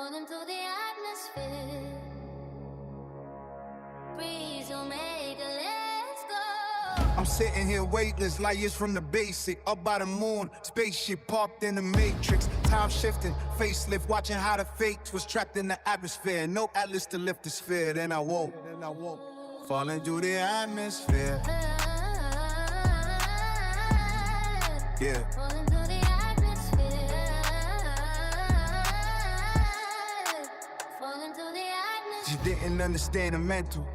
Fall into the atmosphere. Breeze will make a let's go. I'm sitting here weightless, light years from the basic. Up by the moon, spaceship parked in the matrix. Time shifting, facelift, watching how the fate was trapped in the atmosphere. No atlas to lift the sphere, then I woke. Falling through the atmosphere. Yeah. Falling through the atmosphere. Falling through the atmosphere. She didn't understand the mental.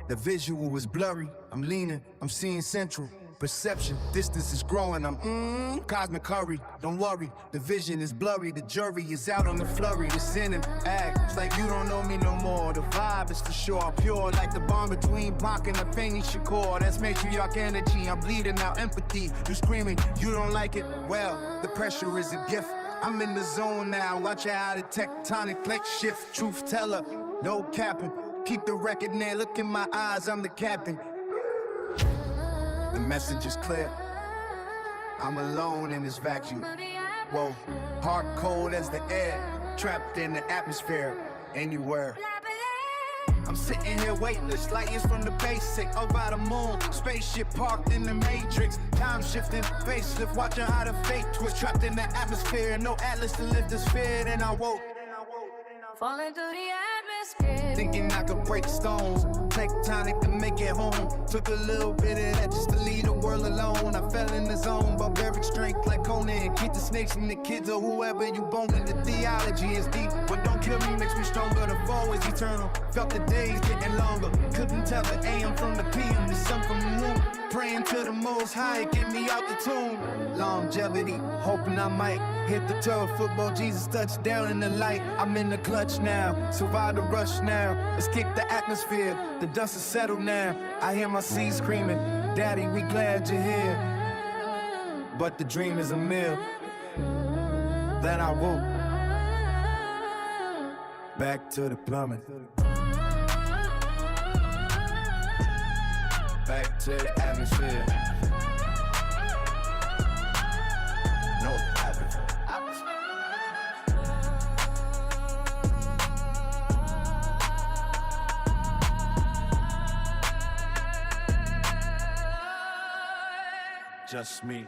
The visual was blurry. I'm leaning, I'm seeing central. Perception, distance is growing. I'm cosmic hurry. Don't worry, the vision is blurry. The jury is out on the flurry. The sin and act, it's like you don't know me no more. The vibe is for sure pure, like the bond between Bach and Afeni Shakur. That's matriarch energy. I'm bleeding out empathy. You screaming, you don't like it. Well, the pressure is a gift. I'm in the zone now. Watch how the tectonic plate shift. Truth teller, no capping. Keep the record near. Look in my eyes. I'm the captain. The message is clear. I'm alone in this vacuum. Whoa, hard cold as the air, trapped in the atmosphere, anywhere. I'm sitting here weightless, light years from the basic. Up by the moon, spaceship parked in the matrix. Time shifting, facelift, watching how the fate twist. Trapped in the atmosphere, no atlas to lift the sphere. Then I woke. Falling through the atmosphere. Thinking I could break stones, tectonic to make it home. Took a little bit of that just to leave the world alone. I fell in the zone, barbaric strength like Conan. Keep the snakes from the kids or whoever you boning. The theology is deep, but don't kill me, makes me stronger. The fall is eternal, felt the days getting longer. Couldn't tell the AM from the PM, the sun from the moon. Praying to the most high, get me out the tomb. Longevity, hoping I might hit the turf. Football, Jesus touchdown in the light. I'm in the clutch now, survive the rush now. Let's kick the atmosphere, the dust is settled now. I hear my seed screaming, Daddy, we glad you're here. But the dream is a meal. Then I woke. Back to the plumbing. Back to the atmosphere. No atmosphere. Just me.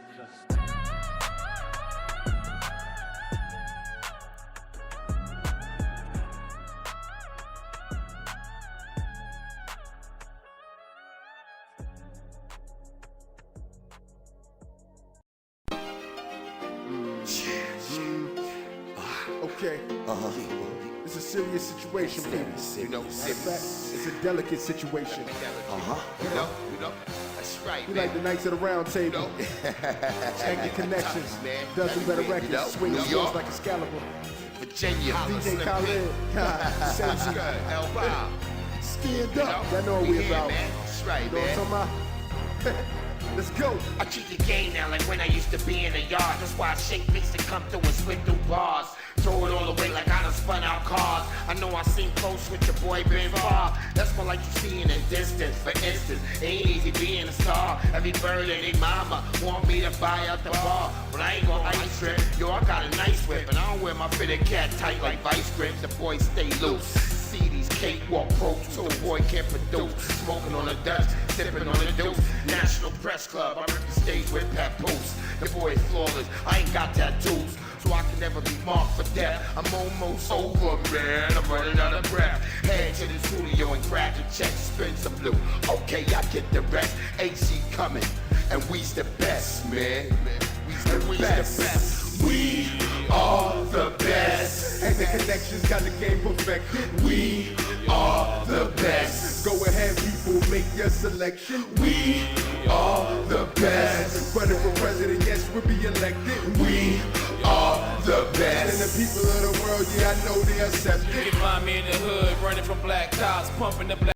Okay. It's a serious situation, baby. You know, Matter of fact, it's a delicate situation. You know, that's right, We man. like the Knights of the Round Table. Anchor Connections. Dozen better records. You know, Swinging New swords York. like Excalibur. Virginia, DJ Khaled. Sensi. El Bob. Stand up. Y'all know what we here, about. man. That's right, You know what I'm man. talking about? Let's go. I treat the game now like when I used to be in the yard. That's why I shake beats to come through and spit through bars. Throw it all away like I done spun out cars. I know I seen close with your boy Ben Far. That's more like you see in the distance. For instance, it ain't easy being a star. Every bird and they mama want me to buy out the bar. But I ain't gonna ice trip. Yo, I got a nice whip. And I don't wear my fitted cat tight like vice grips. The boys stay loose. See these cakewalk pros, so the boy can't produce. Smoking on the Dutch, sipping on the deuce. National Press Club, I rip the stage with papoose. The boy is flawless, I ain't got tattoos, so I can never be marked for death. I'm almost over, man, I'm running out of breath. Head to the studio and grab the check, spin some blue. Okay, I get the rest, AC coming, and we's the best, man. We's the best. We are the best. Anchor Connections got the game perfected. We are the best. Go ahead, people, make your selection. We are the best. Running for president, yes, we'll be elected. We are the And the best. people of the world, yeah, I know they accept it. You can find me in the hood, running from black cops, pumping the black.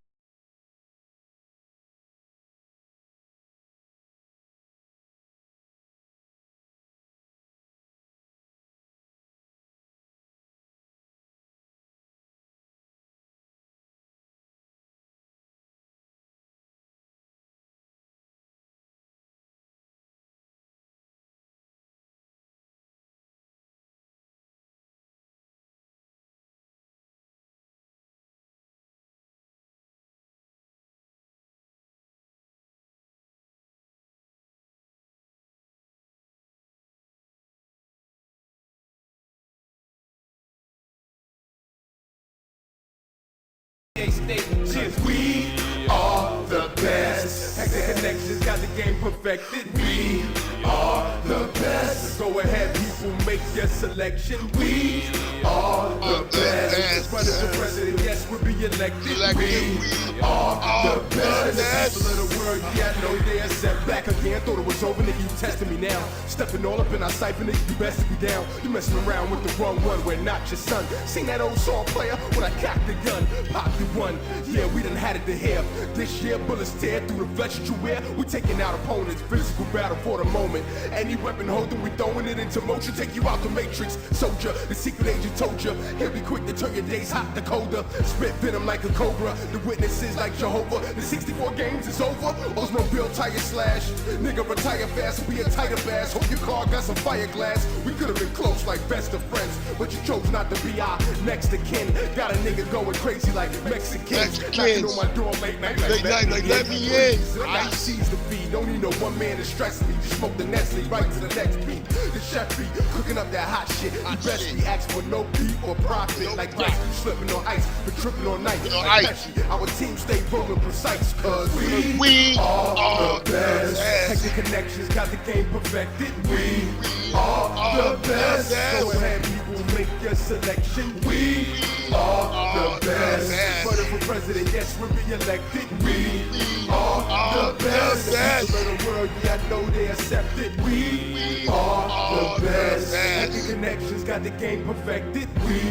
K-State. Cheers, we are the best. Hectic Connections got the game perfected. We are the best. Go ahead, people, make your selection. We are the best. Running for president, yes, we'll be elected. We are the best. People of the world, yeah, I know they're set back again. Thought it was over, nigga, you testing me now. Stepping all up in our cipher, nigga, you best to be down. You messing around with the wrong one, we're not your son. Seen that old song player when I cocked the gun, pop the one. Yeah, we done had it to here. This year, bullets tear through the flesh that you wear. We taking out opponents, physical battle for the moment. Any weapon holding, we throwing it into motion. Take you out the matrix, soldier. The secret agent told you, he'll be quick to turn your days hot to colder. Spit venom like a cobra. The witnesses like Jehovah. The 64 games is over. Oldsmobile tire slash. Nigga retire fast, be a tighter bass. Hope your car got some fire glass. We could have been close like best of friends, but you chose not to be our next of kin. Got a nigga going crazy like Mexicans. Knocking on my door late night like let me in. I seize the beat. Don't need no one man to stress me. Just smoke the Nestle right to the next beat. The chef be cooking up that hot shit. You best be asked for no beat or profit. Like Rex, you slipping on ice, but tripping on night. Like Pesci, our team stay rolling precise, cause we are the best. Hectic Connections got the game perfected. We are the best. Go ahead, people, make your selection. We are the best. Running for president, yes, we'll be elected. We are the best. People of the world, yeah, I know they accept it. We are the best. Hectic Connections got the game perfected. We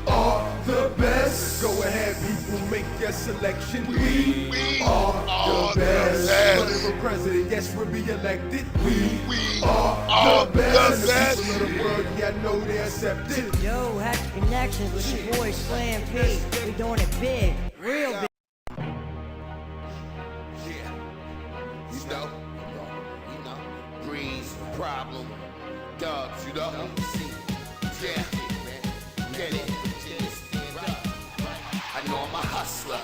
are the best. Go ahead, people, make your selection. We are the best. Running for president, yes, we'll be elected. We are the best. People of the world, yeah, I know they accept it. Yo, Hectic Connections with your boy Slam P. We doing it big, real big. Breeze, problem, dubs, you know? Yeah, get it. I know I'm a hustler.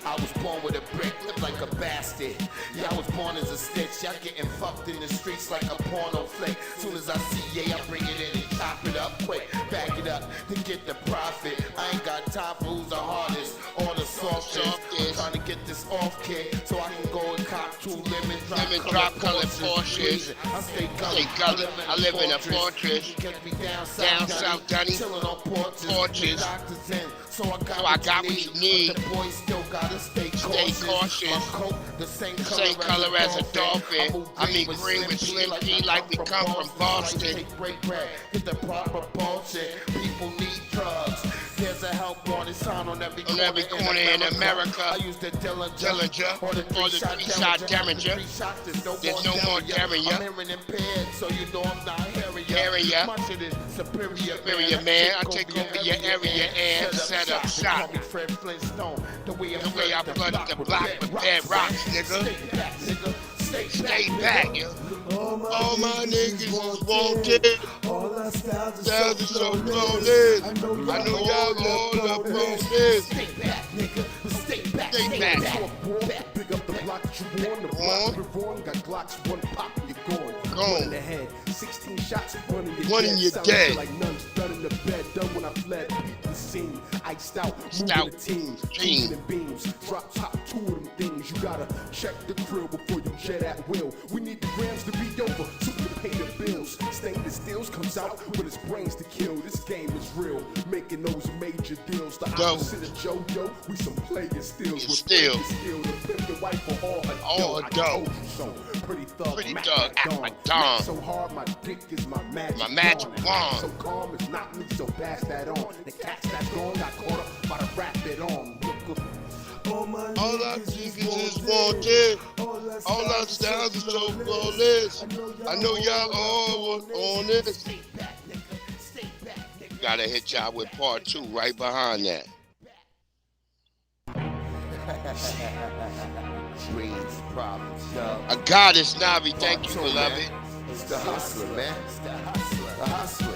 I was born with a brick, live like a bastard. Yeah, I was born as a stitch. Y'all getting fucked in the streets like a porno flick. Soon as I see, yeah, I bring it in and chop it up quick. Back it up to get the profit. I ain't got time for who's the hardest or the softest. I'm trying to get this off, kid, so I can go and cop 2 lemon drop color Porsches. I stay gully. I live in a fortress. Catch me down south, Dunny. Chillin' on porches. Doctors in, so I got what you need. But the boys still gotta stay cautious. My coat, the same color as a dolphin. I mean green with Slim P like we come from Boston. Break bread, get the proper bullshit. People need drugs. There's a help wanted sign on every corner in America. I use the Dillinger or the 3-shot Derringer. There's no more Derringer. I'm hearing impaired, so you know I'm not hearing ya. My shit is superior, man. I take over your area and set up shop. Call me Fred Flintstone. The way I flooded the block with dead rocks, nigga. Stay back, yo. All my niggas was wanted. All our styles is so flawless. I know y'all all up on this. Stay back, nigga. Stay back. Pick up the block that you won. The block you're born. Got Glocks, one pop, you're gone. One in the head. 16 shots, one in your dead. Like nuns done in the bed. Done when I fled. Beat the scene. Iced out. Moving the team. Beams and beams. Drop top 2 of them things. You gotta check the grill before you jet at will. We need the grams to be over so we can pay the bills. Stainless steels comes out with his brains to kill. This game is real. Making those major deals. The opposite of JoJo. We some player steals. With skill to pimp the wife for all a dough. So pretty thug. Dawn. So hard, my dick is my magic wand. So calm, it's not me, so pass that on. The cats that's gone got caught up, about to wrap it on. All our niggas is wanted. All our styles is so flawless. I know y'all all on this. Gotta hit y'all with part 2 right behind that. Dreams, problems, a goddess, Navi, thank you, beloved. It's the hustler, man. It's the hustler.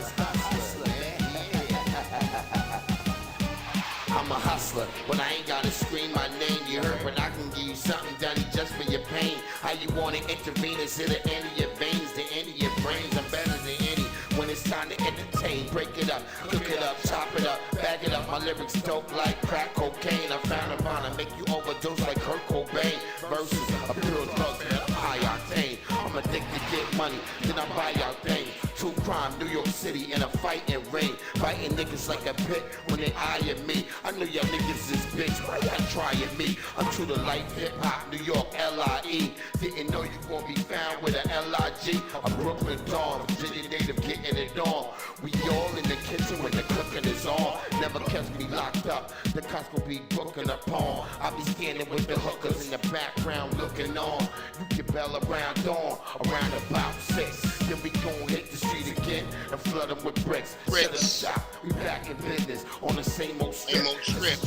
I'm a hustler. When I ain't gotta scream my name, you heard, but I can give you something done just for your pain. How you want it intravenous, hit the end of your veins, the end of your brains. I'm better than any. When it's time to entertain. Break it up, cook it up, chop it up, bag it up. My lyrics dope like crack cocaine. I found a bond to make you overdose like Kurt Cobain. Versus a pure drug and a high octane. I'm addicted to get money, then I buy out things. True crime, New York City in a fighting ring. Fighting niggas like a pit when they eyeing me. I know y'all niggas is bitch, why y'all trying me? I'm true to life, hip hop, New York, L.I.E. Didn't know you gon' be found with a L.I.G. A Brooklyn Dawn, Virginia native getting it on. We all in the kitchen when the cooking is on. Never catch me locked up, the cops gon' be booking a pawn. I be standing with the hookers in the background looking on. You can bell around dawn, around about 6. Then we gon' hit the street again and flood them with bricks. Set a shop, we back in business on the same old strip.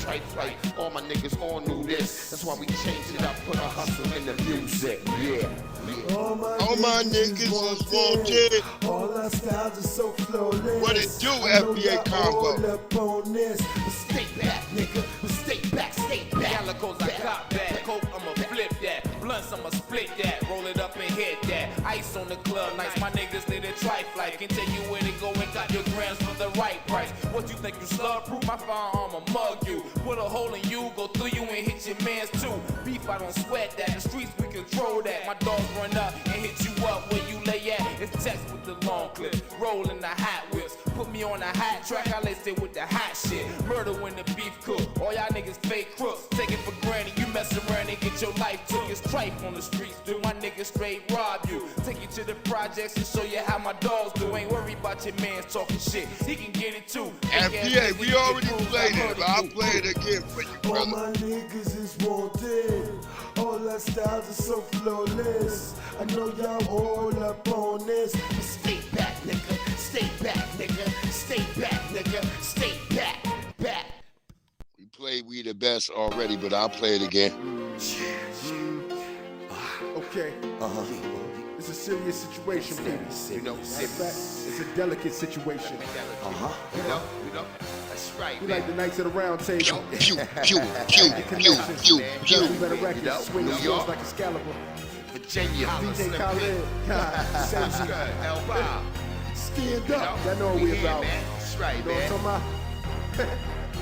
Trife like all my niggas all knew this. That's why we changed it up, put a hustle in the music. Yeah. All my niggas is wanted. All our styles are so flawless. What it do, FBA combo? Stay back, nigga. Stay back, stay back. Calicos, I got that. Coke, I'ma flip that. Blunts, I'ma split that. Roll it up and hit that. Ice on the club nights, my niggas need a trife like. Can tell you where to go and got your grams for the right price. What you think you slug proof? My firearm'll mug you. Put a hole in you, go through you and hit your mans too. Beef, I don't sweat that. The streets, we control that. My dogs run up and hit you up where you lay at. It's text with the long clip. Rolling the hot whips. Put me on a hot track, I lace it with the hot shit. Murder when the beef cook. All y'all niggas fake crooks. Take it for granted. You mess around and get your life took. It's trife on the streets. Do my niggas straight rob you? Take you to the projects and show you how my dogs do. Ain't worried about your man talking shit. He can get it too. FBA, we already played it, but I'll play it again for you, All brother. my niggas is wanted. All our styles are so flawless. I know y'all all up on this. Stay back, nigga. Stay back, nigga. Stay back, nigga. Stay back, back. We played We the Best already, but I'll play it again. Okay. It's a serious situation, baby. You know, It's a delicate situation. You know. That's right, We man. like the Knights of the Round Table. Pew, pew, pew, pew, pew, pew. We better records. You know, Swing New the York. swords like Excalibur. Virginia, DJ Khaled. Sensi. El Bob. Stand up. Y'all know what we here, about. man. That's right, You know what I'm man. talking about?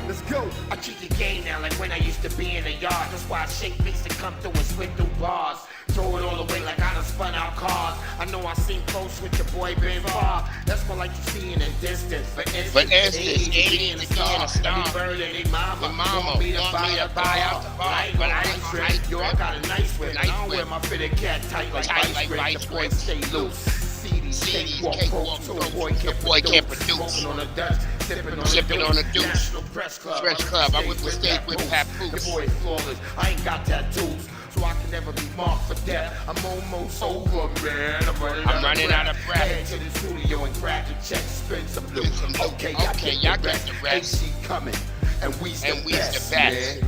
Let's go. I treat the game now like when I used to be in the yard. That's why I shake beats to come through and spit through bars. Throw it all away like I done spun out cars. I know I seen close with your boy Ben Far. That's more like you see in the distance. For instance, 80 in a star. Every bird and they mama want me to buy out the bar. But I ain't trip. Yo, I got a nice whip. I don't wear my fitted cat tight like ice grip. The boys stay loose. CDs, cakewalk, so the boy can't produce. Smoking on the Dutch, sipping on the deuce. National Press Club, I was with stage with Papoose. The boy is flawless, I ain't got tattoos, so I can never be marked for death. I'm almost over, man. I'm running out of breath. Head to the studio and crack a check, spin some loot. Okay, y'all get the rest. AC coming, and we's the best, man.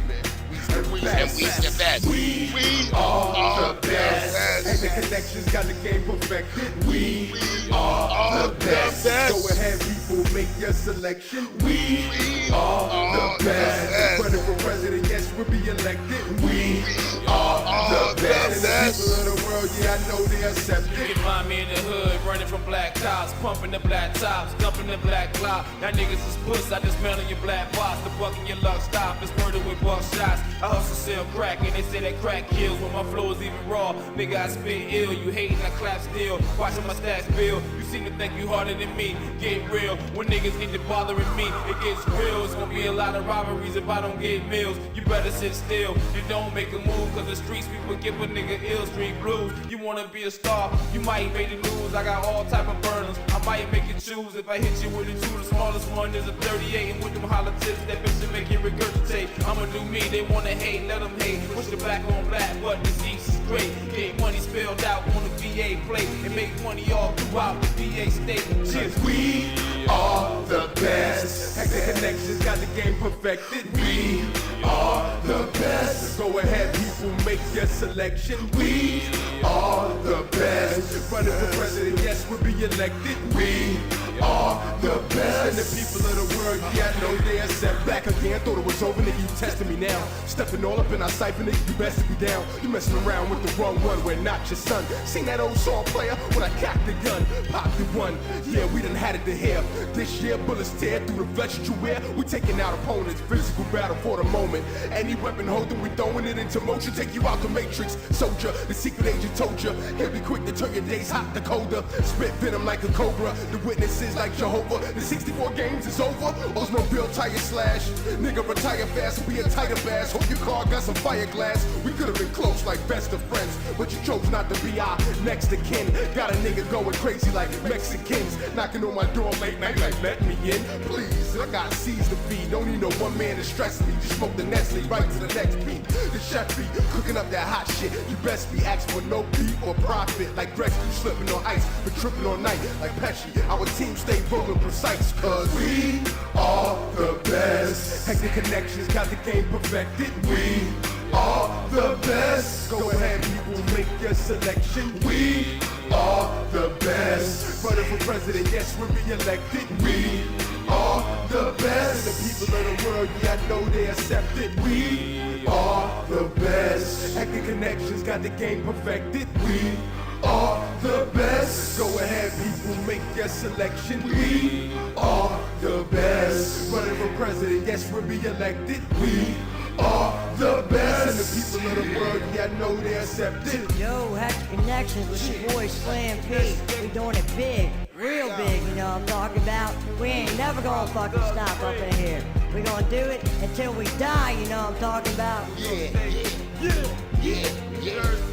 And we's the best. We are the best. And the connections got the game perfected. We are the best. Go ahead, people, make your selection. We are the best. Running for president, yes, we'll be elected. We are the best. And the people of the world, yeah, I know they accept You it. can find me in the hood, running from black tops, pumping the black tops, dumping the black cloud. That niggas is puss, I just smell in your black box. The buck in your luck stop, it's murder with buck shots. I hustle, sell crack, and they say that crack kills when my flow is even raw. Nigga, I spit ill, you hating, I clap still. Watching my stats build, you seem to think you harder than me. Get real, when niggas get to bothering me, it gets real. It's gonna be a lot of robberies if I don't get meals. You better sit still, you don't make a move, cause the streets people give a nigga ill street blues. You wanna be a star, you might make it lose. I got all type of burners, I might make you choose. If I hit you with a 2, the smallest one is a 38. And with them hollow tips, that bitch will make you regurgitate. I'ma do me, they wanna hate, let them hate. Push the black on black, but the seats is great. Get money spelled out on the VA plate and make money all throughout the VA state. Cheers. We are the best. Hectic Connections got the game perfected. We are the best. Go ahead, people, make your selection. We are the best. Running for president, yes, we'll be elected. We are the best. And the people of the world, yeah, I know they accept back again. began, thought it was over, nigga, you testing me now. Stepping all up in our cipher, nigga, you best to be down. You messing around with the wrong one, we're not your son. Seen that old song player when I cocked the gun, popped the one. Yeah, we done had it to here. This year, bullets tear through the flesh that you wear. We taking out opponents, physical battle for the moment. Any weapon holding, we throwing it into motion. Take you out the matrix, soldier. The secret agent told you, he'll be quick to turn your days hot to colder. Spit venom like a cobra, the witnesses like Jehovah. The 64 games is over. Oldsmobile tire slash. Nigga retire fast and be a tighter bass. Hope your car got some fire glass. We could have been close like best of friends, but you chose not to be our next of kin. Got a nigga going crazy like Mexicans, knocking on my door late night like let me in, please. I got C's to feed, don't need no one man to stress me. Just smoke the Nestle right to the next beat. The chef be cooking up that hot shit. You best be asking for no beef or profit. Like Grex, you slipping on ice, but tripping all night. Like Pesci, our team stay rolling precise, cause we are the best. Hectic Connections got the game perfected. We are the best. Go ahead, people, make your selection. We are the best. Running for president, yes, we're re-elected. We are the best. The people of the world, yeah, I know they accept it. We are the best. Hectic Connections got the game perfected. We are the best. Go ahead, people, make your selection. We are the best. Running for president, yes, we're re-elected. We are the best. And the people of the world, yeah, I know they accept it. Yo, Hectic Connections with your boy Slam P. We doing it big, real big, you know what I'm talking about. We ain't never gonna fucking stop up in here. We gonna do it until we die, you know what I'm talking about. Yeah.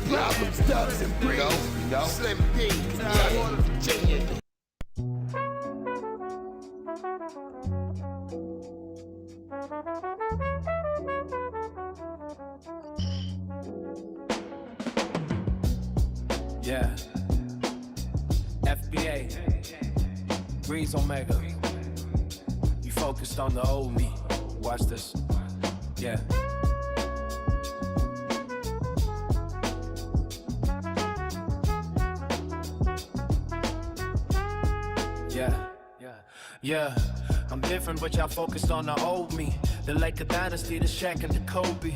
Problems, dubs, and breeds. Slim P, yeah, Virginia. Yeah. FBA. Breeze Omega. You focused on the old me. Watch this. Yeah. Yeah, I'm different, but y'all focused on the old me. The Laker dynasty, the Shaq and the Kobe.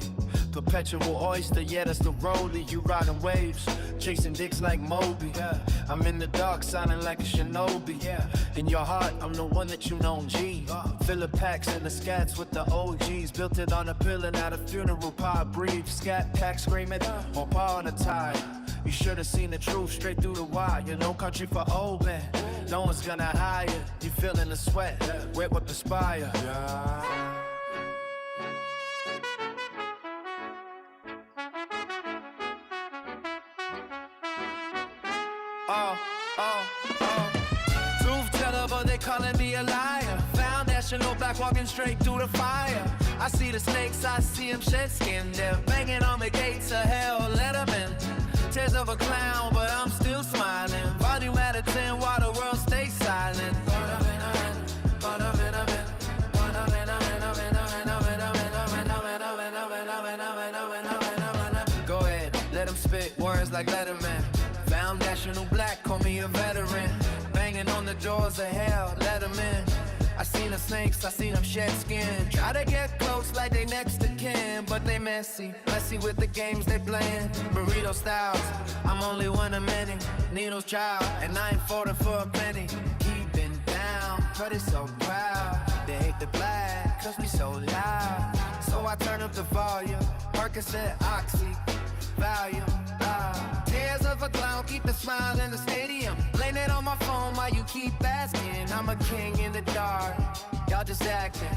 Perpetual oyster, yeah, that's the rollie. You riding waves, chasing dicks like Moby. Yeah, I'm in the dark, sounding like a shinobi. Yeah, in your heart, I'm the one that you know, G. Philip packs and the scats with the OGs. Built it on a pill and at a funeral pie. Breathe, scat pack screaming, on paw on a tie. You should have seen the truth straight through the wire. No country for old men. No one's gonna hire. You feeling the sweat, wet with perspire. Truth teller, but they calling me a liar. Foundational black walking straight through the fire. I see the snakes, I see them shed skin. They're banging on the gates of hell, let them in. Tears of a clown, but I'm still smiling. Volume at a 10 while the world stays silent. Go ahead, let him spit words like Letterman. Foundational black, call me a veteran. Banging on the doors of hell, let him in. I seen the snakes, I seen them shed skin. Try to get close like they next to kin, but they messy with the games they playing. Burrito styles, I'm only one of many. Needles child, and I ain't falling for a penny. Keeping down, but it's so proud. They hate the black, cause we so loud. So I turn up the volume, Percocet, Oxy, Valium. Tears of a clown, keep the smile in the stadium. Blame it on my phone while you keep asking. I'm a king in the dark, y'all just acting.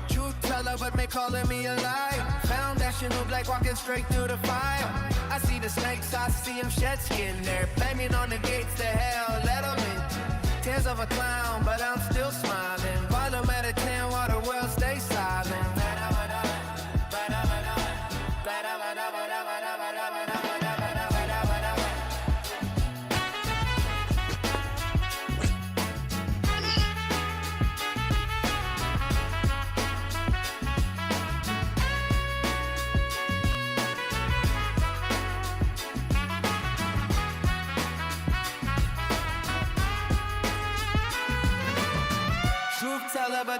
Truth teller, but they calling me a liar. Foundational black walking straight through the fire. I see the snakes, I see them shed skin. They're banging on the gates to hell, let them in. Tears of a clown, but I'm still smiling. Volume at a 10 while the world stays silent.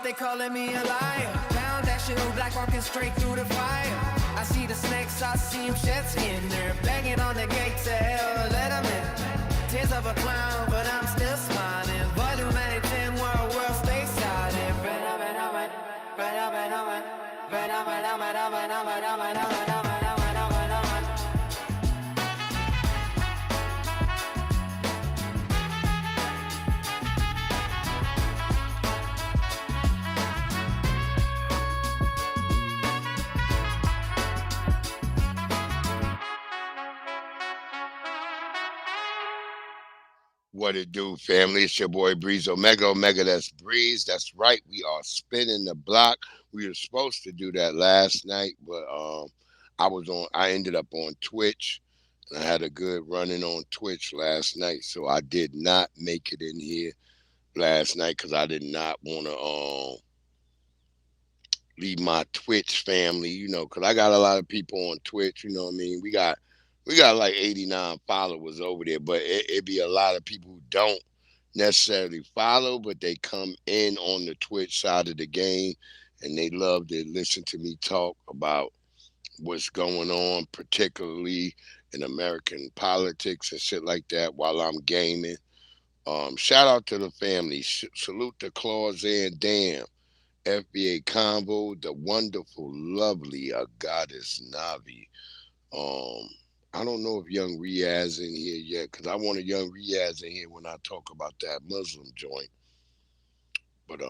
they calling me a liar. Foundational black walking straight through the fire. I see the snakes, I see them shed skin. They're banging on the gate to hell, let them in. Tears of a clown, but I'm still smiling. Volume 10, world, stay silent. What it do, family? It's your boy Breeze Omega. Omega, that's Breeze. That's right. We are spinning the block. We were supposed to do that last night, but I ended up on Twitch. I had a good running on Twitch last night, so I did not make it in here last night because I did not want to leave my Twitch family, you know, because I got a lot of people on Twitch, you know what I mean? We got like 89 followers over there, but it be a lot of people who don't necessarily follow, but they come in on the Twitch side of the game, and they love to listen to me talk about what's going on, particularly in American politics and shit like that while I'm gaming. Shout out to the family. Salute to Claus and Dan, FBA Combo, the wonderful, lovely Goddess Navi. I don't know if Young Riaz in here yet, because I want a Young Riaz in here when I talk about that Muslim joint. But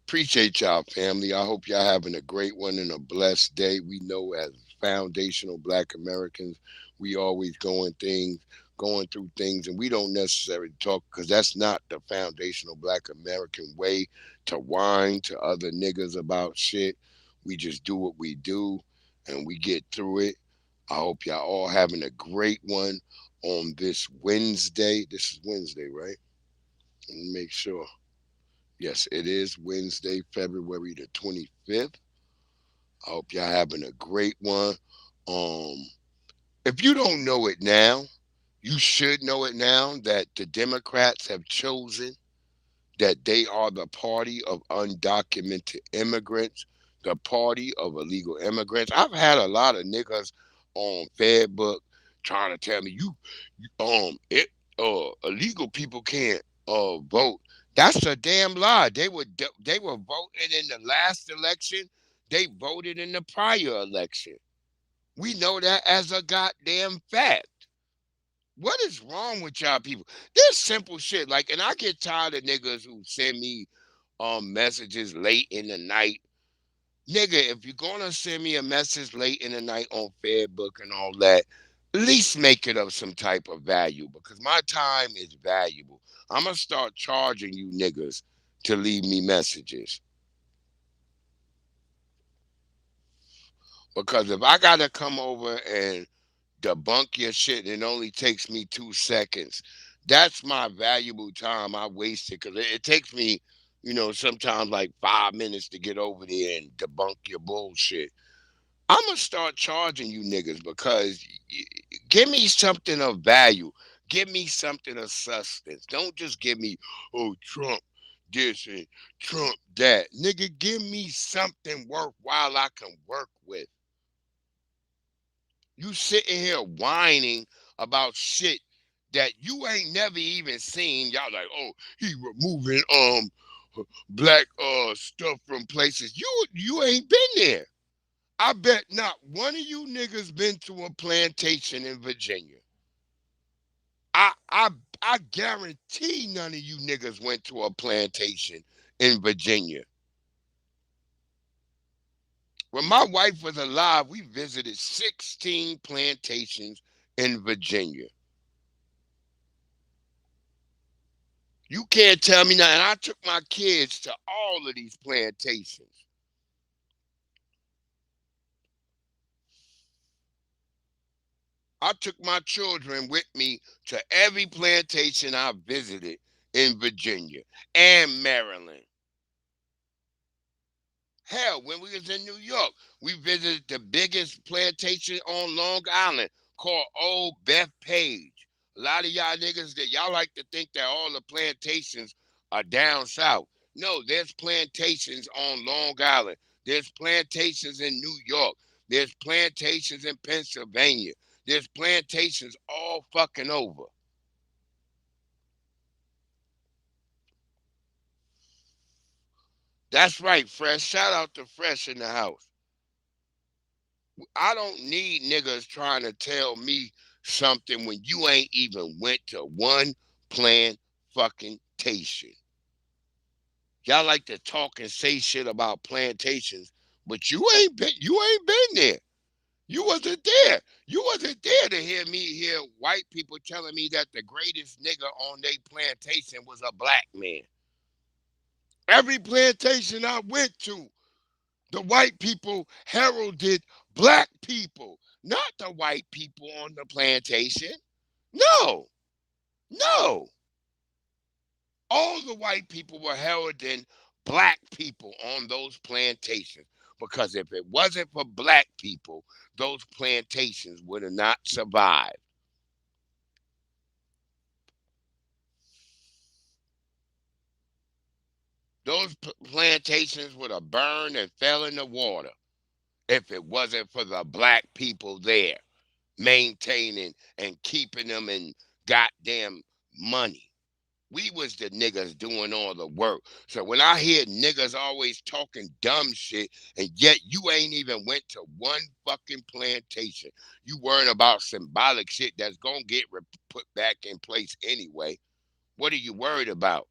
appreciate y'all, family. I hope y'all having a great one and a blessed day. We know as foundational Black Americans, we always going through things, and we don't necessarily talk, because that's not the foundational Black American way to whine to other niggas about shit. We just do what we do, and we get through it. I hope y'all all having a great one on this Wednesday. This is Wednesday, right? Let me make sure. Yes, it is Wednesday, February the 25th. I hope y'all having a great one. If you don't know it now, you should know it now that the Democrats have chosen that they are the party of undocumented immigrants, the party of illegal immigrants. I've had a lot of niggas on Facebook trying to tell me illegal people can't vote. That's a damn lie. They were voting in the last election. They voted in the prior election. We know that as a goddamn fact. What is wrong with y'all people? This simple shit. Like, and I get tired of niggas who send me messages late in the night. Nigga, if you're gonna send me a message late in the night on Facebook and all that, at least make it of some type of value, because my time is valuable. I'm gonna start charging you niggas to leave me messages. Because if I gotta come over and debunk your shit and it only takes me 2 seconds, that's my valuable time I wasted, because it takes me, you know, sometimes like 5 minutes to get over there and debunk your bullshit. I'm going to start charging you niggas, because give me something of value. Give me something of substance. Don't just give me, Trump this and Trump that. Nigga, give me something worthwhile I can work with. You sitting here whining about shit that you ain't never even seen. Y'all like, he removing black stuff from places. You ain't been there. I bet not one of you niggas been to a plantation in Virginia. I guarantee none of you niggas went to a plantation in Virginia. When my wife was alive, we visited 16 plantations in Virginia. You can't tell me nothing. I took my kids to all of these plantations. I took my children with me to every plantation I visited in Virginia and Maryland. Hell, when we was in New York, we visited the biggest plantation on Long Island called Old Bethpage. A lot of y'all niggas, that y'all like to think that all the plantations are down south. No, there's plantations on Long Island. There's plantations in New York. There's plantations in Pennsylvania. There's plantations all fucking over. That's right, Fresh. Shout out to Fresh in the house. I don't need niggas trying to tell me something when you ain't even went to one plan fucking tation. Y'all like to talk and say shit about plantations, but you ain't been there. You wasn't there. You wasn't there to hear white people telling me that the greatest nigga on their plantation was a black man. Every plantation I went to, the white people heralded black people, not the white people on the plantation. No, no. All the white people were heralding black people on those plantations because if it wasn't for black people, those plantations would have not survived. Those plantations would have burned and fell in the water if it wasn't for the black people there maintaining and keeping them in goddamn money. We was the niggas doing all the work. So when I hear niggas always talking dumb shit, and yet you ain't even went to one fucking plantation, you worrying about symbolic shit that's gonna get put back in place anyway. What are you worried about?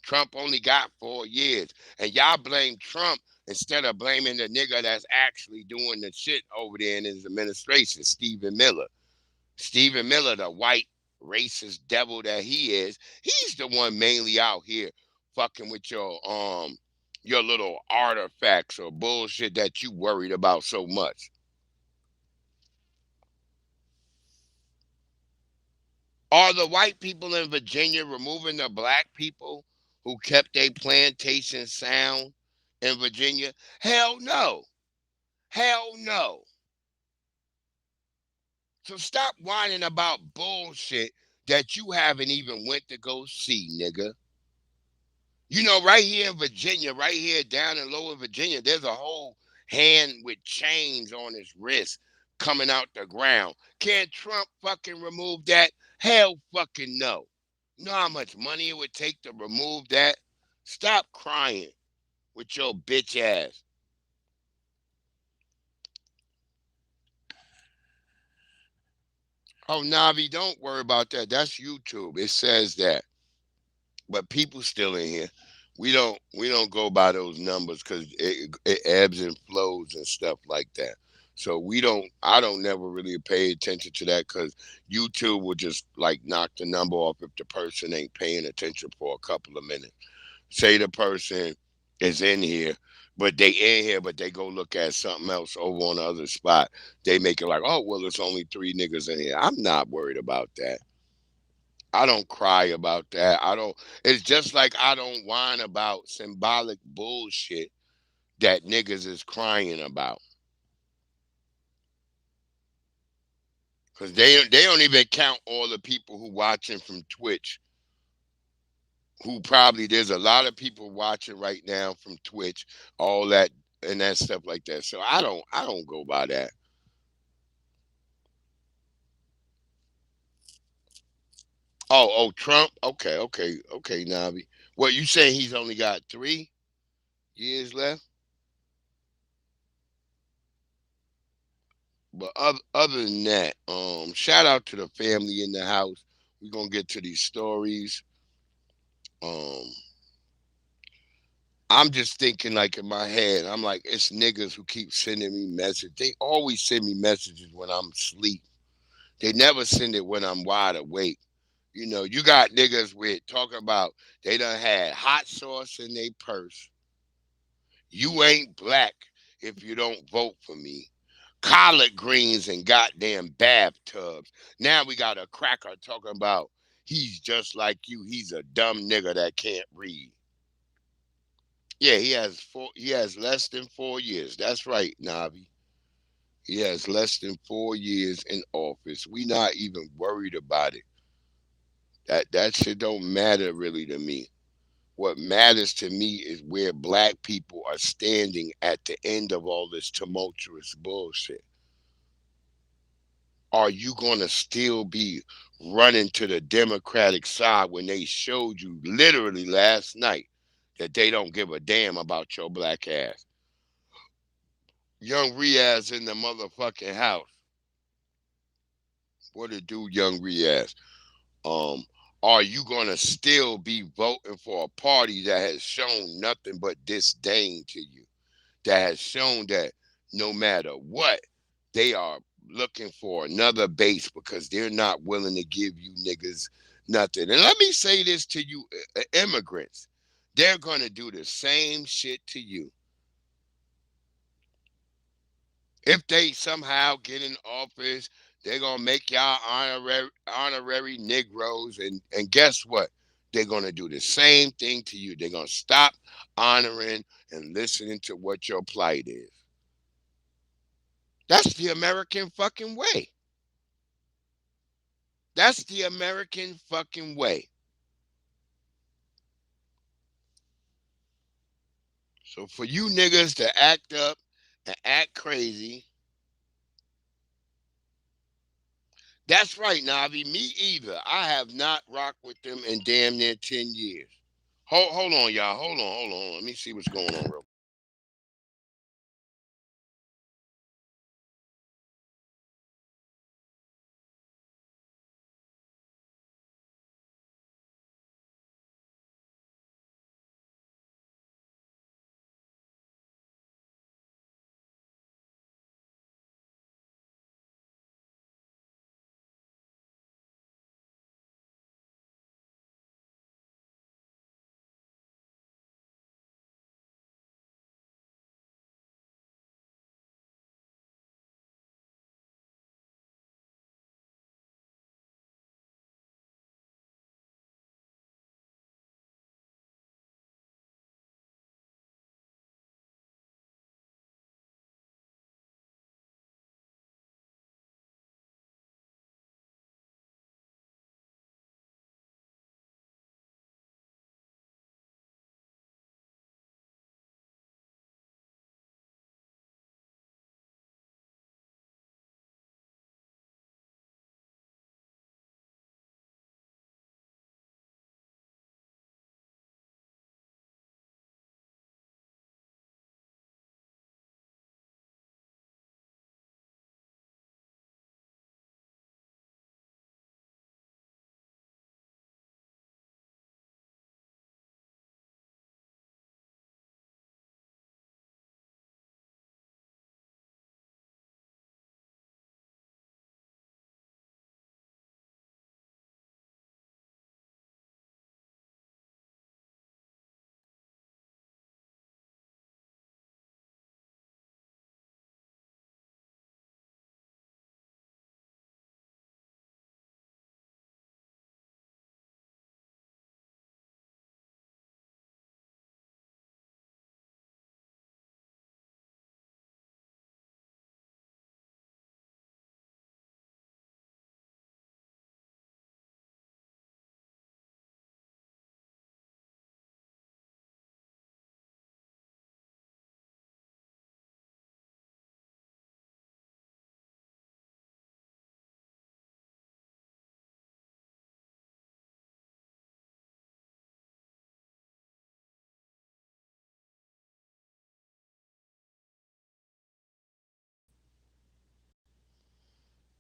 Trump only got 4 years, and y'all blame Trump instead of blaming the nigga that's actually doing the shit over there in his administration, Stephen Miller. Stephen Miller, the white racist devil that he is, he's the one mainly out here fucking with your little artifacts or bullshit that you worried about so much. Are the white people in Virginia removing the black people who kept their plantation sound in Virginia? Hell no. Hell no. So stop whining about bullshit that you haven't even went to go see, nigga. You know, right here in Virginia, right here down in Lower Virginia, there's a whole hand with chains on his wrist coming out the ground. Can Trump fucking remove that? Hell fucking no. You know how much money it would take to remove that? Stop crying with your bitch ass. Oh, Navi, don't worry about that. That's YouTube. It says that. But people still in here. We don't go by those numbers because it ebbs and flows and stuff like that. So I don't never really pay attention to that because YouTube will just like knock the number off if the person ain't paying attention for a couple of minutes. Say the person is in here, but they go look at something else over on the other spot. They make it like, oh, well, it's only 3 niggas in here. I'm not worried about that. I don't cry about that. It's just like I don't whine about symbolic bullshit that niggas is crying about. Because they don't even count all the people who watching from Twitch. Who probably there's a lot of people watching right now from Twitch, all that and that stuff like that. So I don't go by that. Oh, Trump. Okay, Navi. What you saying? He's only got 3 years left. But other than that, shout out to the family in the house. We're gonna get to these stories. I'm just thinking like in my head, I'm like, it's niggas who keep sending me messages. They always send me messages when I'm asleep. They never send it when I'm wide awake. You know, you got niggas with talking about they done had hot sauce in their purse. You ain't black if you don't vote for me. Collard greens and goddamn bathtubs. Now we got a cracker talking about he's just like you. He's a dumb nigga that can't read. Yeah, he has less than 4 years. That's right, Navi. He has less than 4 years in office. We not even worried about it. That shit don't matter really to me. What matters to me is where black people are standing at the end of all this tumultuous bullshit. Are you going to still be running to the Democratic side when they showed you literally last night that they don't give a damn about your black ass? Young Riaz in the motherfucking house. What it do, Young Riaz? Um, are you gonna still be voting for a party that has shown nothing but disdain to you? That has shown that no matter what, they are looking for another base because they're not willing to give you niggas nothing. And let me say this to you, immigrants. They're gonna do the same shit to you. If they somehow get in office, they're gonna make y'all honorary Negroes, and guess what? They're gonna do the same thing to you. They're gonna stop honoring and listening to what your plight is. That's the American fucking way. That's the American fucking way. So for you niggas to act up and act crazy, that's right, Navi. Me either. I have not rocked with them in damn near 10 years. Hold on, y'all. Hold on. Let me see what's going on real.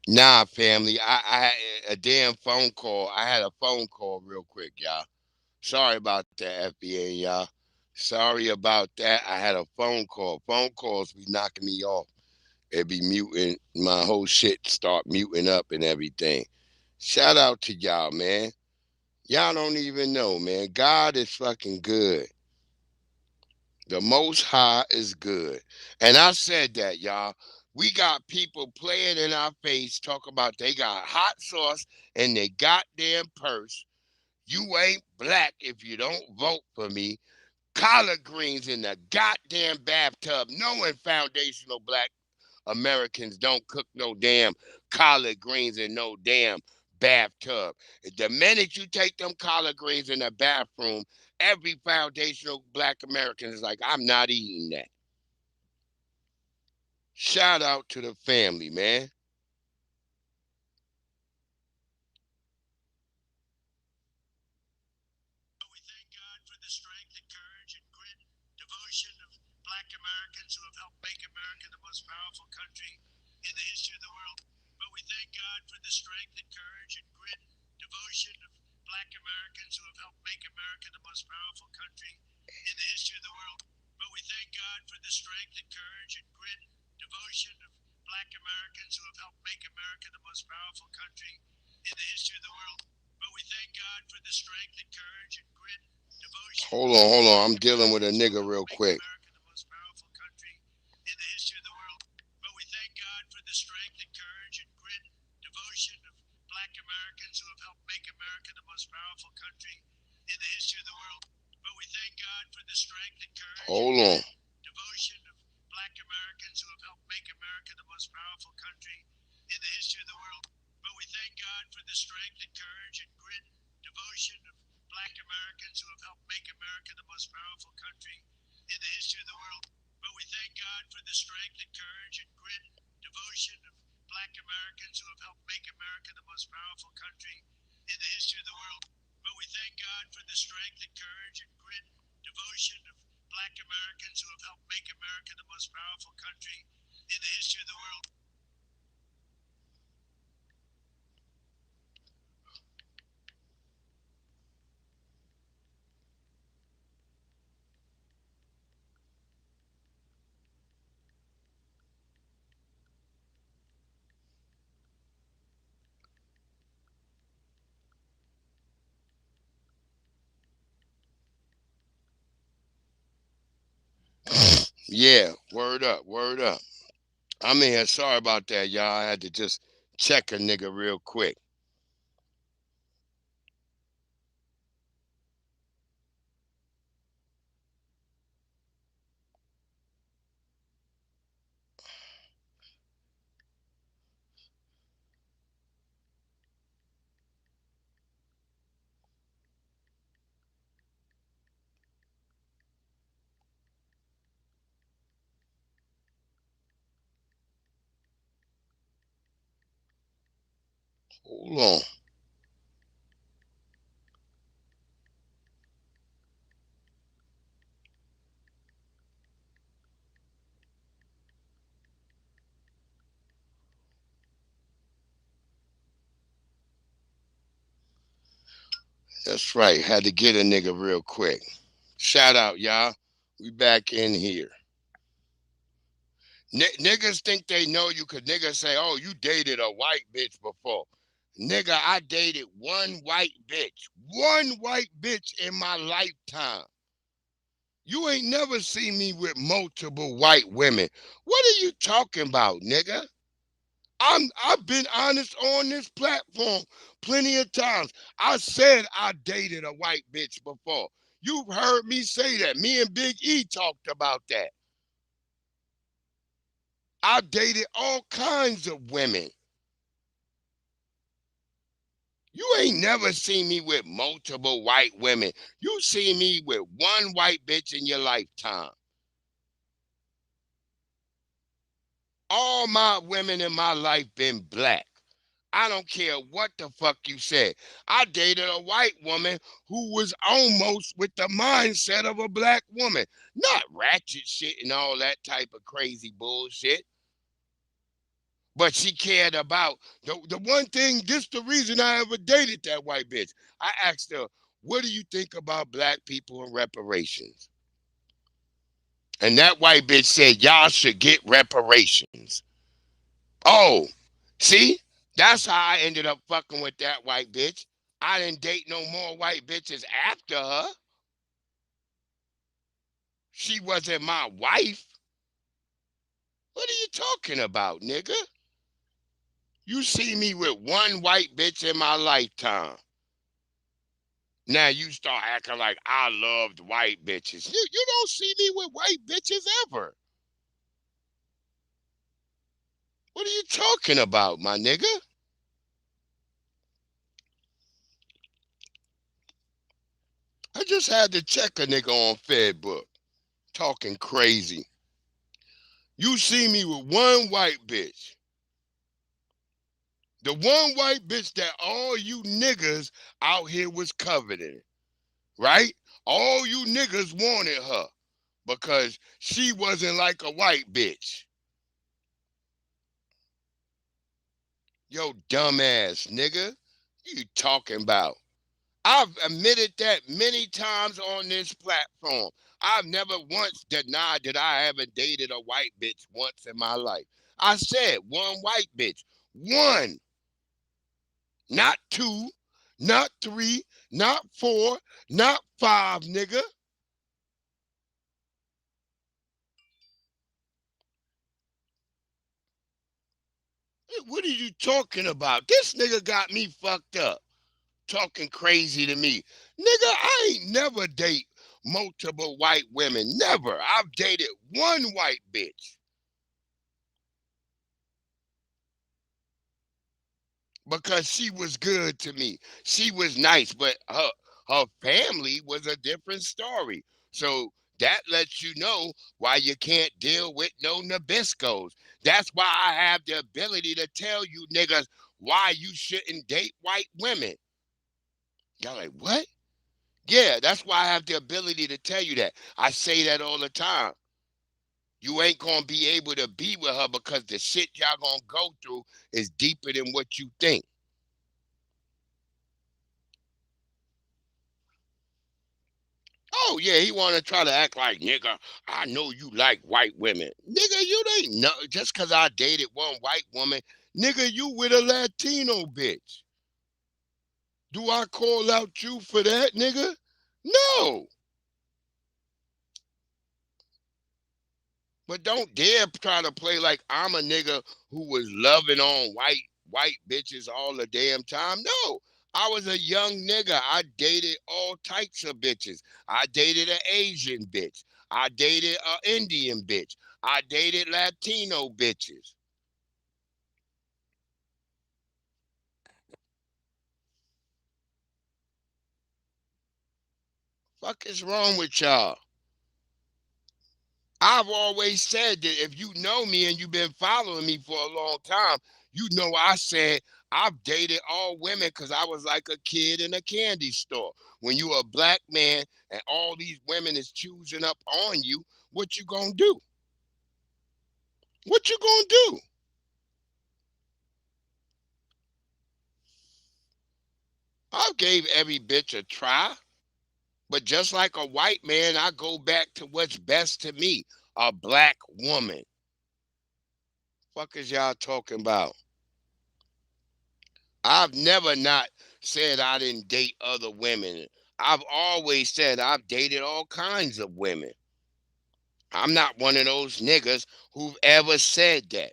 Nah, family. I had a damn phone call. I had a phone call real quick, y'all. Sorry about that, FBA, y'all. Sorry about that. I had a phone call. Phone calls be knocking me off. It be muting. My whole shit start muting up and everything. Shout out to y'all, man. Y'all don't even know, man. God is fucking good. The Most High is good. And I said that, y'all. We got people playing in our face, talk about they got hot sauce in their goddamn purse. You ain't black if you don't vote for me. Collard greens in the goddamn bathtub, knowing foundational black Americans don't cook no damn collard greens in no damn bathtub. The minute you take them collard greens in the bathroom, every foundational black American is like, I'm not eating that. Shout out to the family, man. We thank God for the strength and courage and grit, devotion of black Americans who have helped make America the most powerful country in the history of the world. But we thank God for the strength and courage and grit, devotion of black Americans who have helped make America the most powerful country in the history of the world. But we thank God for the strength and courage and grit, devotion of black Americans who have helped make America the most powerful country in the history of the world. But we thank God for the strength and courage and grit, devotion. Hold on. I'm dealing with a nigga real quick. America the most powerful country in the history of the world. But we thank God for the strength and courage and grit, devotion of black Americans who have helped make America the most powerful country in the history of the world. But we thank God for the strength and courage. Hold on. Devotion of black Americans who have helped make America the most powerful country in the history of the world. But we thank God for the strength and courage and grit, devotion of black Americans who have helped make America the most powerful country in the history of the world. But we thank God for the strength and courage and grit, devotion of black Americans who have helped make America the most powerful country in the history of the world. But we thank God for the strength and courage and grit, devotion of black Americans who have helped make America the most powerful country in the history of the world. Yeah, word up. I'm in here. Sorry about that, y'all. I had to just check a nigga real quick. Hold on. That's right. Had to get a nigga real quick. Shout out, y'all. We back in here. Niggas think they know you because niggas say, oh, you dated a white bitch before. Nigga, I dated one white bitch. One white bitch in my lifetime. You ain't never seen me with multiple white women. What are you talking about, nigga? I've been honest on this platform plenty of times. I said I dated a white bitch before. You've heard me say that. Me and Big E talked about that. I dated all kinds of women. You ain't never seen me with multiple white women. You see me with one white bitch in your lifetime. All my women in my life been black. I don't care what the fuck you said. I dated a white woman who was almost with the mindset of a black woman. Not ratchet shit and all that type of crazy bullshit. But she cared about the one thing, this the reason I ever dated that white bitch. I asked her, what do you think about black people and reparations? And that white bitch said, y'all should get reparations. Oh, see? That's how I ended up fucking with that white bitch. I didn't date no more white bitches after her. She wasn't my wife. What are you talking about, nigga? You see me with one white bitch in my lifetime. Now you start acting like I loved white bitches. You don't see me with white bitches ever. What are you talking about, my nigga? I just had to check a nigga on Fedbook. Talking crazy. You see me with one white bitch. The one white bitch that all you niggas out here was coveting. Right? All you niggas wanted her because she wasn't like a white bitch. Yo, dumbass nigga. You talking about? I've admitted that many times on this platform. I've never once denied that I haven't dated a white bitch once in my life. I said one white bitch. One. Not two, not three, not four, not five, nigga. Hey, what are you talking about? This nigga got me fucked up. Talking crazy to me. Nigga, I ain't never date multiple white women. Never. I've dated one white bitch. Because she was good to me. She was nice, but her family was a different story. So that lets you know why you can't deal with no Nabiscos. That's why I have the ability to tell you niggas why you shouldn't date white women. Y'all like, what? Yeah, that's why I have the ability to tell you that. I say that all the time. You ain't gonna be able to be with her because the shit y'all gonna go through is deeper than what you think. Oh yeah, he wanna try to act like, nigga, I know you like white women. Nigga, you ain't know just cause I dated one white woman, nigga, you with a Latino bitch. Do I call out you for that, nigga? No. But don't dare try to play like I'm a nigga who was loving on white bitches all the damn time. No, I was a young nigga. I dated all types of bitches. I dated an Asian bitch. I dated an Indian bitch. I dated Latino bitches. Fuck is wrong with y'all? I've always said that if you know me and you've been following me for a long time, you know I said I've dated all women because I was like a kid in a candy store. When you a black man and all these women is choosing up on you, what you gonna do? What you gonna do? I gave every bitch a try, but just like a white man, I go back to what's best to me, a black woman. Fuck is y'all talking about? I've never not said I didn't date other women. I've always said I've dated all kinds of women. I'm not one of those niggas who've ever said that.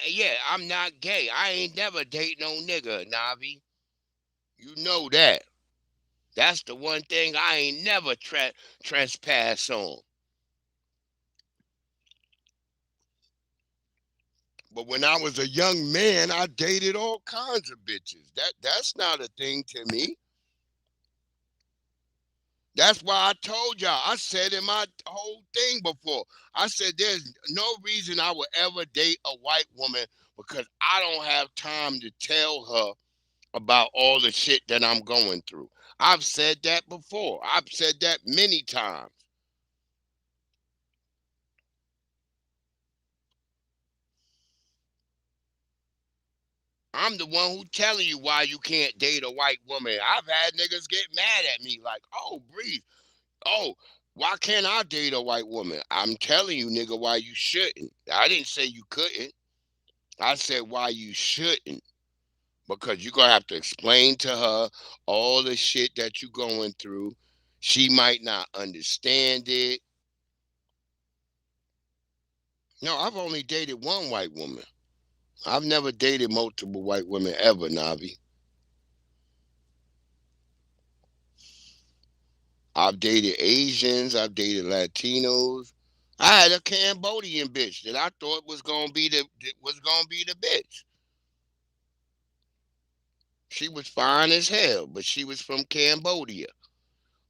Yeah, I'm not gay. I ain't never date no nigga, Navi. You know that. That's the one thing I ain't never trespass on. But when I was a young man, I dated all kinds of bitches. That's not a thing to me. That's why I told y'all. I said in my whole thing before. I said there's no reason I would ever date a white woman because I don't have time to tell her about all the shit that I'm going through. I've said that before. I've said that many times. I'm the one who telling you why you can't date a white woman. I've had niggas get mad at me like, oh, breathe. Oh, why can't I date a white woman? I'm telling you, nigga, why you shouldn't. I didn't say you couldn't. I said why you shouldn't. Because you're going to have to explain to her all the shit that you're going through. She might not understand it. No, I've only dated one white woman. I've never dated multiple white women ever, Navi. I've dated Asians. I've dated Latinos. I had a Cambodian bitch that I thought was gonna be the bitch. She was fine as hell, but she was from Cambodia.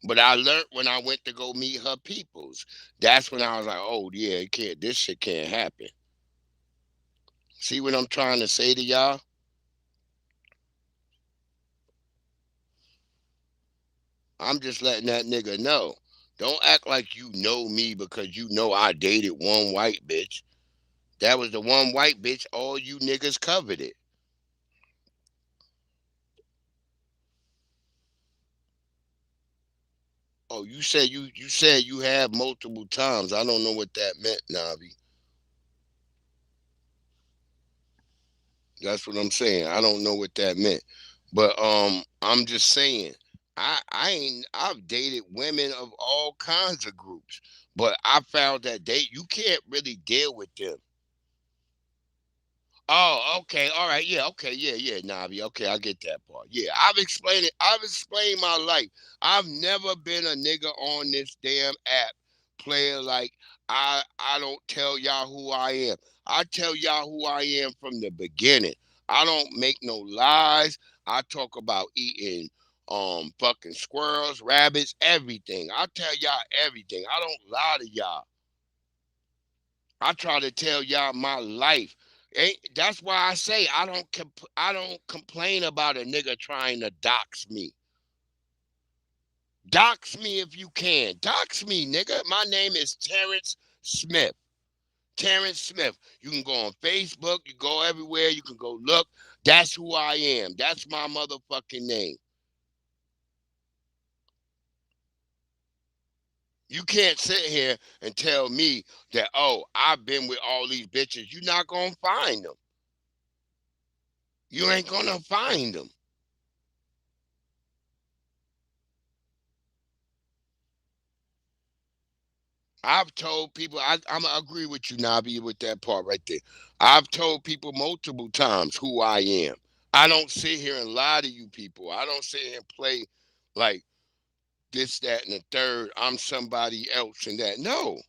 But I learned when I went to go meet her peoples. That's when I was like, oh yeah, it can't. This shit can't happen. See what I'm trying to say to y'all? I'm just letting that nigga know. Don't act like you know me because you know I dated one white bitch. That was the one white bitch all you niggas covered it. Oh, you said you have multiple times. I don't know what that meant, Navi. That's what I'm saying. I don't know what that meant. But I'm just saying I've dated women of all kinds of groups, but I found that you can't really deal with them. Oh, okay, all right, yeah, okay, yeah, yeah, Navi, okay, I get that part. Yeah, I've explained it. I've explained my life. I've never been a nigga on this damn app player like I don't tell y'all who I am. I tell y'all who I am from the beginning. I don't make no lies. I talk about eating fucking squirrels, rabbits, everything. I tell y'all everything. I don't lie to y'all. I try to tell y'all my life. That's why I say I don't complain about a nigga trying to dox me. Dox me if you can. Dox me, nigga. My name is Terrence Smith. Terrence Smith. You can go on Facebook. You go everywhere. You can go look. That's who I am. That's my motherfucking name. You can't sit here and tell me that, oh, I've been with all these bitches. You're not going to find them. You ain't going to find them. I've told people, I'm agree with you, Nabi, with that part right there. I've told people multiple times who I am. I don't sit here and lie to you people. I don't sit here and play like this, that, and the third. I'm somebody else and that. No.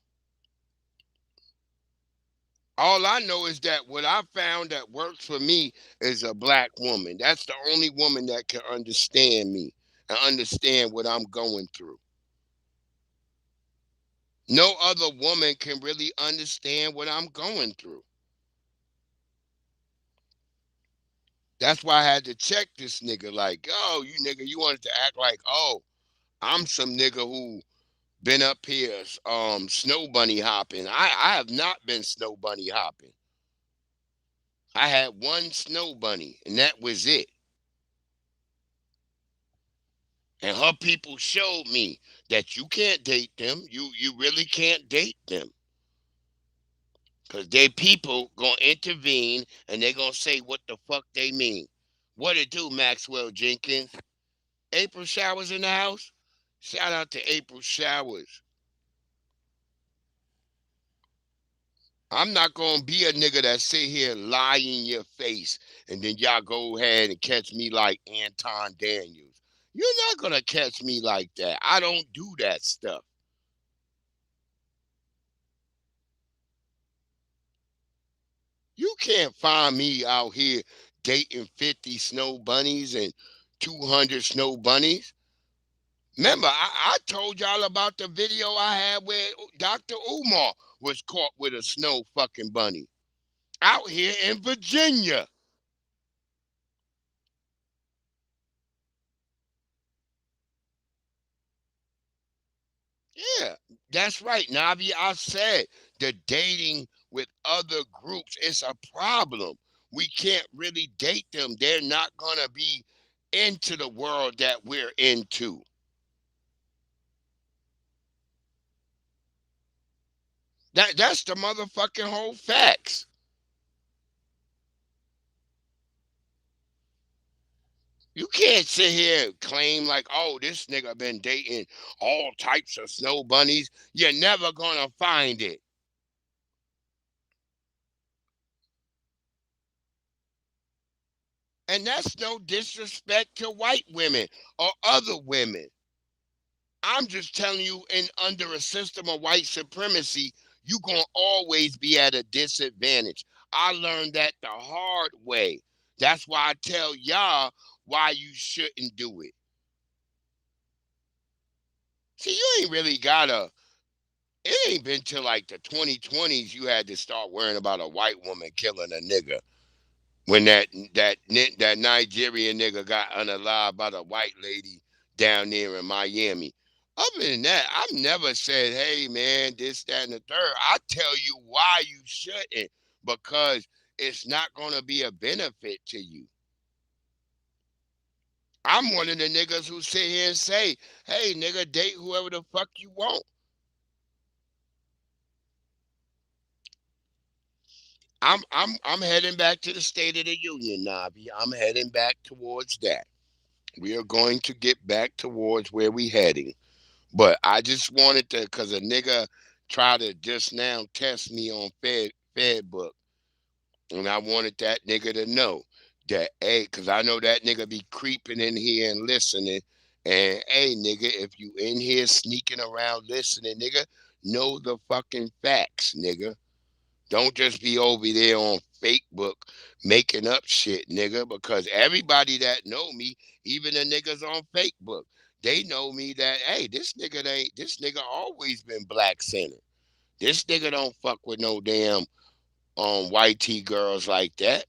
All I know is that what I found that works for me is a black woman. That's the only woman that can understand me and understand what I'm going through. No other woman can really understand what I'm going through. That's why I had to check this nigga like, oh, you nigga, you wanted to act like, oh, I'm some nigga who been up here snow bunny hopping. I have not been snow bunny hopping. I had one snow bunny and that was it. And her people showed me that you can't date them. You really can't date them. Cause they people gonna intervene and they gonna say what the fuck they mean. What it do, Maxwell Jenkins? April Showers in the house? Shout out to April Showers. I'm not gonna be a nigga that sit here and lie in your face and then y'all go ahead and catch me like Anton Daniels. You're not gonna catch me like that. I don't do that stuff. You can't find me out here dating 50 snow bunnies and 200 snow bunnies. Remember, I told y'all about the video I had where Dr. Umar was caught with a snow fucking bunny out here in Virginia. Yeah, that's right, Navi. I said the dating with other groups is a problem. We can't really date them. They're not going to be into the world that we're into. That's the motherfucking whole facts. You can't sit here and claim like, oh, this nigga been dating all types of snow bunnies. You're never gonna find it. And that's no disrespect to white women or other women. I'm just telling you, in under a system of white supremacy, you going to always be at a disadvantage. I learned that the hard way. That's why I tell y'all why you shouldn't do it. See, you ain't really got to, it ain't been till like the 2020s you had to start worrying about a white woman killing a nigga. When that Nigerian nigga got unalived by the white lady down there in Miami. Other than that, I've never said, hey man, this, that, and the third. I tell you why you shouldn't, because it's not gonna be a benefit to you. I'm one of the niggas who sit here and say, hey nigga, date whoever the fuck you want. I'm heading back to the State of the Union, Navi. I'm heading back towards that. We are going to get back towards where we heading. But I just wanted to, because a nigga tried to just now test me on Fedbook. And I wanted that nigga to know that, hey, because I know that nigga be creeping in here and listening. And, hey, nigga, if you in here sneaking around listening, nigga, know the fucking facts, nigga. Don't just be over there on Facebook making up shit, nigga, because everybody that know me, even the niggas on Facebook, they know me that, hey, this nigga always been black centered. This nigga don't fuck with no damn white tee girls like that.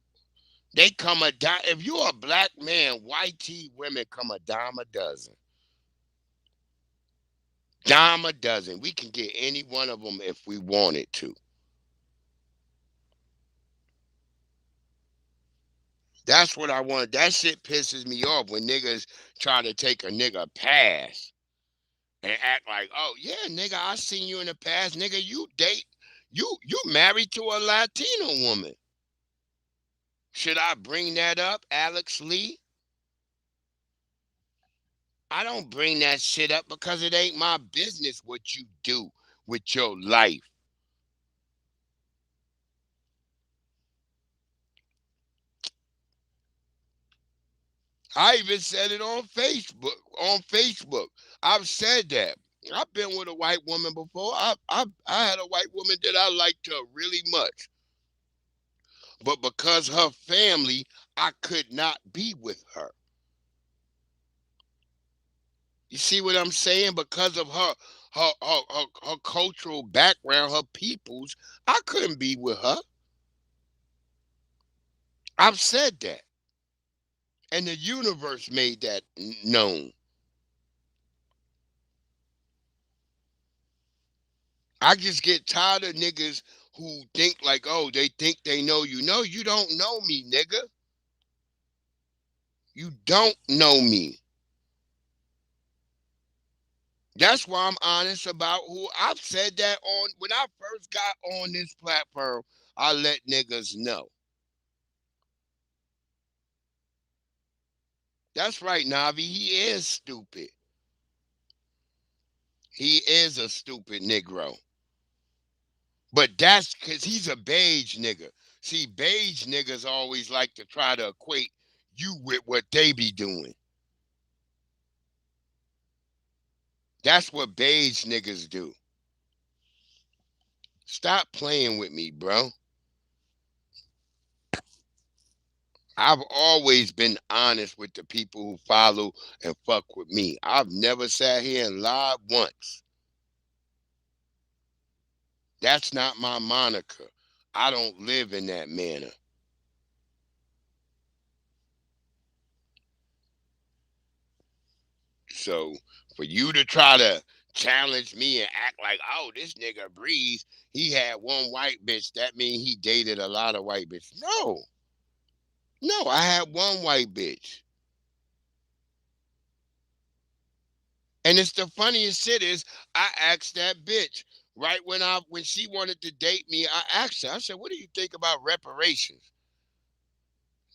They come a dime. If you're a black man, white tee women come a dime a dozen. Dime a dozen. We can get any one of them if we wanted to. That's what I want. That shit pisses me off when niggas try to take a nigga pass and act like, oh yeah, nigga, I seen you in the past. Nigga, you married to a Latino woman. Should I bring that up, Alex Lee? I don't bring that shit up because it ain't my business what you do with your life. I even said it on Facebook. I've said that. I've been with a white woman before. I had a white woman that I liked her really much. But because her family, I could not be with her. You see what I'm saying? Because of her cultural background, her peoples, I couldn't be with her. I've said that. And the universe made that known. I just get tired of niggas who think like, oh, they think they know you. No, you don't know me, nigga. You don't know me. That's why I'm honest about who I've said that on. When I first got on this platform, I let niggas know. That's right, Navi. He is stupid. He is a stupid Negro. But that's because he's a beige nigga. See, beige niggas always like to try to equate you with what they be doing. That's what beige niggas do. Stop playing with me, bro. I've always been honest with the people who follow and fuck with me. I've never sat here and lied once. That's not my moniker. I don't live in that manner. So for you to try to challenge me and act like, oh, this nigga Breeze, he had one white bitch, that means he dated a lot of white bitches. No, I had one white bitch. And it's the funniest shit is I asked that bitch right when she wanted to date me. I asked her, I said, what do you think about reparations?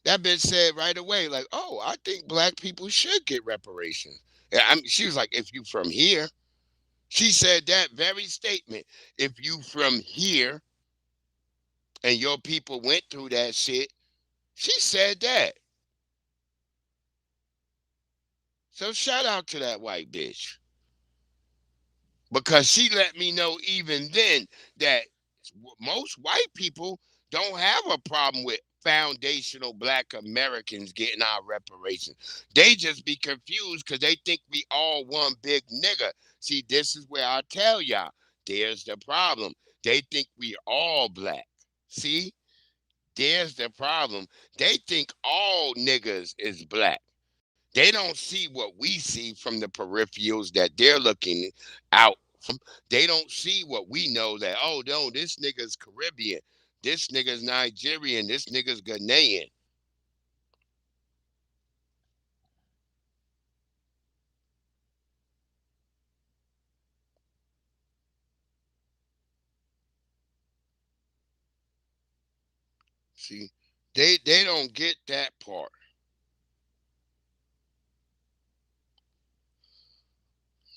That bitch said right away, like, oh, I think black people should get reparations. And she was like, if you from here, she said that very statement. If you from here and your people went through that shit, she said that. So shout out to that white bitch. because she let me know even then that most white people don't have a problem with foundational black Americans getting our reparations. They just be confused because they think we all one big nigga. See, this is where I tell y'all, there's the problem. They think we all black. See, there's the problem. They think all niggas is black. They don't see what we see from the peripherals that they're looking out from. They don't see what we know that, oh, no, this nigga's Caribbean. This nigga's Nigerian. This nigga's Ghanaian. See, they don't get that part.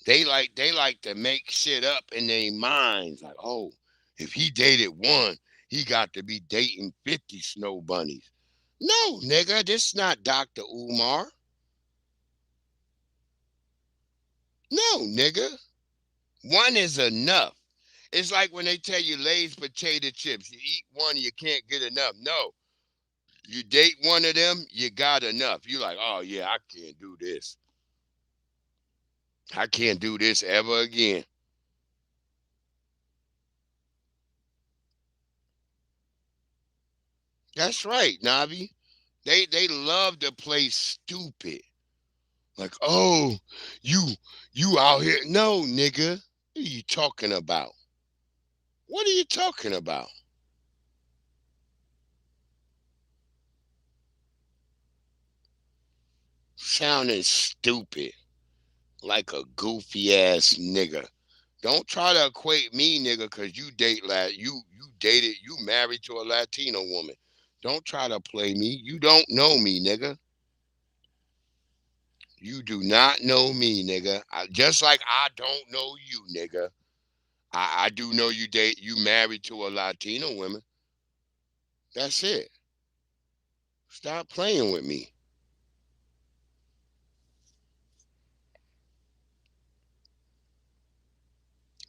They like to make shit up in their minds. Like, oh, if he dated one, he got to be dating 50 snow bunnies. No, nigga, this not Dr. Umar. No, nigga. One is enough. It's like when they tell you Lay's potato chips. You eat one, you can't get enough. No. You date one of them, you got enough. You like, oh yeah, I can't do this. I can't do this ever again. That's right, Navi. They love to play stupid. Like, oh, you you out here. No, nigga. What are you talking about? What are you talking about? Sounding stupid. Like a goofy ass nigga. Don't try to equate me, nigga, cause you date you dated, you married to a Latino woman. Don't try to play me. You don't know me, nigga. You do not know me, nigga. Just like I don't know you, nigga. I do know you married to a Latino woman. That's it. Stop playing with me.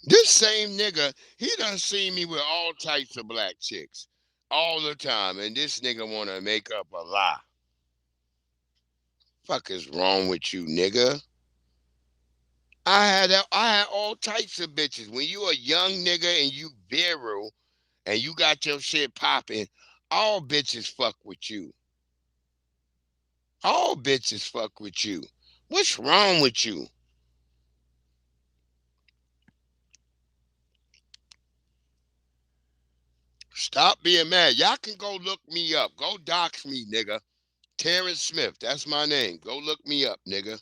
This same nigga, he done seen me with all types of black chicks all the time, and this nigga wanna make up a lie. Fuck is wrong with you, nigga? I had all types of bitches. When you a young nigga and you virile and you got your shit popping, all bitches fuck with you. All bitches fuck with you. What's wrong with you? Stop being mad. Y'all can go look me up. Go dox me, nigga. Terrence Smith, that's my name. Go look me up, nigga.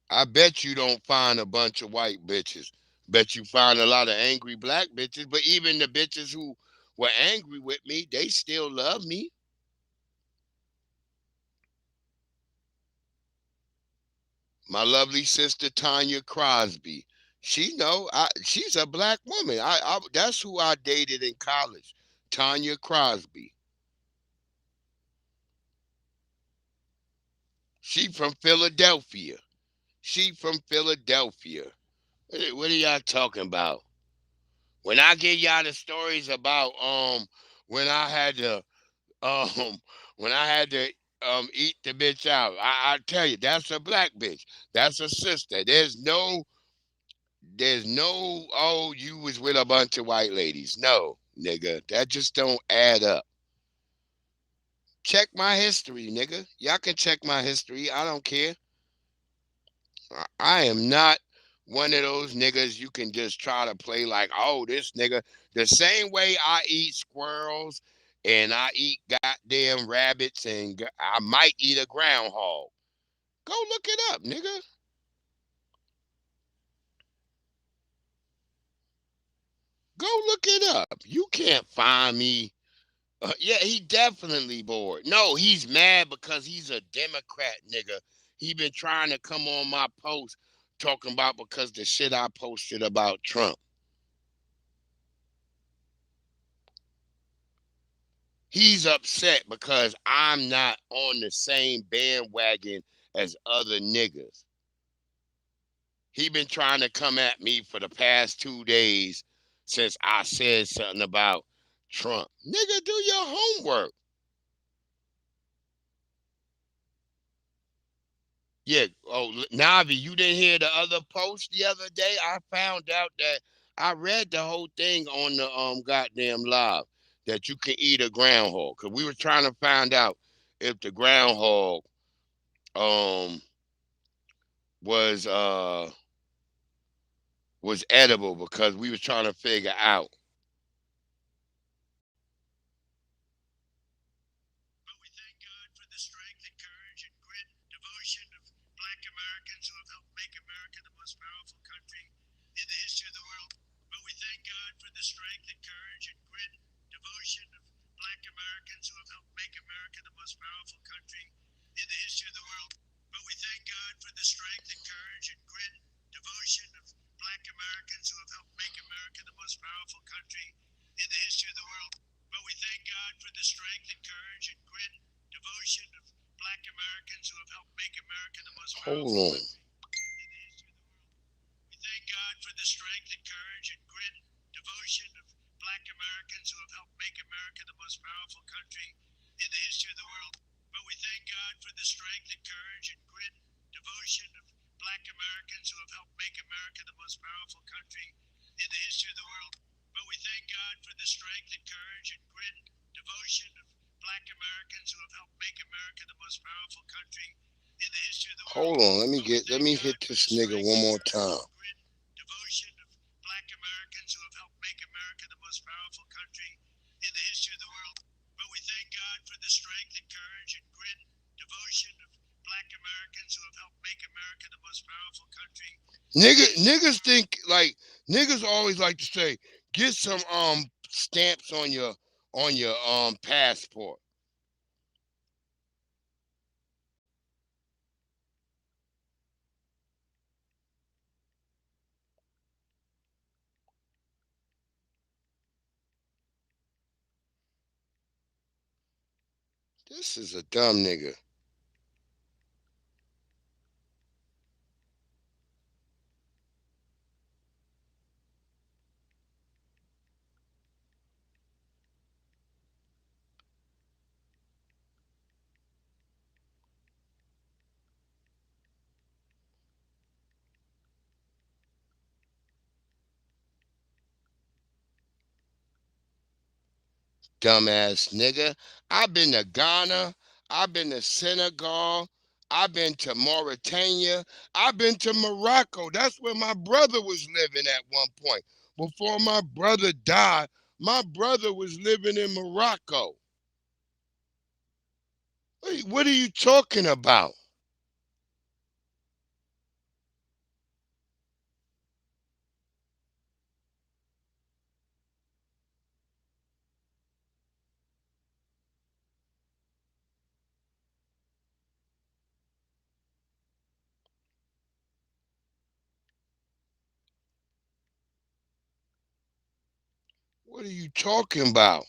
I bet you don't find a bunch of white bitches. Bet you find a lot of angry black bitches, but even the bitches who were angry with me, they still love me. My lovely sister Tanya Crosby. She's a black woman. That's who I dated in college. Tanya Crosby. She from Philadelphia. She from Philadelphia. What are y'all talking about? When I give y'all the stories about when I had to um when I had to eat the bitch out, I tell you, that's a black bitch. That's a sister. There's no, oh, you was with a bunch of white ladies. No, nigga. That just don't add up. Check my history, nigga. Y'all can check my history. I don't care. I am not one of those niggas you can just try to play like, oh, this nigga. The same way I eat squirrels and I eat goddamn rabbits and I might eat a groundhog. Go look it up, nigga. Go look it up. You can't find me. Yeah, he definitely bored. No, he's mad because he's a Democrat nigga. He been trying to come on my post talking about because the shit I posted about Trump. He's upset because I'm not on the same bandwagon as other niggas. He been trying to come at me for the past 2 days since I said something about Trump. Nigga, do your homework. Yeah. Oh, Navi, you didn't hear the other post the other day? I found out that I read the whole thing on the goddamn live that you can eat a groundhog. Cause we were trying to find out if the groundhog was edible because we was trying to figure out. But we thank God for the strength and courage and grit and devotion of black Americans who have helped make America the most powerful country in the history of the world. But we thank God for the strength and courage and grit and devotion of black Americans who have helped make America the most powerful country in the history of the world. But we thank God for the strength and courage and grit and devotion of black Americans who have helped make America the most powerful country in the history of the world. But we thank God for the strength and courage and grit and devotion of black Americans who have helped make America the most powerful Hold on. country in the history of the world. We thank God for the strength and courage and grit and devotion of black Americans who have helped make America the most powerful country in the history of the world. But we thank God for the strength and courage and grit and devotion of black Americans who have helped make America the most powerful country in the history of the world. But we thank God for the strength and courage and grit and devotion of black Americans who have helped make America the most powerful country in the history of the world. Hold on, let me hit this nigga one more time. Grit and devotion of black Americans who have helped make America the most powerful country in the history of the world. But we thank God for the strength and courage and grit and devotion of black Americans who have helped make America the most powerful country. Niggas think like niggas always like to say, get some stamps on your passport. This is a dumb nigga. Dumbass nigga. I've been to Ghana. I've been to Senegal. I've been to Mauritania. I've been to Morocco. That's where my brother was living at one point. Before my brother died, my brother was living in Morocco. What are you talking about? What are you talking about?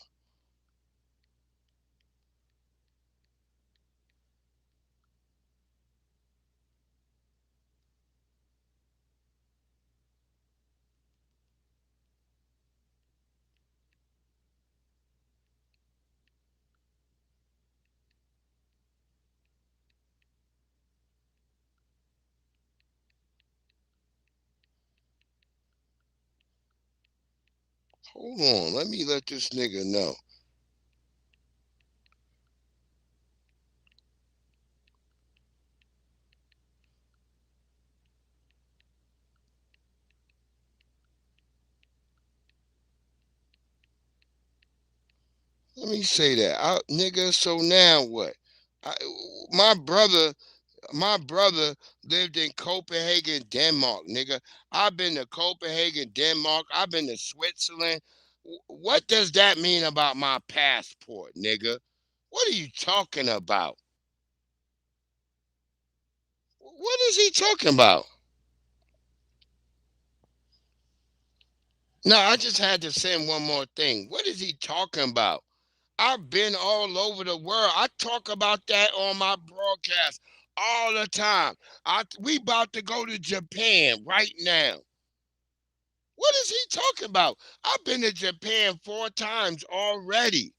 Hold on, let me let this nigga know. Let me say that. Nigga, so now what? My brother lived in Copenhagen, Denmark, nigga. I've been to Copenhagen, Denmark. I've been to Switzerland. What does that mean about my passport, nigga? What are you talking about? What is he talking about? No, I just had to send one more thing. What is he talking about? I've been all over the world. I talk about that on my broadcast all the time. We about to go to Japan right now. What is he talking about? I've been to Japan 4 times already.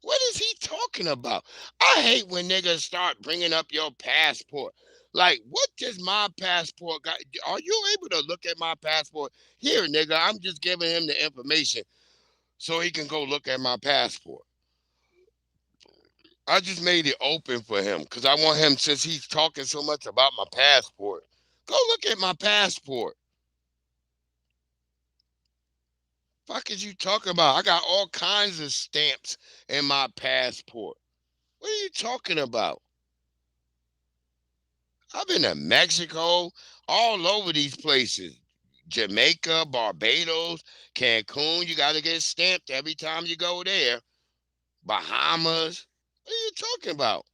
What is he talking about? I hate when niggas start bringing up your passport. Like, what does my passport got? Are you able to look at my passport? Here, nigga, I'm just giving him the information so he can go look at my passport. I just made it open for him because I want him, since he's talking so much about my passport, go look at my passport. Fuck is you talking about? I got all kinds of stamps in my passport. What are you talking about? I've been to Mexico, all over these places. Jamaica, Barbados, Cancun. You got to get stamped every time you go there. Bahamas. What are you talking about?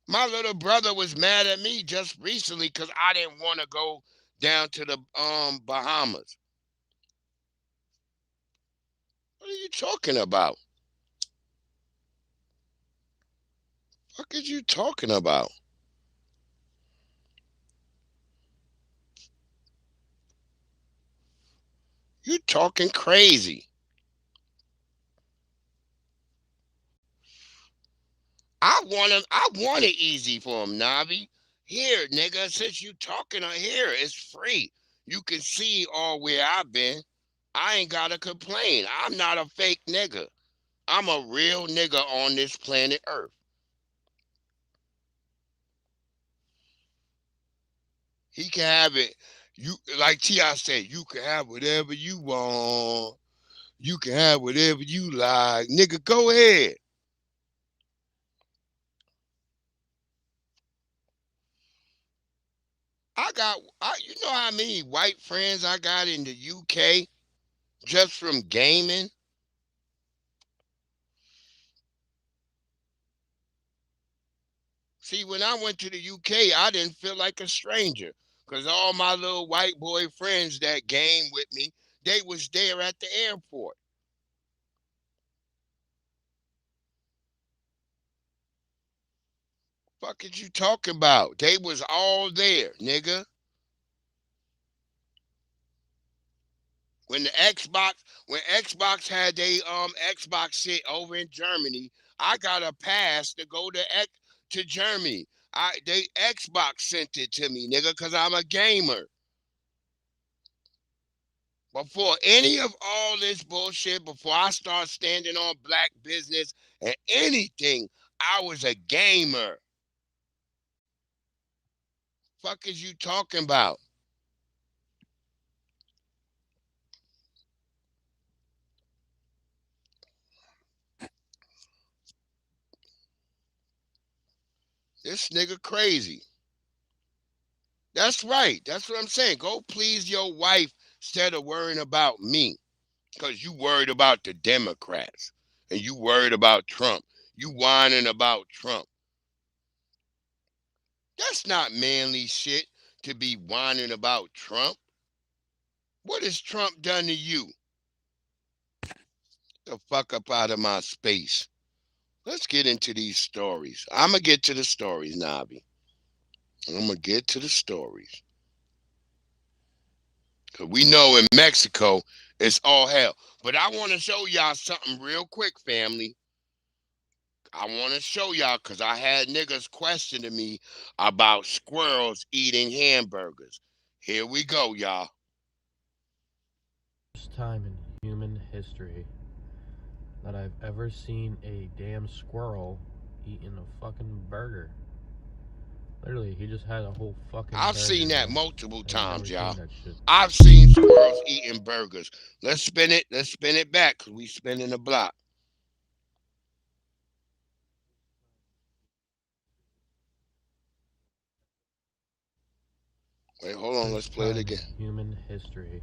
My little brother was mad at me just recently because I didn't want to go down to the Bahamas. What are you talking about? What are you talking about? You talking crazy. I want it easy for him, Navi. Here, nigga, since you talking on here, it's free. You can see all where I've been. I ain't gotta complain. I'm not a fake nigga. I'm a real nigga on this planet Earth. He can have it. You, like T.I. said, you can have whatever you want. You can have whatever you like. Nigga, go ahead. You know how many white friends I got in the UK just from gaming? See, when I went to the UK, I didn't feel like a stranger because all my little white boy friends that game with me, they was there at the airport. Fuck is you talking about? They was all there, nigga. When Xbox had they Xbox shit over in Germany, I got a pass to go to Germany. They Xbox sent it to me, nigga, because I'm a gamer. Before any of all this bullshit, before I start standing on black business and anything, I was a gamer. Fuck is you talking about? This nigga crazy. That's right. That's what I'm saying. Go please your wife instead of worrying about me. Because you worried about the Democrats. And you worried about Trump. You whining about Trump. That's not manly shit to be whining about Trump. What has Trump done to you? Get the fuck up out of my space. Let's get into these stories. I'm going to get to the stories, Navi. I'm going to get to the stories. Because we know in Mexico, it's all hell. But I want to show y'all something real quick, family. I want to show y'all because I had niggas questioning me about squirrels eating hamburgers. Here we go, y'all. First time in human history that I've ever seen a damn squirrel eating a fucking burger. Literally, he just had a whole fucking I've burger, seen that bro. multiple I've times, never y'all. seen that shit. I've seen squirrels eating burgers. Let's spin it. Let's spin it back because we spinning the block. Wait, hold on. Let's First play it time again. in human history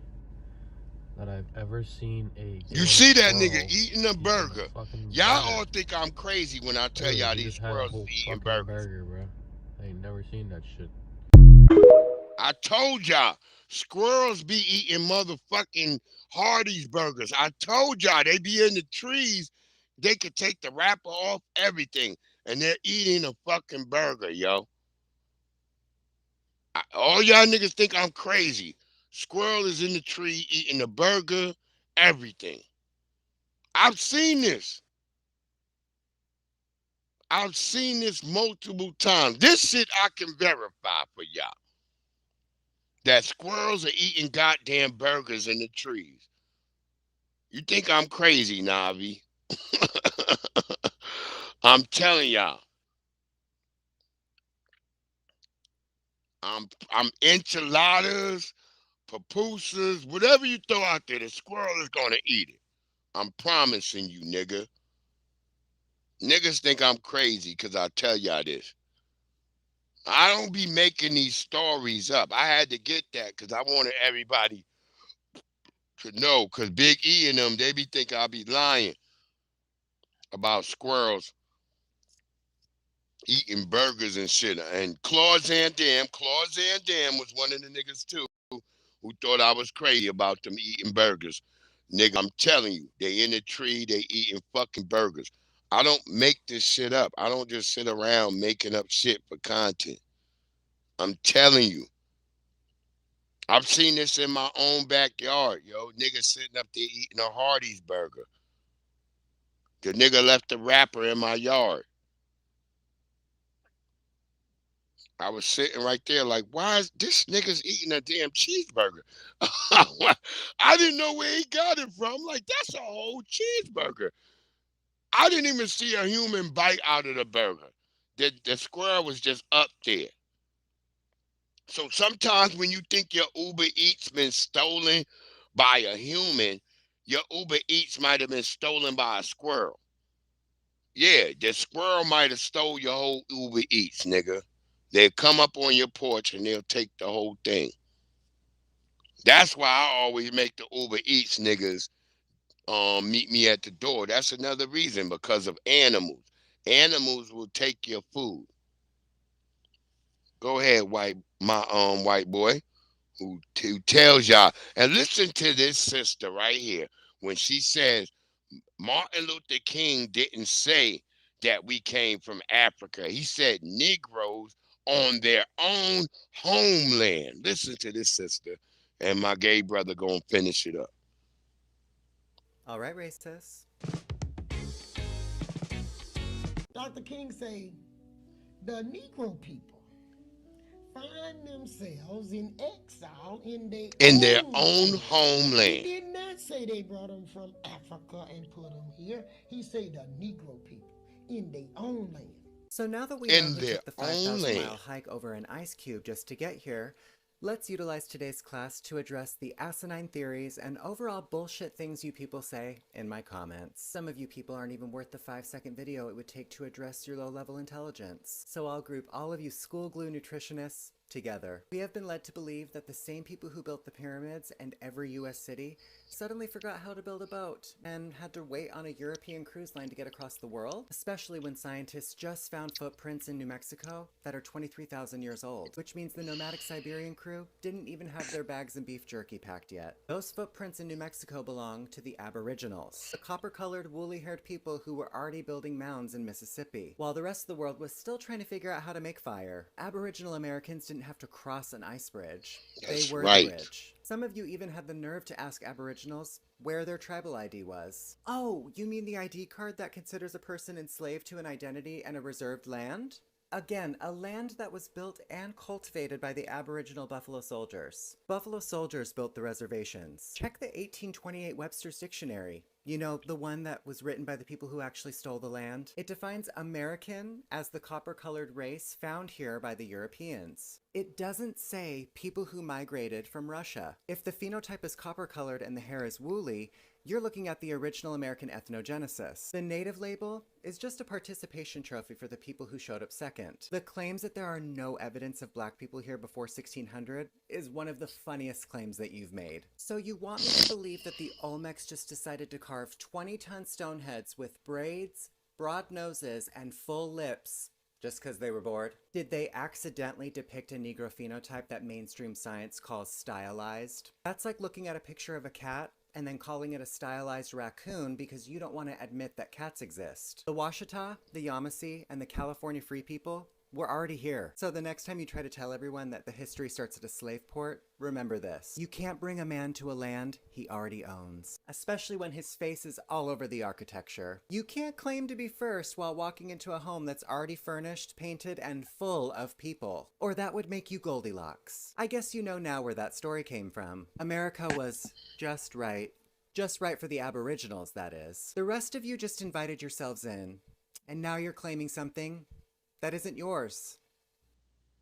that I've ever seen a You damn see that squirrel nigga eating a burger. fucking Y'all burger. all think I'm crazy when I tell Literally, y'all he these just had a squirrels whole is eating fucking burgers. burger, bro. I ain't never seen that shit. I told y'all, squirrels be eating motherfucking Hardee's burgers. I told y'all, they be in the trees. They could take the wrapper off everything. and they're eating a fucking burger, yo. All y'all niggas think I'm crazy. Squirrel is in the tree eating a burger, everything. I've seen this. I've seen this multiple times. This shit I can verify for y'all. That squirrels are eating goddamn burgers in the trees. You think I'm crazy, Navi? I'm telling y'all. I'm enchiladas, pupusas, whatever you throw out there, the squirrel is gonna eat it. I'm promising you, nigga. Niggas think I'm crazy because I tell y'all this. I don't be making these stories up. I had to get that because I wanted everybody to know. Because Big E and them, they be thinking I be lying about squirrels eating burgers and shit. And Claude Van Damme was one of the niggas too who thought I was crazy about them eating burgers. Nigga, I'm telling you, they in the tree, they eating fucking burgers. I don't make this shit up. I don't just sit around making up shit for content. I'm telling you. I've seen this in my own backyard, yo. Nigga sitting up there eating a Hardee's burger. The nigga left the wrapper in my yard. I was sitting right there like, why is this nigga's eating a damn cheeseburger? I didn't know where he got it from. Like, that's a whole cheeseburger. I didn't even see a human bite out of the burger. The squirrel was just up there. So sometimes when you think your Uber Eats been stolen by a human, your Uber Eats might have been stolen by a squirrel. Yeah, the squirrel might have stole your whole Uber Eats, nigga. They'll come up on your porch and they'll take the whole thing. That's why I always make the Uber Eats niggas meet me at the door. That's another reason, because of animals. Animals will take your food. Go ahead, white boy, who tells y'all. And listen to this sister right here when she says Martin Luther King didn't say that we came from Africa. He said Negroes on their own homeland. Listen to this sister, and my gay brother gonna finish it up. All right, racist. Dr. King say the Negro people find themselves in exile in their own homeland. He did not say they brought them from Africa and put them here. He said the Negro people in their own land. So now that we know who took the 5,000-mile hike over an ice cube just to get here, let's utilize today's class to address the asinine theories and overall bullshit things you people say in my comments. Some of you people aren't even worth the 5-second video it would take to address your low-level intelligence. So I'll group all of you school glue nutritionists together. We have been led to believe that the same people who built the pyramids and every US city suddenly forgot how to build a boat and had to wait on a European cruise line to get across the world, especially when scientists just found footprints in New Mexico that are 23,000 years old, which means the nomadic Siberian crew didn't even have their bags of beef jerky packed yet. Those footprints in New Mexico belong to the Aboriginals, the copper-colored, woolly-haired people who were already building mounds in Mississippi, while the rest of the world was still trying to figure out how to make fire. Aboriginal Americans didn't have to cross an ice bridge. They were the bridge. Some of you even had the nerve to ask Aboriginals where their tribal ID was. Oh, you mean the ID card that considers a person enslaved to an identity and a reserved land? Again, a land that was built and cultivated by the Aboriginal Buffalo Soldiers. Buffalo Soldiers built the reservations. Check the 1828 Webster's Dictionary. You know, the one that was written by the people who actually stole the land. It defines American as the copper-colored race found here by the Europeans. It doesn't say people who migrated from Russia. If the phenotype is copper-colored and the hair is woolly, you're looking at the original American ethnogenesis. The native label is just a participation trophy for the people who showed up second. The claims that there are no evidence of black people here before 1600 is one of the funniest claims that you've made. So you want me to believe that the Olmecs just decided to carve 20-ton stone heads with braids, broad noses, and full lips just because they were bored? Did they accidentally depict a Negro phenotype that mainstream science calls stylized? That's like looking at a picture of a cat and then calling it a stylized raccoon because you don't want to admit that cats exist. The Washita, the Yamasee, and the California Free People were already here. So the next time you try to tell everyone that the history starts at a slave port, remember this. You can't bring a man to a land he already owns, especially when his face is all over the architecture. You can't claim to be first while walking into a home that's already furnished, painted, and full of people. Or that would make you Goldilocks. I guess you know now where that story came from. America was just right. Just right for the Aboriginals, that is. The rest of you just invited yourselves in, and now you're claiming something that isn't yours.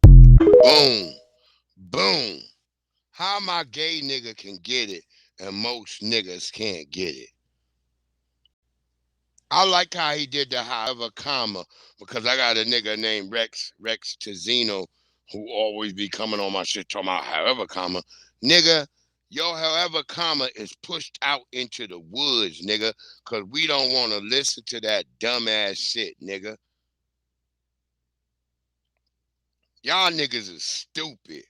Boom. Boom. How my gay nigga can get it and most niggas can't get it. I like how he did the however comma, because I got a nigga named Rex Tizino who always be coming on my shit talking about however comma. Nigga, your however comma is pushed out into the woods, nigga, because we don't want to listen to that dumbass shit, nigga. Y'all niggas is stupid.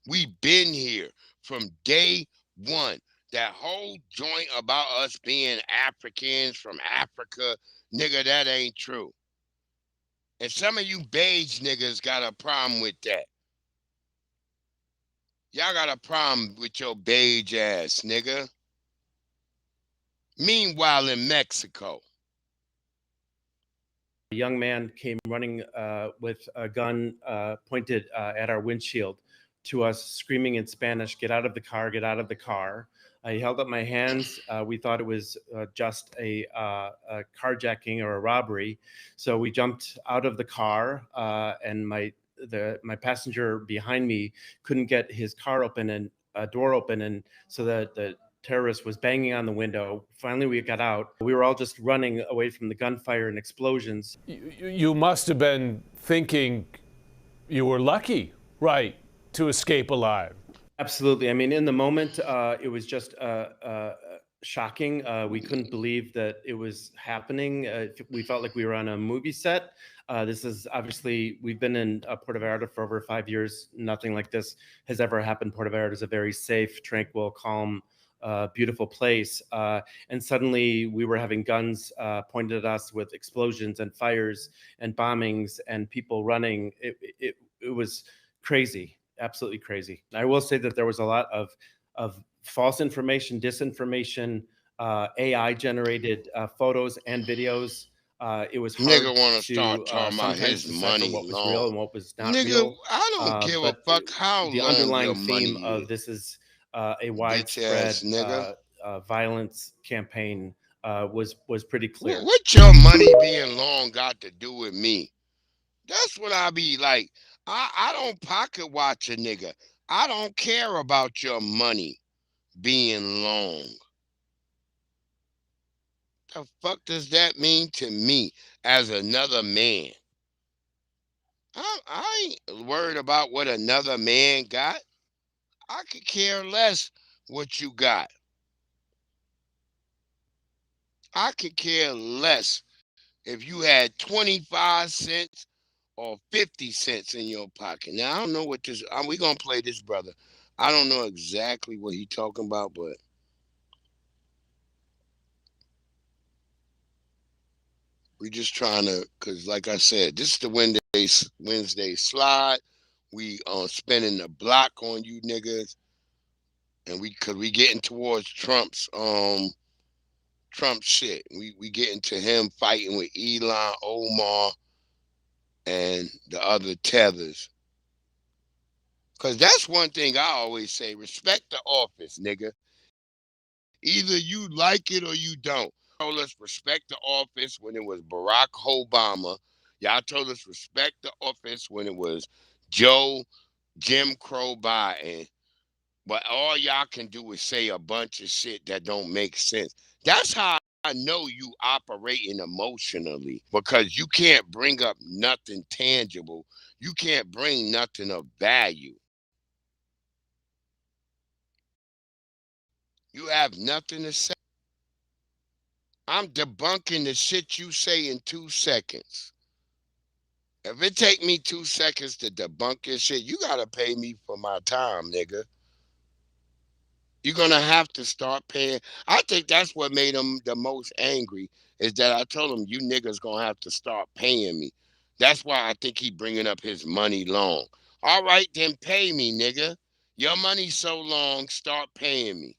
We been here from day one. That whole joint about us being Africans from Africa, nigga, that ain't true. And some of you beige niggas got a problem with that. Y'all got a problem with your beige ass, nigga. Meanwhile, in Mexico, a young man came running with a gun pointed at our windshield to us, screaming in Spanish, "Get out of the car, get out of the car." I held up my hands. We thought it was just a carjacking or a robbery. So we jumped out of the car, and my passenger behind me couldn't get his car open and door open, and so the terrorist was banging on the window. Finally, we got out. We were all just running away from the gunfire and explosions. You must have been thinking you were lucky, right, to escape alive. Absolutely. I mean, in the moment, it was just shocking. We couldn't believe that it was happening. We felt like we were on a movie set. This is obviously, we've been in Puerto Vallarta for over 5 years. Nothing like this has ever happened. Puerto Vallarta is a very safe, tranquil, calm, beautiful place. And suddenly we were having guns pointed at us with explosions and fires and bombings and people running. It was crazy. Absolutely crazy. I will say that there was a lot of false information, disinformation, AI generated photos and videos. It was hard nigga want to to start talking about his money what was long. real and what was not nigga, real. I don't give a fuck how the long underlying your theme money of is. this is a widespread nigga. violence campaign was pretty clear. What your money being long got to do with me? That's what I be like. I don't pocket watch a nigga. I don't care about your money being long. The fuck does that mean to me as another man? I ain't worried about what another man got. I could care less what you got. I could care less if you had 25 cents or 50 cents in your pocket. Now, I don't know what this, we going to play this, brother. I don't know exactly what he talking about, but we just trying to, because like I said, this is the Wednesday slide. We spinning the block on you niggas. And because we getting towards Trump's Trump shit. We getting to him fighting with Elon, Omar, and the other tethers. Because that's one thing I always say, respect the office, nigga. Either you like it or you don't. Told us respect the office when it was Barack Obama. Y'all told us respect the office when it was Jim Crow Biden. But all y'all can do is say a bunch of shit that don't make sense. That's how I know you operating emotionally, because you can't bring up nothing tangible. You can't bring nothing of value. You have nothing to say. I'm debunking the shit you say in 2 seconds. If it take me 2 seconds to debunk your shit, you gotta pay me for my time, nigga. You're gonna have to start paying. I think that's what made him the most angry, is that I told him, you niggas gonna have to start paying me. That's why I think he bringing up his money long. All right, then pay me, nigga. Your money's so long, start paying me.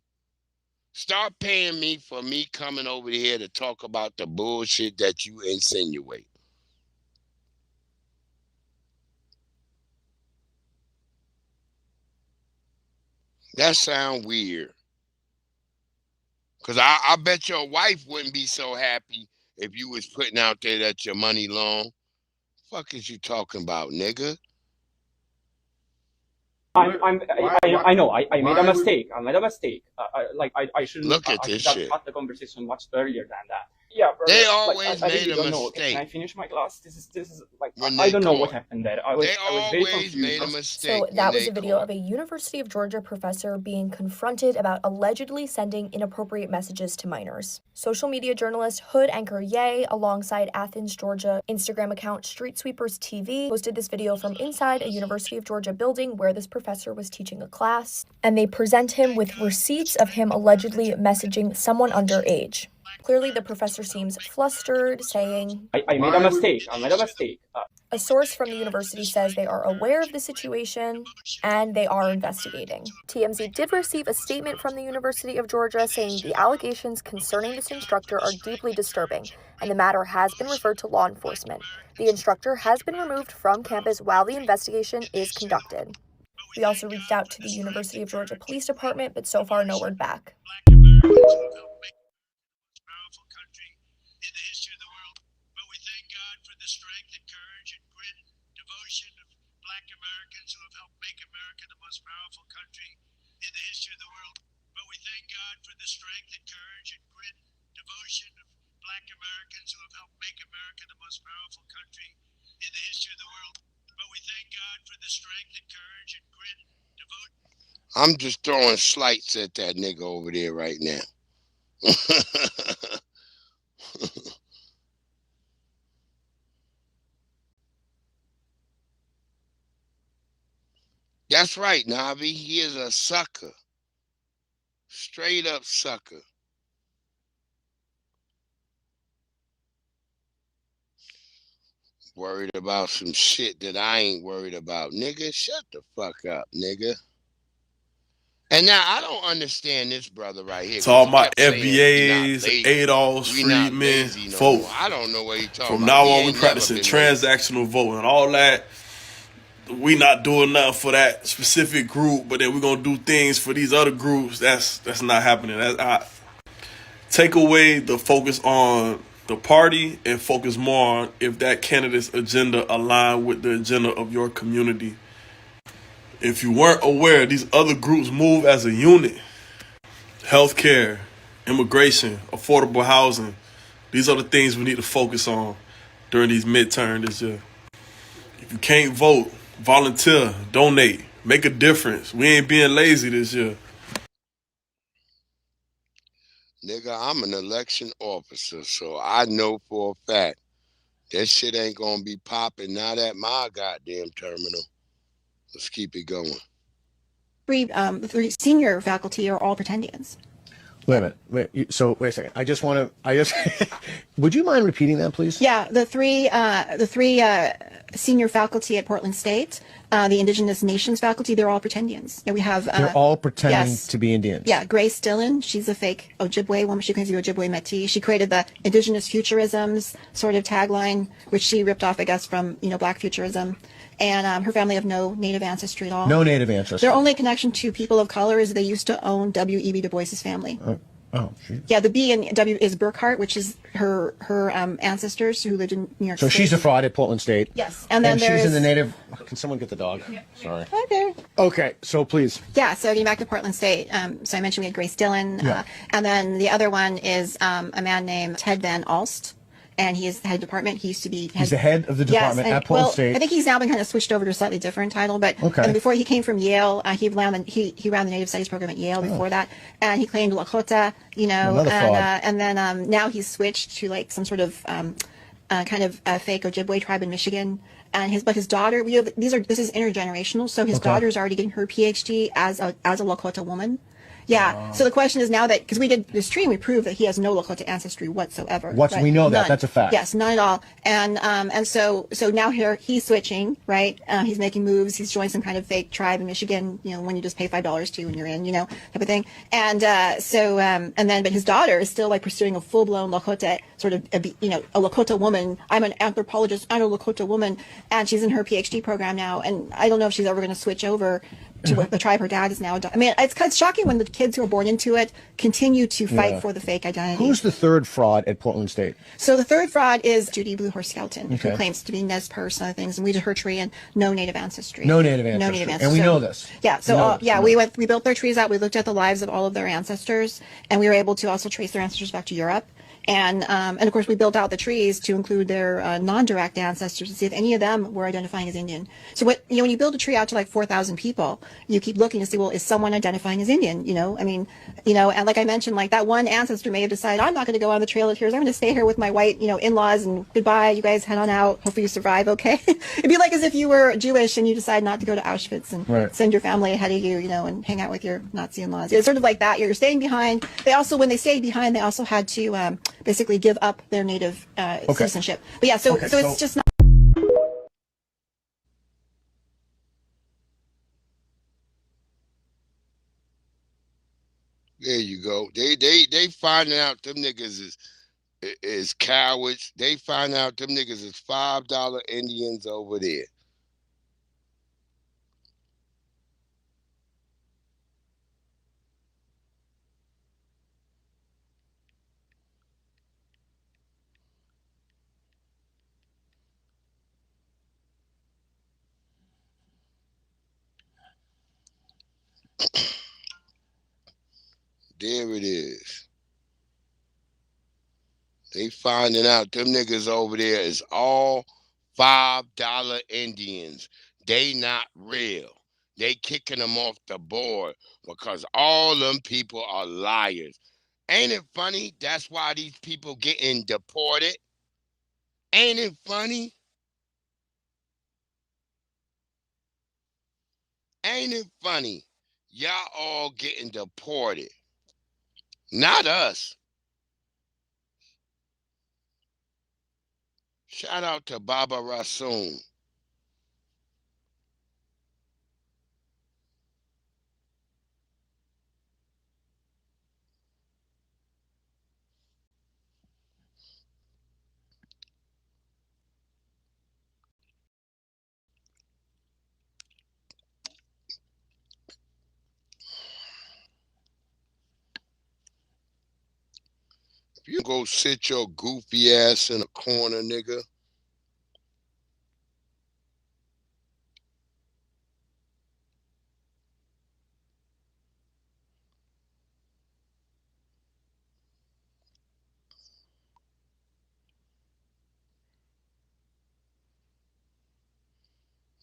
Start paying me for me coming over here to talk about the bullshit that you insinuate. That sound weird. Cause I bet your wife wouldn't be so happy if you was putting out there that your money long. Fuck is you talking about, nigga? I know. I made a mistake. I made a mistake. I shouldn't. Look at I this should have shit. cut the conversation much earlier than that. Yeah, brother, They like, always I made really a don't know. mistake. Can I finish my class? This is like When I they don't know what call. happened there. I was They very always made a confused. mistake So when that was they a video call. of a University of Georgia professor being confronted about allegedly sending inappropriate messages to minors. Social media journalist Hood Anchor Ye, alongside Athens, Georgia Instagram account Street Sweepers TV, posted this video from inside a University of Georgia building where this professor was teaching a class, and they present him with receipts of him allegedly messaging someone underage. Clearly, the professor seems flustered, saying, I made a mistake. I made a mistake. A source from the university says they are aware of the situation and they are investigating. TMZ did receive a statement from the University of Georgia saying the allegations concerning this instructor are deeply disturbing, and the matter has been referred to law enforcement. The instructor has been removed from campus while the investigation is conducted. We also reached out to the University of Georgia Police Department, but so far no word back. Powerful country in the history of the world. But we thank God for the strength and courage and grit and devotion of Black Americans who have helped make America the most powerful country in the history of the world. But we thank God for the strength and courage and grit and devotion. I'm just throwing slights at that nigga over there right now. That's right, Navi. He is a sucker. Straight up sucker. Worried about some shit that I ain't worried about. Nigga, shut the fuck up, nigga. And now I don't understand this brother right here. To all 'cause he my kept saying, "We not FBAs, lazy. ADOS, We not freedmen, lazy no folk. more." I don't know what he talking From about. now He on, we ain't never practicing been lazy. transactional voting and all that. We not doing nothing for that specific group, but then we're gonna do things for these other groups. That's not happening. Take away the focus on the party and focus more on if that candidate's agenda align with the agenda of your community. If you weren't aware, these other groups move as a unit. Healthcare, immigration, affordable housing. These are the things we need to focus on during these midterms this year. If you can't vote, volunteer, donate, make a difference. We ain't being lazy this year. Nigga, I'm an election officer, so I know for a fact that shit ain't gonna be popping not at my goddamn terminal. Let's keep it going. Three senior faculty are all pretendians. Wait a minute. Wait a second. Would you mind repeating that, please? Yeah, the three senior faculty at Portland State, the Indigenous Nations faculty, they're all pretendians. Yeah, we have. They're all pretending yes. to be Indians. Yeah, Grace Dillon, she's a fake Ojibwe woman. She claims to be Ojibwe Métis. She created the Indigenous Futurisms sort of tagline, which she ripped off, I guess, from Black Futurism. And her family have no Native ancestry at all. No Native ancestry. Their only connection to people of color is they used to own W.E.B. Du Bois's family. She... Yeah, the B in W is Burkhart, which is her ancestors who lived in New York So State. she's a fraud at Portland State. Yes, and then she's in the Native. Can someone get the dog? Sorry. Hi there. Okay, so please. Yeah, so getting back to Portland State, so I mentioned we had Grace Dillon, and then the other one is a man named Ted Van Alst. And he is the head of the department. He used to be He's the head of the department at Portland State. I think he's now been kind of switched over to a slightly different title. But and before he came from Yale, he ran the Native Studies program at Yale before that, and he claimed Lakota, and then now he's switched to like some sort of kind of fake Ojibwe tribe in Michigan. And his daughter, this is intergenerational. So his daughter's already getting her PhD as a Lakota woman. Yeah. So the question is now that, because we did this tree and we proved that he has no Lakota ancestry whatsoever. We know that. None. That's a fact. Yes, none at all. And so now here he's switching, right? He's making moves. He's joined some kind of fake tribe in Michigan, when you just pay $5 to when you're in, type of thing. And but his daughter is still like pursuing a full-blown Lakota sort of, a Lakota woman. I'm an anthropologist. I'm a Lakota woman, and she's in her PhD program now. And I don't know if she's ever going to switch over to what the tribe her dad is now. I mean, it's shocking when the kids who are born into it continue to fight for the fake identity. Who's the third fraud at Portland State? So the third fraud is Judy Blue Horse Skelton, Okay. who claims to be Nez Perce and other things, and we did her tree and no native ancestry. No native ancestry. And we know this. Yeah. So we built their trees out. We looked at the lives of all of their ancestors, and we were able to also trace their ancestors back to Europe. And of course, we built out the trees to include their non-direct ancestors to see if any of them were identifying as Indian. So when you build a tree out to like 4,000 people, you keep looking to see, well, is someone identifying as Indian? And like I mentioned, like that one ancestor may have decided, I'm not going to go on the Trail of Tears. I'm going to stay here with my white, in-laws, and goodbye. You guys head on out. Hopefully you survive. Okay. It'd be like as if you were Jewish and you decide not to go to Auschwitz and send your family ahead of you, and hang out with your Nazi in-laws. It's sort of like that. You're staying behind. When they stayed behind, they also had to basically give up their native citizenship. But yeah, so it's just not. There you go. They finding out them niggas is cowards. They find out them niggas is $5 Indians over there. There it is. They finding out them niggas over there is all $5 Indians. They not real. They kicking them off the board because all them people are liars. Ain't it funny? That's why these people getting deported. Ain't it funny? Ain't it funny? Y'all all getting deported. Not us. Shout out to Baba Rasoon. You go sit your goofy ass in a corner, nigga.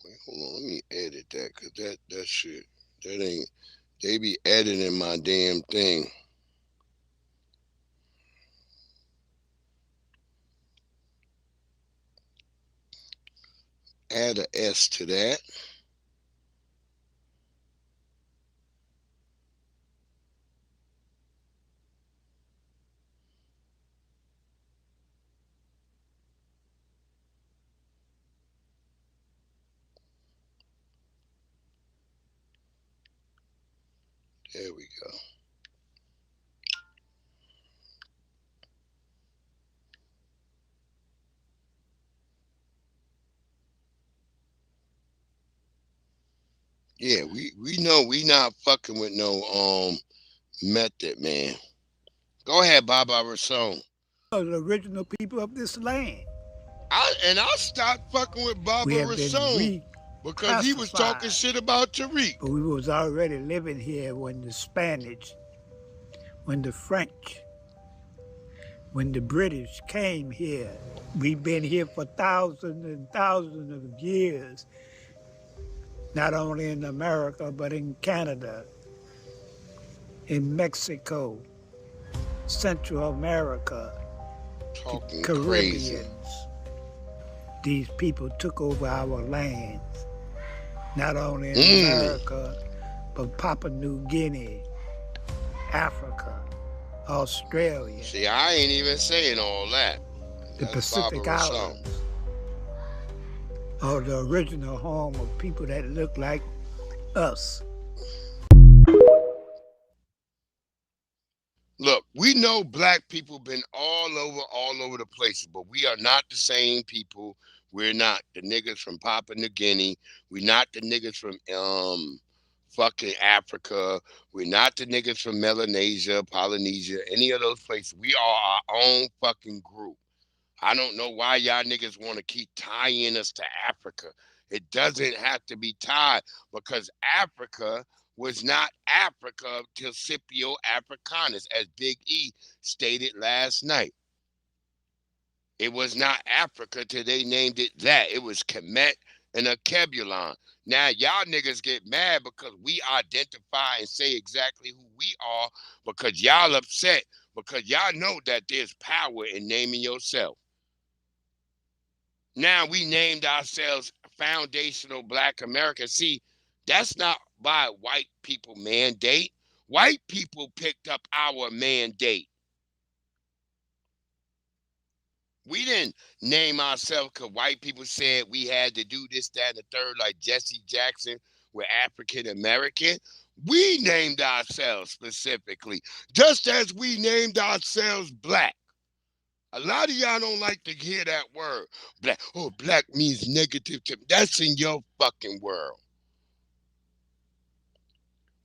Wait, hold on, let me edit that, cause that shit, that ain't, they be editing my damn thing. Add a S to that. There we go. Yeah, we know we not fucking with no method, man. Go ahead, Baba Rasoon. The original people of this land. I stopped fucking with Baba Rasoon because he was talking shit about Tariq. But we was already living here when the Spanish, when the French, when the British came here. We've been here for thousands and thousands of years. Not only in America, but in Canada, in Mexico, Central America, talking Caribbeans. Crazy. These people took over our lands, not only in America, but Papua New Guinea, Africa, Australia, See, I ain't even saying all that. the That's Pacific Barbara Shaw. Islands, are the original home of people that look like us. Look, we know black people been all over the place, but we are not the same people. We're not the niggas from Papua New Guinea. We're not the niggas from fucking Africa. We're not the niggas from Melanesia, Polynesia, any of those places. We are our own fucking group. I don't know why y'all niggas want to keep tying us to Africa. It doesn't have to be tied, because Africa was not Africa till Scipio Africanus, as Big E stated last night. It was not Africa till they named it that. It was Kemet and Akebulon. Now y'all niggas get mad because we identify and say exactly who we are, because y'all upset, because y'all know that there's power in naming yourself. Now we named ourselves Foundational Black America. See, that's not by white people mandate. White people picked up our mandate. We didn't name ourselves because white people said we had to do this, that, and the third, like Jesse Jackson with African American. We named ourselves specifically, just as we named ourselves black. A lot of y'all don't like to hear that word, black. Oh, black means negative. That's in your fucking world.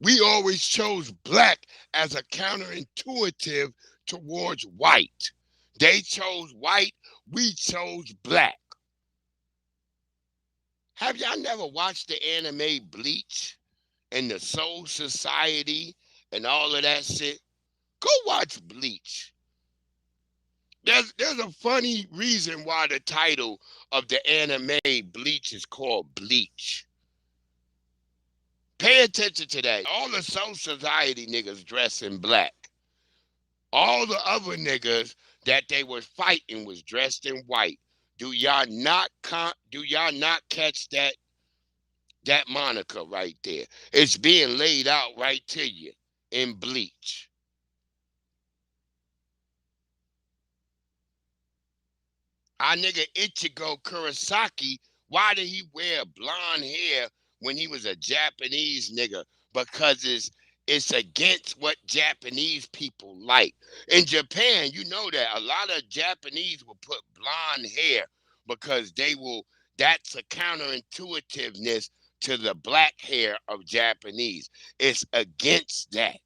We always chose black as a counterintuitive towards white. They chose white, we chose black. Have y'all never watched the anime Bleach and the Soul Society and all of that shit? Go watch Bleach. There's a funny reason why the title of the anime Bleach is called Bleach. Pay attention to that. All the Soul Society niggas dress in black. All the other niggas that they was fighting was dressed in white. Do y'all not catch that moniker right there? It's being laid out right to you in Bleach. Our nigga Ichigo Kurosaki, why did he wear blonde hair when he was a Japanese nigga? Because it's against what Japanese people like. In Japan, you know that a lot of Japanese will put blonde hair because that's a counterintuitiveness to the black hair of Japanese. It's against that.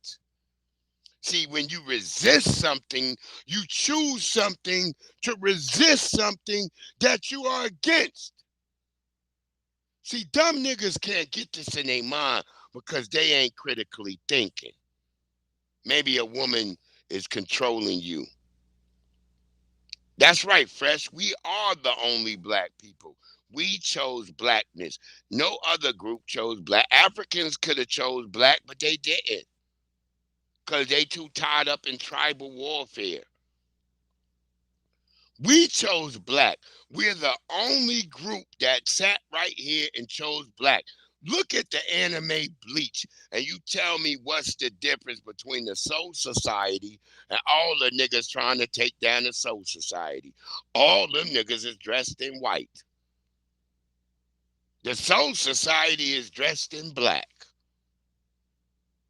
See, when you resist something, you choose something to resist something that you are against. See, dumb niggas can't get this in their mind because they ain't critically thinking. Maybe a woman is controlling you. That's right, Fresh. We are the only black people. We chose blackness. No other group chose black. Africans could have chose black, but they didn't. Because they too tied up in tribal warfare. We chose black. We're the only group that sat right here and chose black. Look at the anime Bleach, and you tell me what's the difference between the Soul Society and all the niggas trying to take down the Soul Society. All them niggas is dressed in white. The Soul Society is dressed in black.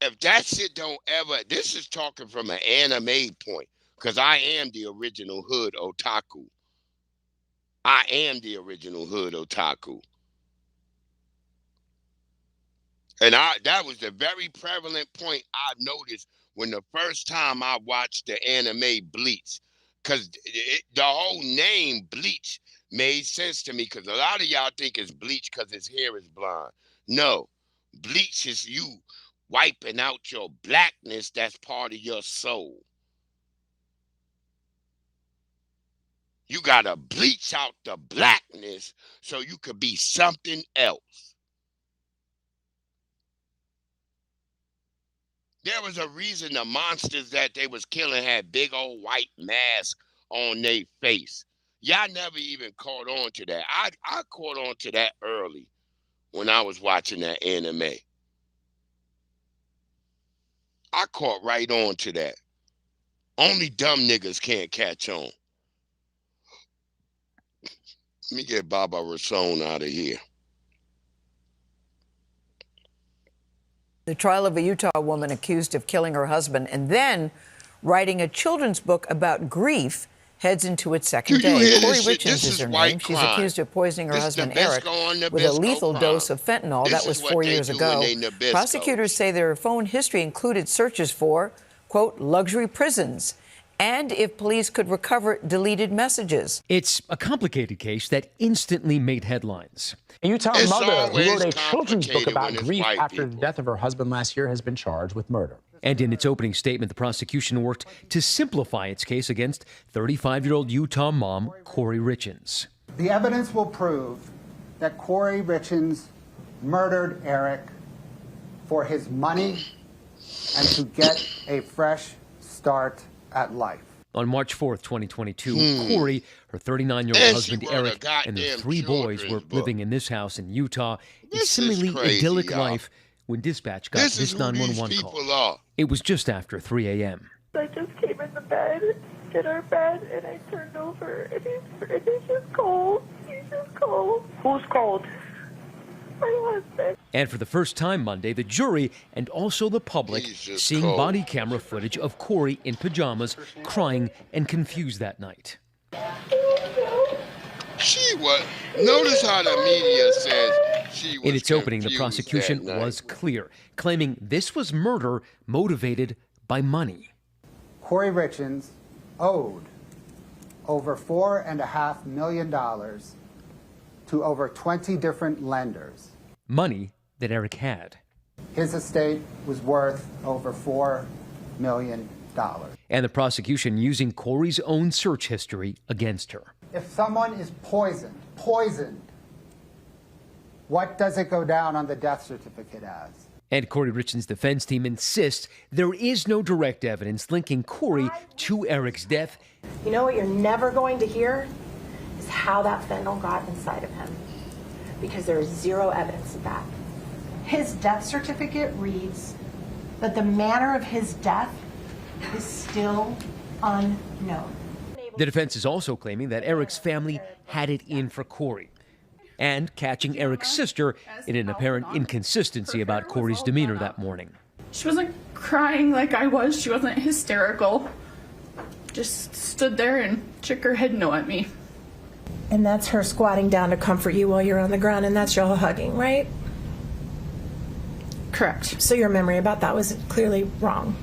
If that shit don't ever, this is talking from an anime point, because I am the original hood otaku. I am the original hood otaku. And that was the very prevalent point I noticed when the first time I watched the anime Bleach. Because the whole name Bleach made sense to me, because a lot of y'all think it's bleach because his hair is blonde. No, bleach is you wiping out your blackness that's part of your soul. You got to bleach out the blackness so you could be something else. There was a reason the monsters that they was killing had big old white masks on their face. Y'all never even caught on to that. I caught on to that early when I was watching that anime. I caught right on to that. Only dumb niggas can't catch on. Let me get Baba Rason out of here. The trial of a Utah woman accused of killing her husband and then writing a children's book about grief heads into its second day. Corey Richards is her name. She's accused of poisoning her husband Eric with a lethal dose of fentanyl. That was 4 years ago. Prosecutors say their phone history included searches for, quote, luxury prisons, and if police could recover deleted messages. It's a complicated case that instantly made headlines. A Utah mother who wrote a children's book about grief after the death of her husband last year has been charged with murder. And in its opening statement, the prosecution worked to simplify its case against 35-year-old Utah mom Corey Richins. The evidence will prove that Corey Richins murdered Eric for his money and to get a fresh start at life. On March 4th, 2022, Corey, her 39-year-old husband Eric, and their 3 boys were living in this house in Utah, a seemingly idyllic life when dispatch got this 911 call. It was just after 3 a.m. I just came in the bed, in our bed, and I turned over, and he's just cold. He's just cold. Who's cold? My husband. And for the first time Monday, the jury and also the public seeing body camera footage of Corey in pajamas, crying and confused that night. She was. Notice how the media says she was. In its opening, the confused prosecution that night. was clear, claiming this was murder motivated by money. Corey Richins owed over $4.5 million to over 20 different lenders. Money that Eric had. His estate was worth over $4 million. And the prosecution using Corey's own search history against her. If someone is poisoned, what does it go down on the death certificate as? And Corey Richins' defense team insists there is no direct evidence linking Corey to Eric's death. You know what you're never going to hear is how that fentanyl got inside of him, because there is zero evidence of that. His death certificate reads that the manner of his death is still unknown. The defense is also claiming that Eric's family had it in for Corey, and catching Eric's sister in an apparent inconsistency about Corey's demeanor that morning. She wasn't crying like I was. She wasn't hysterical. Just stood there and shook her head no at me. And that's her squatting down to comfort you while you're on the ground, and that's y'all hugging, right? Correct. So your memory about that was clearly wrong.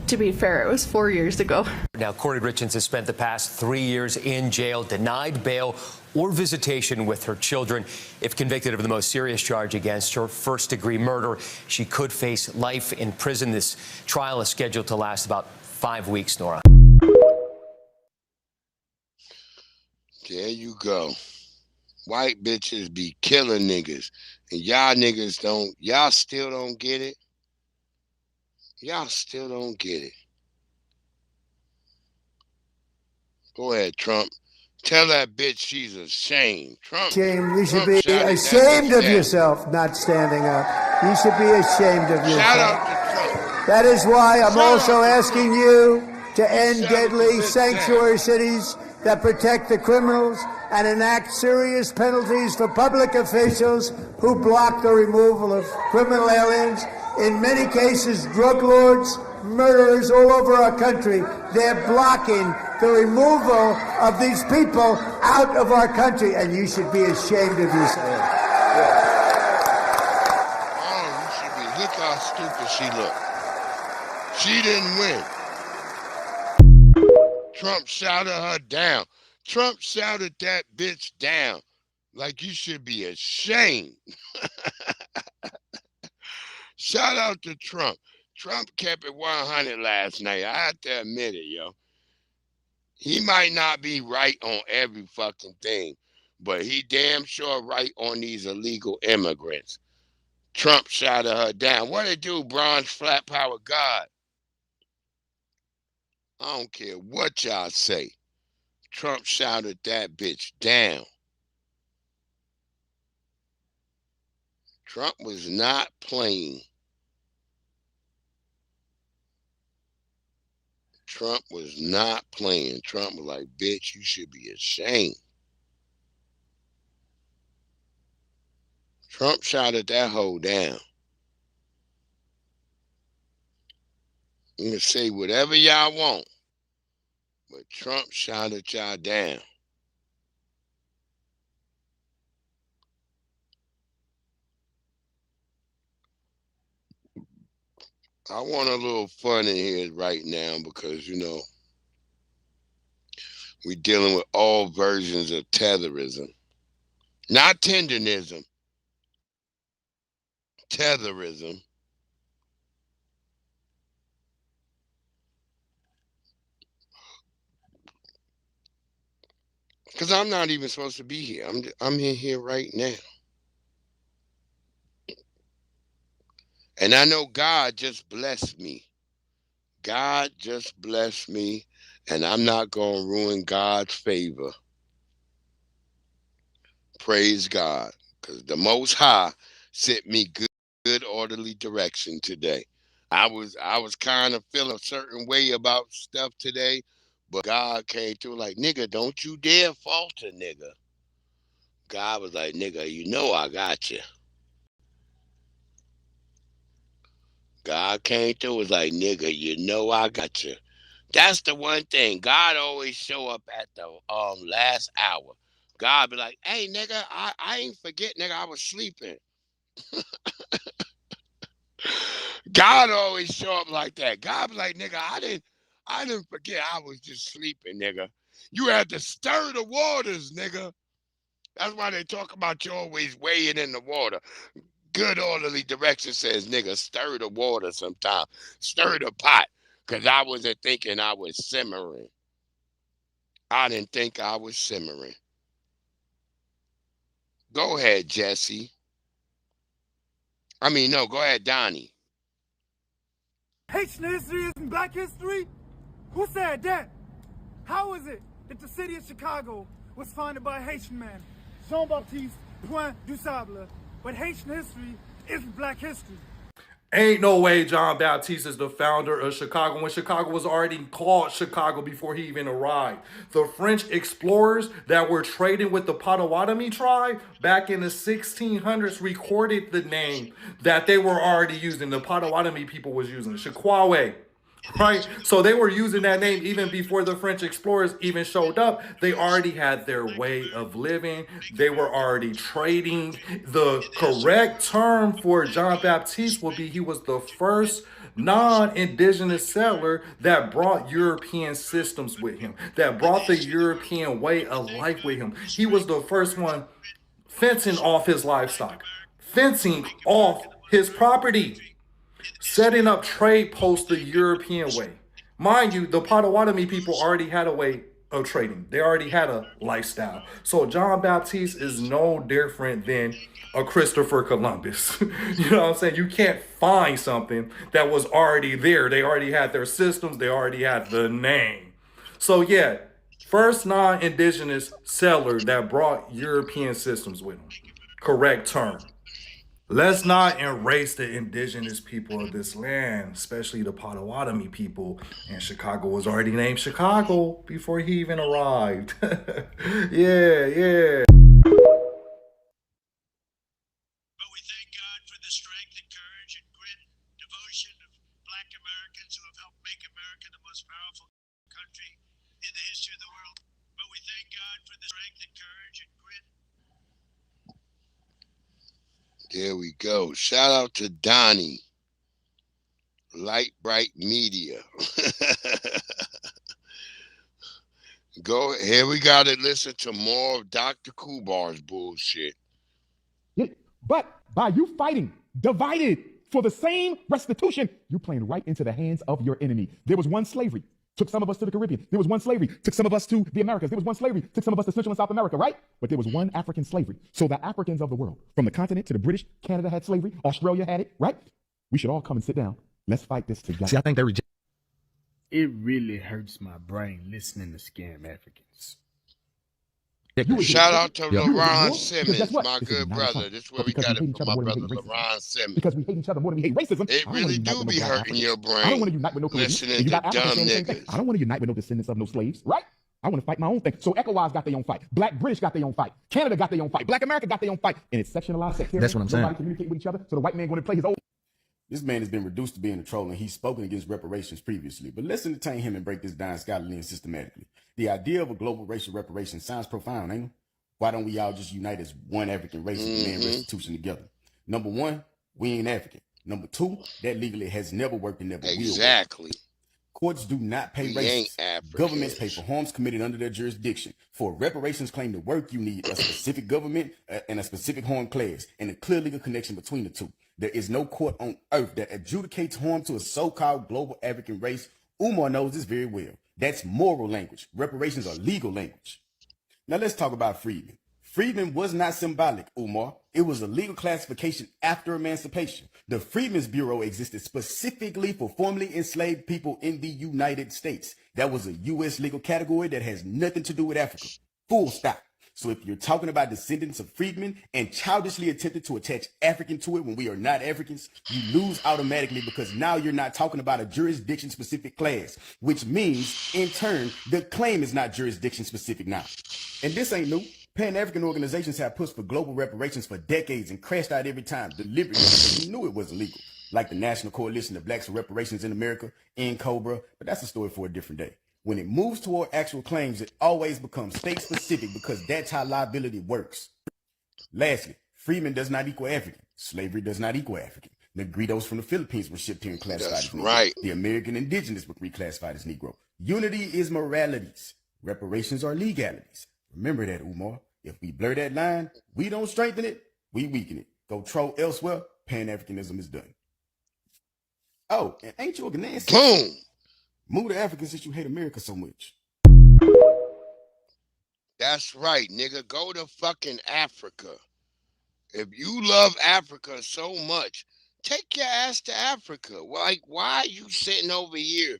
To be fair, it was 4 years ago. Now, Corey Richins has spent the past 3 years in jail, denied bail or visitation with her children. If convicted of the most serious charge against her, first-degree murder, she could face life in prison. This trial is scheduled to last about 5 weeks, Nora. There you go. White bitches be killing niggas. And y'all niggas don't, y'all still don't get it. Y'all still don't get it. Go ahead, Trump. Tell that bitch she's ashamed. Trump. You should be ashamed of yourself not standing up. You should be ashamed of yourself. Shout out to Trump. That is why I'm also asking you to end deadly sanctuary cities that protect the criminals and enact serious penalties for public officials who block the removal of criminal aliens. In many cases, drug lords, murderers all over our country, they're blocking the removal of these people out of our country, and you should be ashamed of yourself. Oh, you should be. Look how stupid she looked. She didn't win. Trump shouted her down. Trump shouted that bitch down. Like you should be ashamed. Shout out to Trump. Trump kept it 100 last night. I have to admit it, yo. He might not be right on every fucking thing, but he damn sure right on these illegal immigrants. Trump shouted her down. What it do, Bronze Flat Power God? I don't care what y'all say. Trump shouted that bitch down. Trump was not playing. Trump was not playing. Trump was like, bitch, you should be ashamed. Trump shouted that hoe down. You can say whatever y'all want, but Trump shouted y'all down. I want a little fun in here right now because, you know, we're dealing with all versions of tetherism. Not tenderism. Tetherism. Because I'm not even supposed to be here. I'm in here right now. And I know God just blessed me. God just blessed me. And I'm not going to ruin God's favor. Praise God. Because the Most High sent me good orderly direction today. I was kind of feeling a certain way about stuff today. But God came through like, nigga, don't you dare falter, nigga. God was like, nigga, you know I got you. God came through was like, nigga, you know I got you. That's the one thing. God always show up at the last hour. God be like, hey, nigga, I ain't forget, nigga, I was sleeping. God always show up like that. God be like, nigga, I didn't forget I was just sleeping, nigga. You had to stir the waters, nigga. That's why they talk about you always weighing in the water. Good orderly direction says, nigga, stir the water sometime. Stir the pot. Because I wasn't thinking I was simmering. I didn't think I was simmering. Go ahead, Jesse. I mean, no, go ahead, Donnie. Haitian history isn't black history? Who said that? How is it that the city of Chicago was founded by a Haitian man, Jean-Baptiste Point du Sable, but Haitian history isn't black history? Ain't no way John Baptiste is the founder of Chicago when Chicago was already called Chicago before he even arrived. The French explorers that were trading with the Potawatomi tribe back in the 1600s recorded the name that they were already using. The Potawatomi people was using Chiquawe. Right? So they were using that name even before the French explorers even showed up. They already had their way of living. They were already trading. The correct term for John Baptiste will be he was the first non-indigenous settler that brought European systems with him, that brought the European way of life with him. He was the first one fencing off his livestock, fencing off his property, setting up trade posts the European way. Mind you, the Potawatomi people already had a way of trading. They already had a lifestyle. So John Baptiste is no different than a Christopher Columbus. You know what I'm saying? You can't find something that was already there. They already had their systems. They already had the name. So yeah, first non-indigenous settler that brought European systems with them. Correct term. Let's not erase the indigenous people of this land, especially the Potawatomi people. And Chicago was already named Chicago before he even arrived. Yeah. But we thank God for the strength and courage and grit and devotion of Black Americans who have helped make America the most powerful country in the history of the world. But we thank God for the strength and courage and grit. There we go. Shout out to Donnie. Light Bright Media. Go. Here we got to listen to more of Dr. Kubar's bullshit. Yeah, but by you fighting divided for the same restitution, you're playing right into the hands of your enemy. There was one slavery. Took some of us to the Caribbean. There was one slavery. Took some of us to the Americas. There was one slavery. Took some of us to Central and South America, right? But there was one African slavery. So the Africans of the world, from the continent to the British, Canada had slavery. Australia had it, right? We should all come and sit down. Let's fight this together. See, I think they reject. It really hurts my brain listening to scam Africans. Shout out to LaRon Simmons, my good brother. This is where we got it from my brother LaRon Simmons. Because we hate each other more than we hate racism. It really do be hurting your brain. I don't want to unite with no listening to dumb niggas. I don't want to unite with no descendants of no slaves, right? I want to fight my own thing. So ECOWAS got their own fight. Black British got their own fight. Canada got their own fight. Black America got their own fight. And it's sectionalized sectarian. That's what I'm saying. Nobody communicate with each other. So the white man going to play his own. This man has been reduced to being a troll, and he's spoken against reparations previously. But let's entertain him and break this down scholarly and systematically. The idea of a global racial reparation sounds profound, ain't it? Why don't we all just unite as one African race and demand restitution together? Number one, we ain't African. Number two, that legally has never worked and never will work. Exactly. Courts do not pay races. Governments pay for harms committed under their jurisdiction. For a reparations claim to work, you need a specific government and a specific harm class and a clear legal connection between the two. There is no court on earth that adjudicates harm to a so-called global African race. Umar knows this very well. That's moral language. Reparations are legal language. Now let's talk about freedmen. Freedmen was not symbolic, Umar. It was a legal classification after emancipation. The Freedmen's Bureau existed specifically for formerly enslaved people in the United States. That was a U.S. legal category that has nothing to do with Africa. Full stop. So if you're talking about descendants of freedmen and childishly attempted to attach African to it when we are not Africans, you lose automatically because now you're not talking about a jurisdiction-specific class, which means, in turn, the claim is not jurisdiction-specific now. And this ain't new. Pan-African organizations have pushed for global reparations for decades and crashed out every time, deliberately, because we knew it was illegal. Like the National Coalition of Blacks for Reparations in America, NCOBRA, but that's a story for a different day. When it moves toward actual claims, it always becomes state-specific because that's how liability works. Lastly, freedmen does not equal African. Slavery does not equal African. Negritos from the Philippines were shipped here and classified as Negro. Right. The American indigenous were reclassified as Negro. Unity is moralities. Reparations are legalities. Remember that, Umar. If we blur that line, we don't strengthen it, we weaken it. Go troll elsewhere, Pan-Africanism is done. Oh, and ain't you a Ghanaian? Boom! Move to Africa since you hate America so much. That's right, nigga. Go to fucking Africa. If you love Africa so much, take your ass to Africa. Like, why are you sitting over here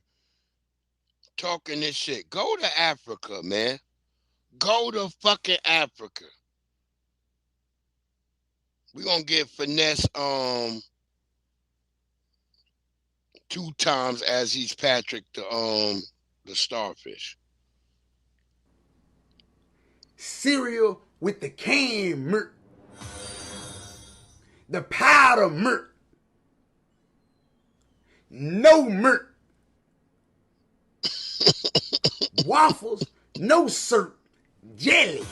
talking this shit? Go to Africa, man. Go to fucking Africa. We're gonna get Finesse 2 times as he's Patrick the starfish. Cereal with the canned murk. The powder murk. No murk. Waffles, no syrup. Jelly.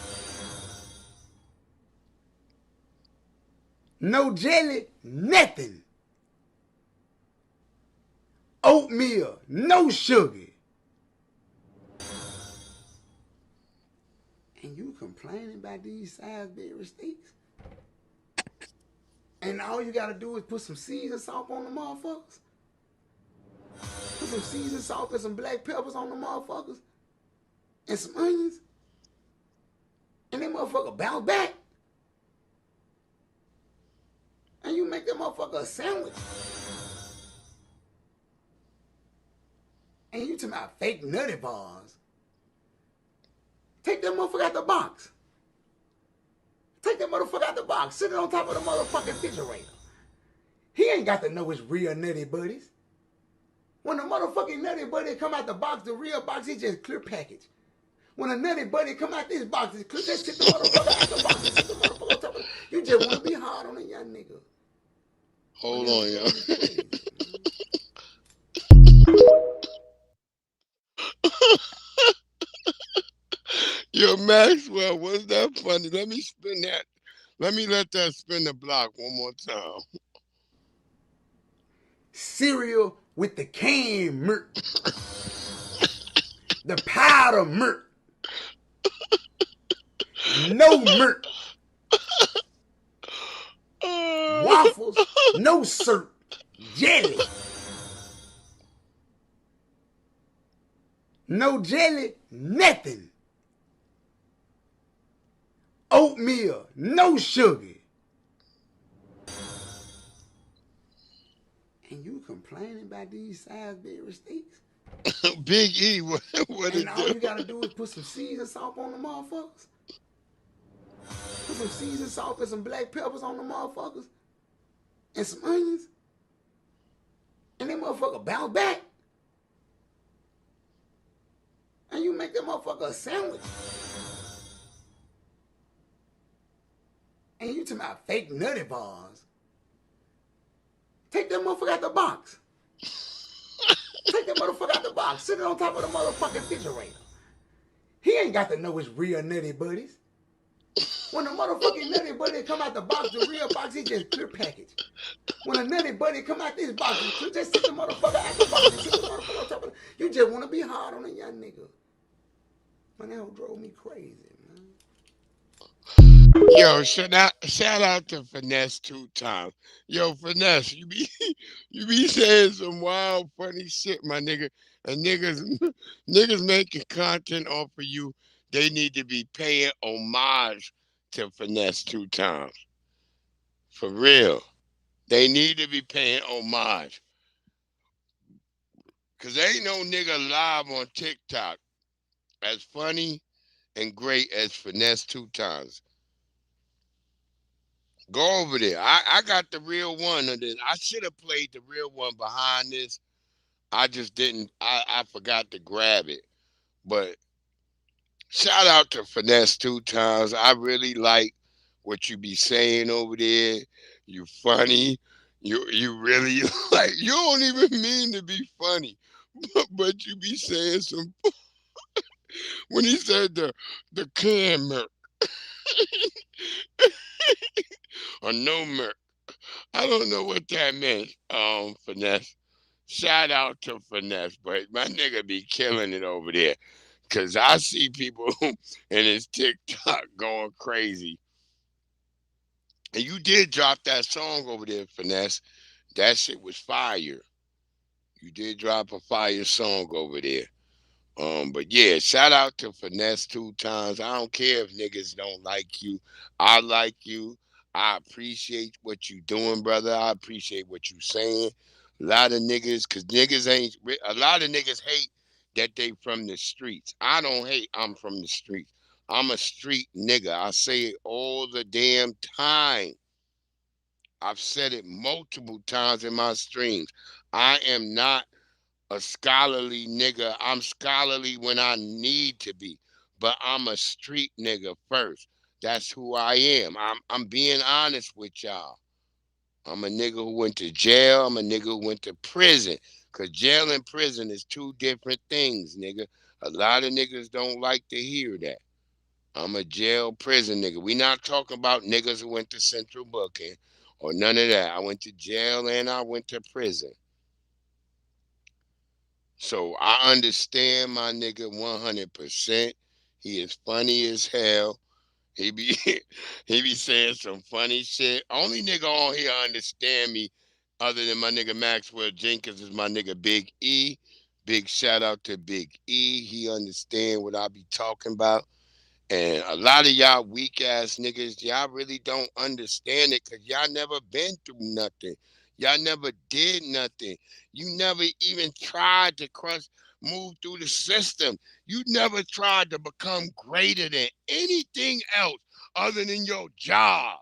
No jelly, nothing. Oatmeal, no sugar. And you complaining about these Salisbury steaks? And all you gotta do is put some seasoned salt on the motherfuckers? Put some seasoned salt and some black peppers on the motherfuckers? And some onions? And that motherfucker bounce back? And you make that motherfucker a sandwich? And you talking about fake nutty bars? Take that motherfucker out the box. Take that motherfucker out the box. Sit it on top of the motherfucking refrigerator. He ain't got to know his real nutty buddies. When the motherfucking nutty buddy come out the box, the real box, it's just clear package. When a nutty buddy come out this box, it's clear. Just sit the motherfucker out the box and sit the motherfucker on top of it. You just want to be hard on a young nigga. Hold on, y'all. Yo, Maxwell, was that funny? Let me spin that. Let me let that spin the block one more time. Cereal with the canned murk. The powder murk. No murk. Waffles, no syrup. Jelly. No jelly, nothing. Oatmeal, no sugar. And you complaining about these Salisbury steaks? Big E, what and all you gotta do is put some seasoned salt on the motherfuckers? put some seasoned salt and some black peppers on the motherfuckers and some onions, and that motherfucker bounce back, and you make that motherfucker a sandwich. And you talking about fake nutty bars. Take that motherfucker out the box. Take that motherfucker out the box. Sit it on top of the motherfucking refrigerator. He ain't got to know his real nutty buddies. When the motherfucking nutty buddy come out the box, the real box, he just clear package. When a nutty buddy come out this box, just sit the motherfucker out the box. Sit the motherfucker on top of it. You just want to be hard on a young nigga. Man, that drove me crazy, man. Yo, shout out to Finesse 2 times. Yo, Finesse, you be saying some wild, funny shit, my nigga. And niggas making content off of you. They need to be paying homage to Finesse 2 times. For real. They need to be paying homage. Cause ain't no nigga live on TikTok as funny and great as Finesse 2 times. Go over there. I got the real one of this. I should have played the real one behind this. I just didn't. I forgot to grab it. But shout out to Finesse 2 times. I really like what you be saying over there. You funny. You really like. You don't even mean to be funny, but you be saying some. When he said the can milk. Or no merc. I don't know what that meant, Finesse. Shout out to Finesse, but my nigga be killing it over there. Cause I see people in his TikTok going crazy. And you did drop that song over there, Finesse. That shit was fire. You did drop a fire song over there. But yeah, shout out to Finesse 2 times. I don't care if niggas don't like you. I like you. I appreciate what you doing, brother. I appreciate what you saying. A lot of niggas, cause a lot of niggas hate that they from the streets. I don't hate, I'm from the streets. I'm a street nigga. I say it all the damn time. I've said it multiple times in my streams. I am not a scholarly nigga. I'm scholarly when I need to be, but I'm a street nigga first. That's who I am. I'm being honest with y'all. I'm a nigga who went to jail. I'm a nigga who went to prison. Cause jail and prison is 2 different things, nigga. A lot of niggas don't like to hear that. I'm a jail prison nigga. We not talking about niggas who went to central booking or none of that. I went to jail and I went to prison. So I understand my nigga 100%. He is funny as hell. He be saying some funny shit. Only nigga on here understand me other than my nigga Maxwell Jenkins is my nigga Big E. Big shout out to Big E. He understand what I be talking about. And a lot of y'all weak ass niggas, y'all really don't understand it because y'all never been through nothing. Y'all never did nothing. You never even tried to move through the system. You never tried to become greater than anything else other than your job.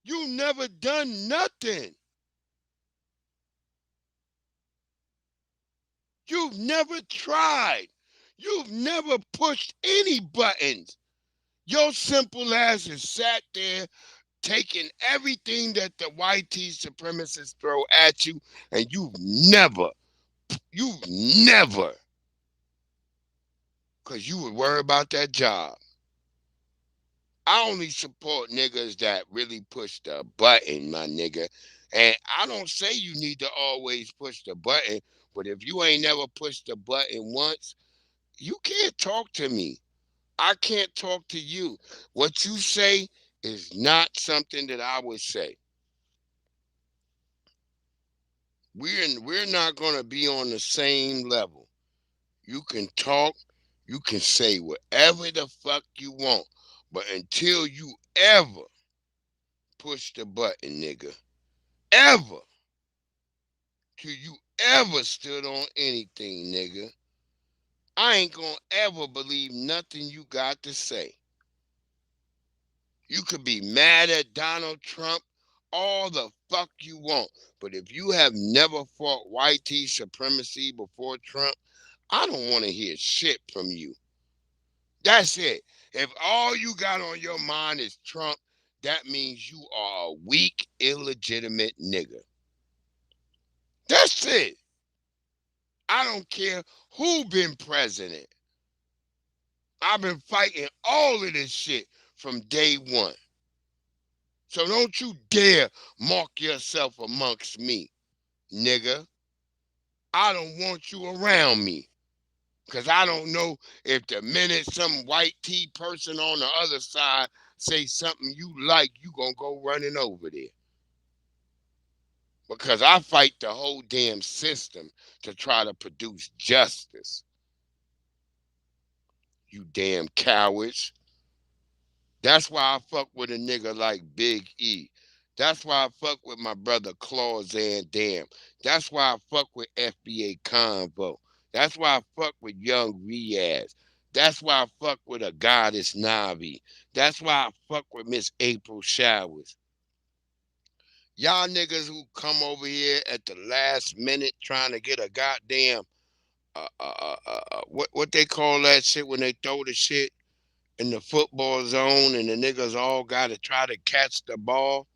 You never done nothing. You've never tried. You've never pushed any buttons. Your simple ass has sat there taking everything that the white tea supremacists throw at you, and you've never, because you would worry about that job. I only support niggas that really push the button, my nigga. And I don't say you need to always push the button, but if you ain't never pushed the button once, you can't talk to me. I can't talk to you. What you say is not something that I would say. We're not going to be on the same level. You can talk, you can say whatever the fuck you want, but until you ever push the button, nigga, ever, till you ever stood on anything, nigga, I ain't gonna ever believe nothing you got to say. You could be mad at Donald Trump all the fuck you want. But if you have never fought white tea supremacy before Trump, I don't want to hear shit from you. That's it. If all you got on your mind is Trump, that means you are a weak, illegitimate nigga. That's it. I don't care who been president. I've been fighting all of this shit from day one. So don't you dare mark yourself amongst me, nigga. I don't want you around me. Because I don't know if the minute some white tea person on the other side say something you like, you going to go running over there. Because I fight the whole damn system to try to produce justice. You damn cowards. That's why I fuck with a nigga like Big E. That's why I fuck with my brother Claude Van Damme. That's why I fuck with FBA Convo. That's why I fuck with Young Riaz. That's why I fuck with a Goddess Navi. That's why I fuck with Miss April Showers. Y'all niggas who come over here at the last minute trying to get a goddamn what they call that shit when they throw the shit in the football zone and the niggas all got to try to catch the ball.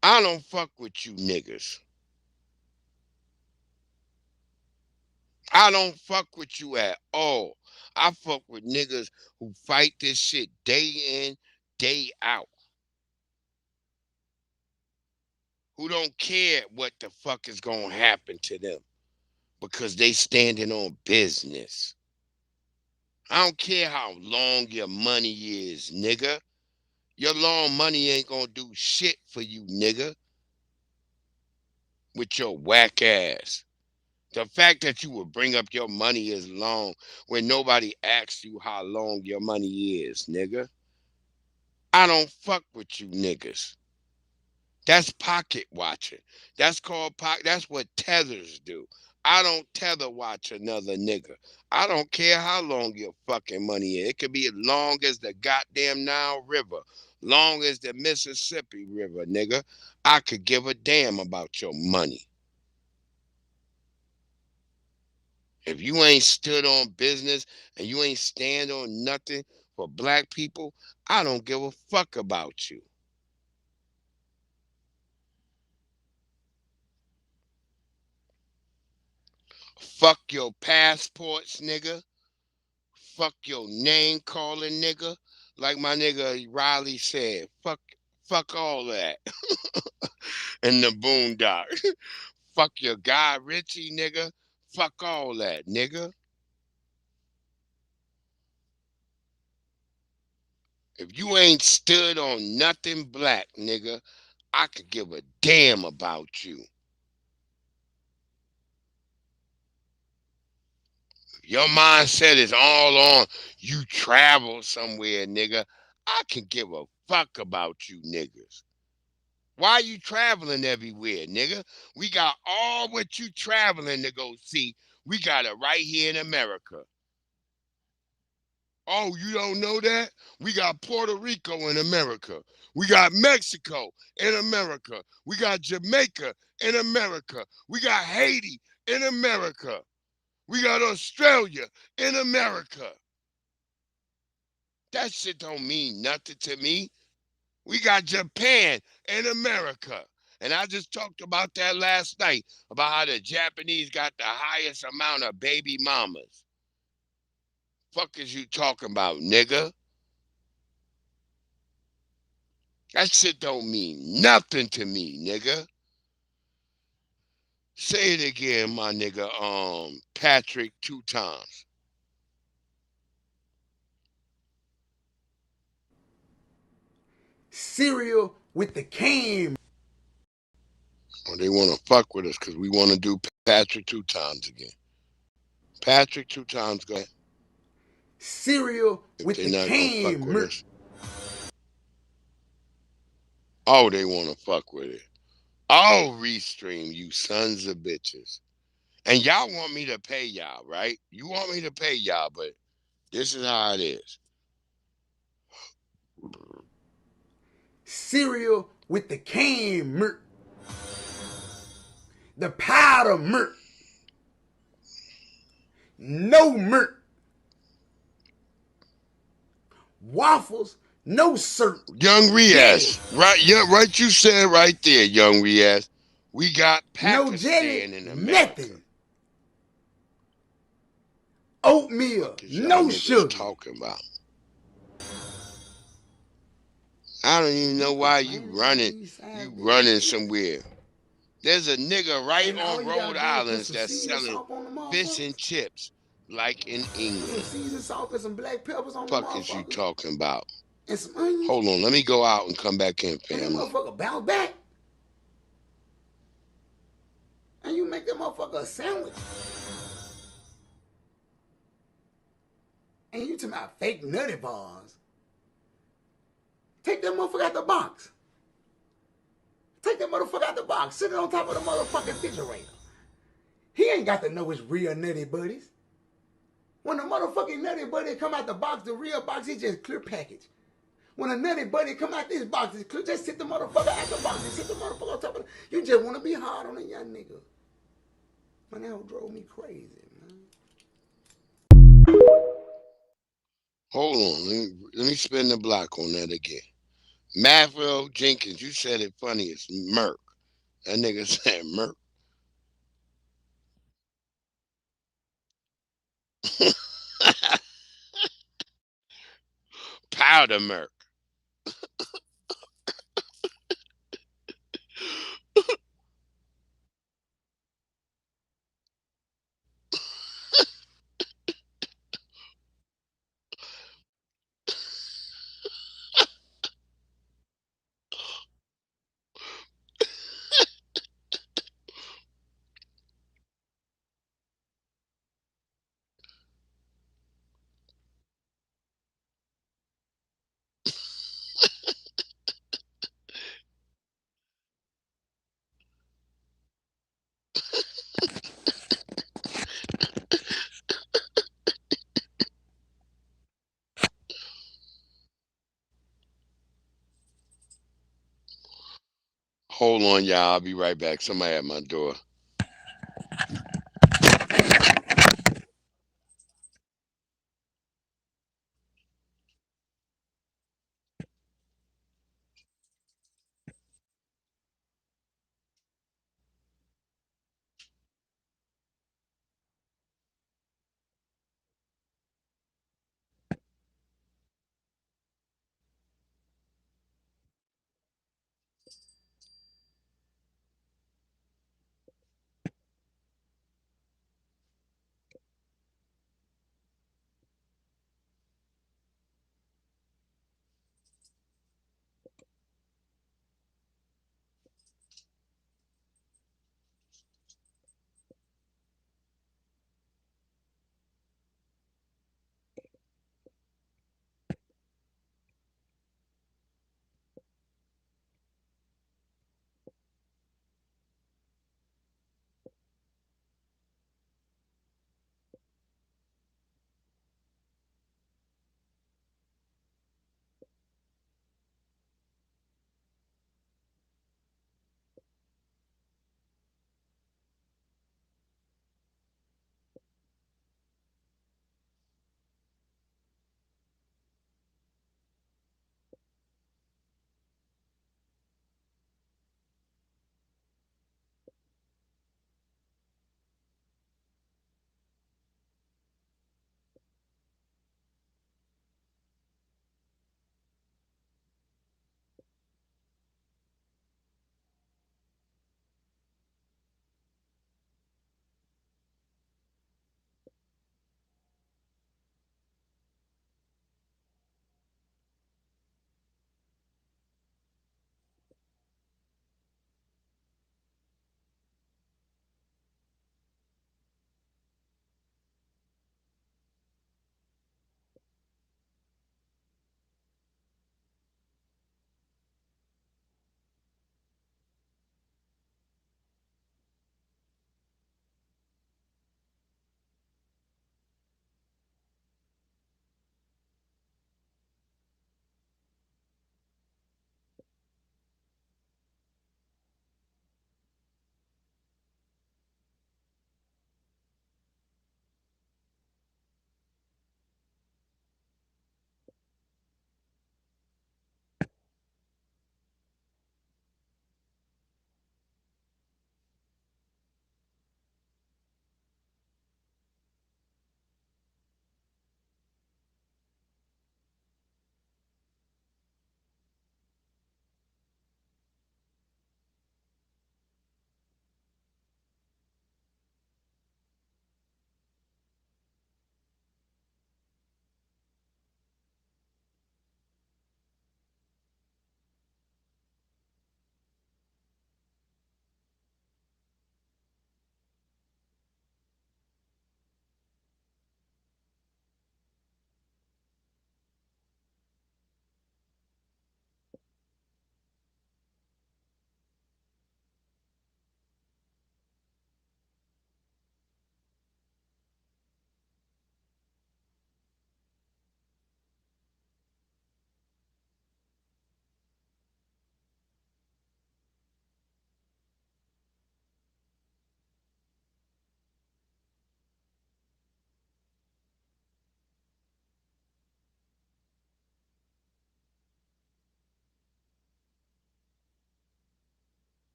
I don't fuck with you niggas. I don't fuck with you at all. I fuck with niggas who fight this shit day in, day out. Who don't care what the fuck is gonna happen to them because they standing on business. I don't care how long your money is, nigga. Your long money ain't gonna do shit for you, nigga. With your whack ass. The fact that you would bring up your money is long when nobody asks you how long your money is, nigga. I don't fuck with you niggas. That's pocket watching. That's called pocket. That's what tethers do. I don't tether watch another nigga. I don't care how long your fucking money is. It could be as long as the goddamn Nile River, long as the Mississippi River, nigga. I could give a damn about your money. If you ain't stood on business and you ain't stand on nothing for black people, I don't give a fuck about you. Fuck your passports, nigga. Fuck your name calling, nigga. Like my nigga Riley said, fuck all that. In the boondock. Fuck your Guy Ritchie, nigga. Fuck all that, nigga. If you ain't stood on nothing black, nigga, I could give a damn about you. Your mindset is all on you travel somewhere, nigga. I can give a fuck about you niggas. Why are you traveling everywhere, nigga? We got all what you traveling to go see. We got it right here in America. Oh, you don't know that? We got Puerto Rico in America. We got Mexico in America. We got Jamaica in America. We got Haiti in America. We got Australia in America. That shit don't mean nothing to me. We got Japan in America. And I just talked about that last night, about how the Japanese got the highest amount of baby mamas. Fuck is you talking about, nigga? That shit don't mean nothing to me, nigga. Say it again, my nigga, Patrick 2 times. Cereal with the cane. Well, they want to fuck with us because we want to do Patrick 2 times again. Patrick 2 times, go ahead. Cereal with the cane. Oh, they want to fuck with it. Oh, Restream, you sons of bitches. And y'all want me to pay y'all, right? You want me to pay y'all, but this is how it is. cereal with the canned milk, the powder milk, no milk, waffles, no syrup. Young Riaz, right? Yeah, right. You said right there, Young Riaz. We got Pakistan no jelly, in America. Nothing. Oatmeal, no sugar. Talking about. I don't even know why you running somewhere. There's a nigga right on Rhode Island that's selling fish and chips like in England. Seasoned salt and some black peppers on the fuck is you talking about? And some onions. Hold on, let me go out and come back in, family. And that motherfucker bounce back. And you make that motherfucker a sandwich. And you talking about fake nutty bars. Take that motherfucker out the box. Take that motherfucker out the box. Sit it on top of the motherfucking refrigerator. He ain't got to know his real nutty buddies. When the motherfucking nutty buddy come out the box, the real box is just clear package. When a nutty buddy come out this box, it's clear. Just sit the motherfucker out the box. Just sit the motherfucker on top of it. You just want to be hard on a young nigga. Man, that drove me crazy, man. Hold on. Let me spin the block on that again. Matthew Jenkins, you said it funny as Merc. That nigga said Merc. Powder Merc. Hold on, y'all. I'll be right back. Somebody at my door.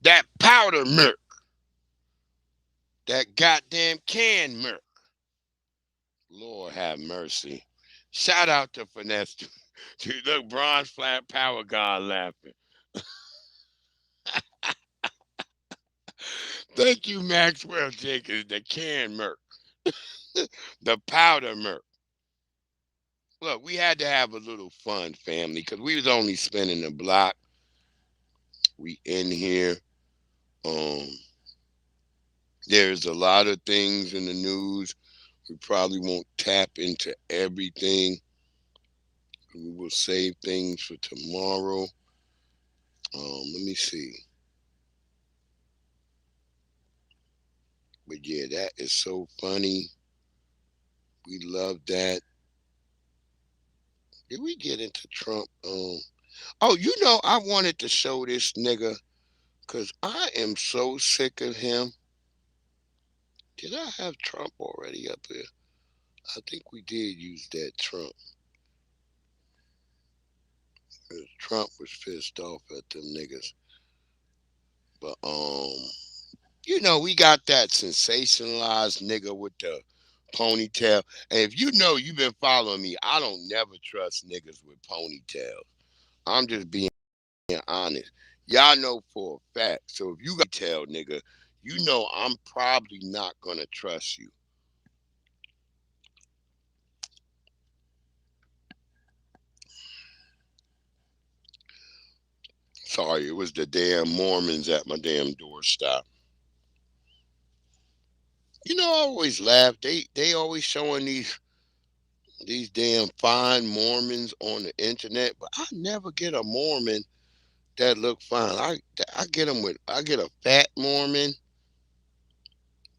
That powder milk. That goddamn canned milk. Lord have mercy. Shout out to Finesse. Dude, look, Bronze Flat Power God laughing. Thank you, Maxwell Jenkins. The canned milk. The powder milk. Look, we had to have a little fun, family, because we was only spinning the block. We in here. There's a lot of things in the news. We probably won't tap into everything. We will save things for tomorrow. Let me see. But yeah, that is so funny. We love that. Did we get into Trump? Oh, you know, I wanted to show this nigga because I am so sick of him. Did I have Trump already up here? I think we did use that Trump. Trump was pissed off at them niggas. But, you know, we got that sensationalized nigga with the ponytail. And if you know you've been following me, I don't never trust niggas with ponytails. I'm just being honest. Y'all know for a fact. So if you got a tail, nigga, you know I'm probably not going to trust you. Sorry, it was the damn Mormons at my damn doorstop. You know, I always laugh. They always showing these damn fine Mormons on the internet, but I never get a Mormon that look fine. I get them with, I get a fat Mormon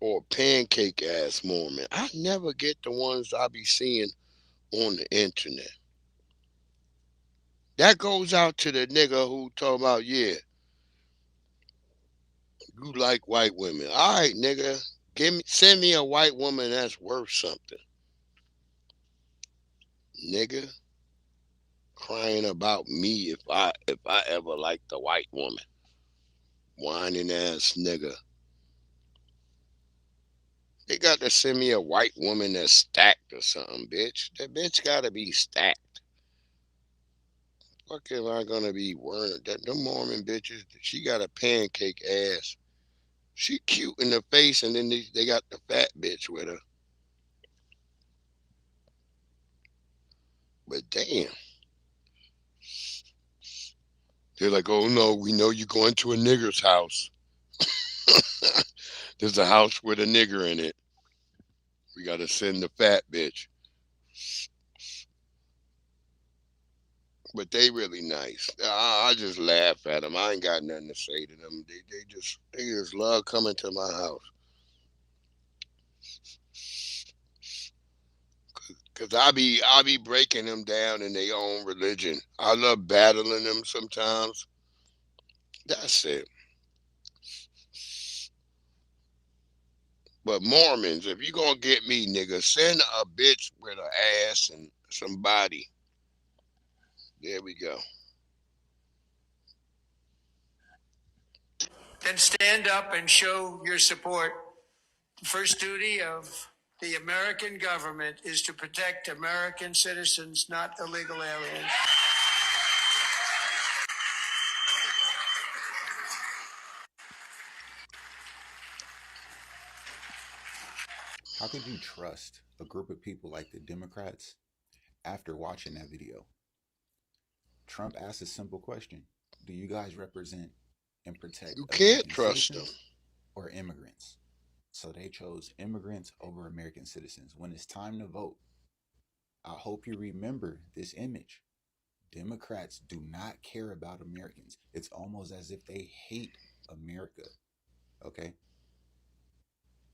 or a pancake ass Mormon. I never get the ones I be seeing on the internet. That goes out to the nigga who talking about, yeah, you like white women. All right, nigga, send me a white woman that's worth something. Nigga, crying about me if I ever liked a white woman. Whining ass nigga. They got to send me a white woman that's stacked or something, bitch. That bitch gotta be stacked. Fuck am I gonna be worried that them Mormon bitches, she got a pancake ass. She cute in the face, and then they got the fat bitch with her. But damn. They're like, oh no, we know you're going to a nigger's house. There's a house with a nigger in it. We got to send the fat bitch. But they really nice. I just laugh at them. I ain't got nothing to say to them. They just love coming to my house. Cause I be breaking them down in their own religion. I love battling them sometimes. That's it. But Mormons, if you gonna get me, nigga, send a bitch with an ass and some body. There we go. Then stand up and show your support. The first duty of the American government is to protect American citizens, not illegal aliens. How could you trust a group of people like the Democrats after watching that video? Trump asked a simple question. Do you guys represent and protect You can't trust them or immigrants? So they chose immigrants over American citizens. When it's time to vote, I hope you remember this image. Democrats do not care about Americans. It's almost as if they hate America. Okay?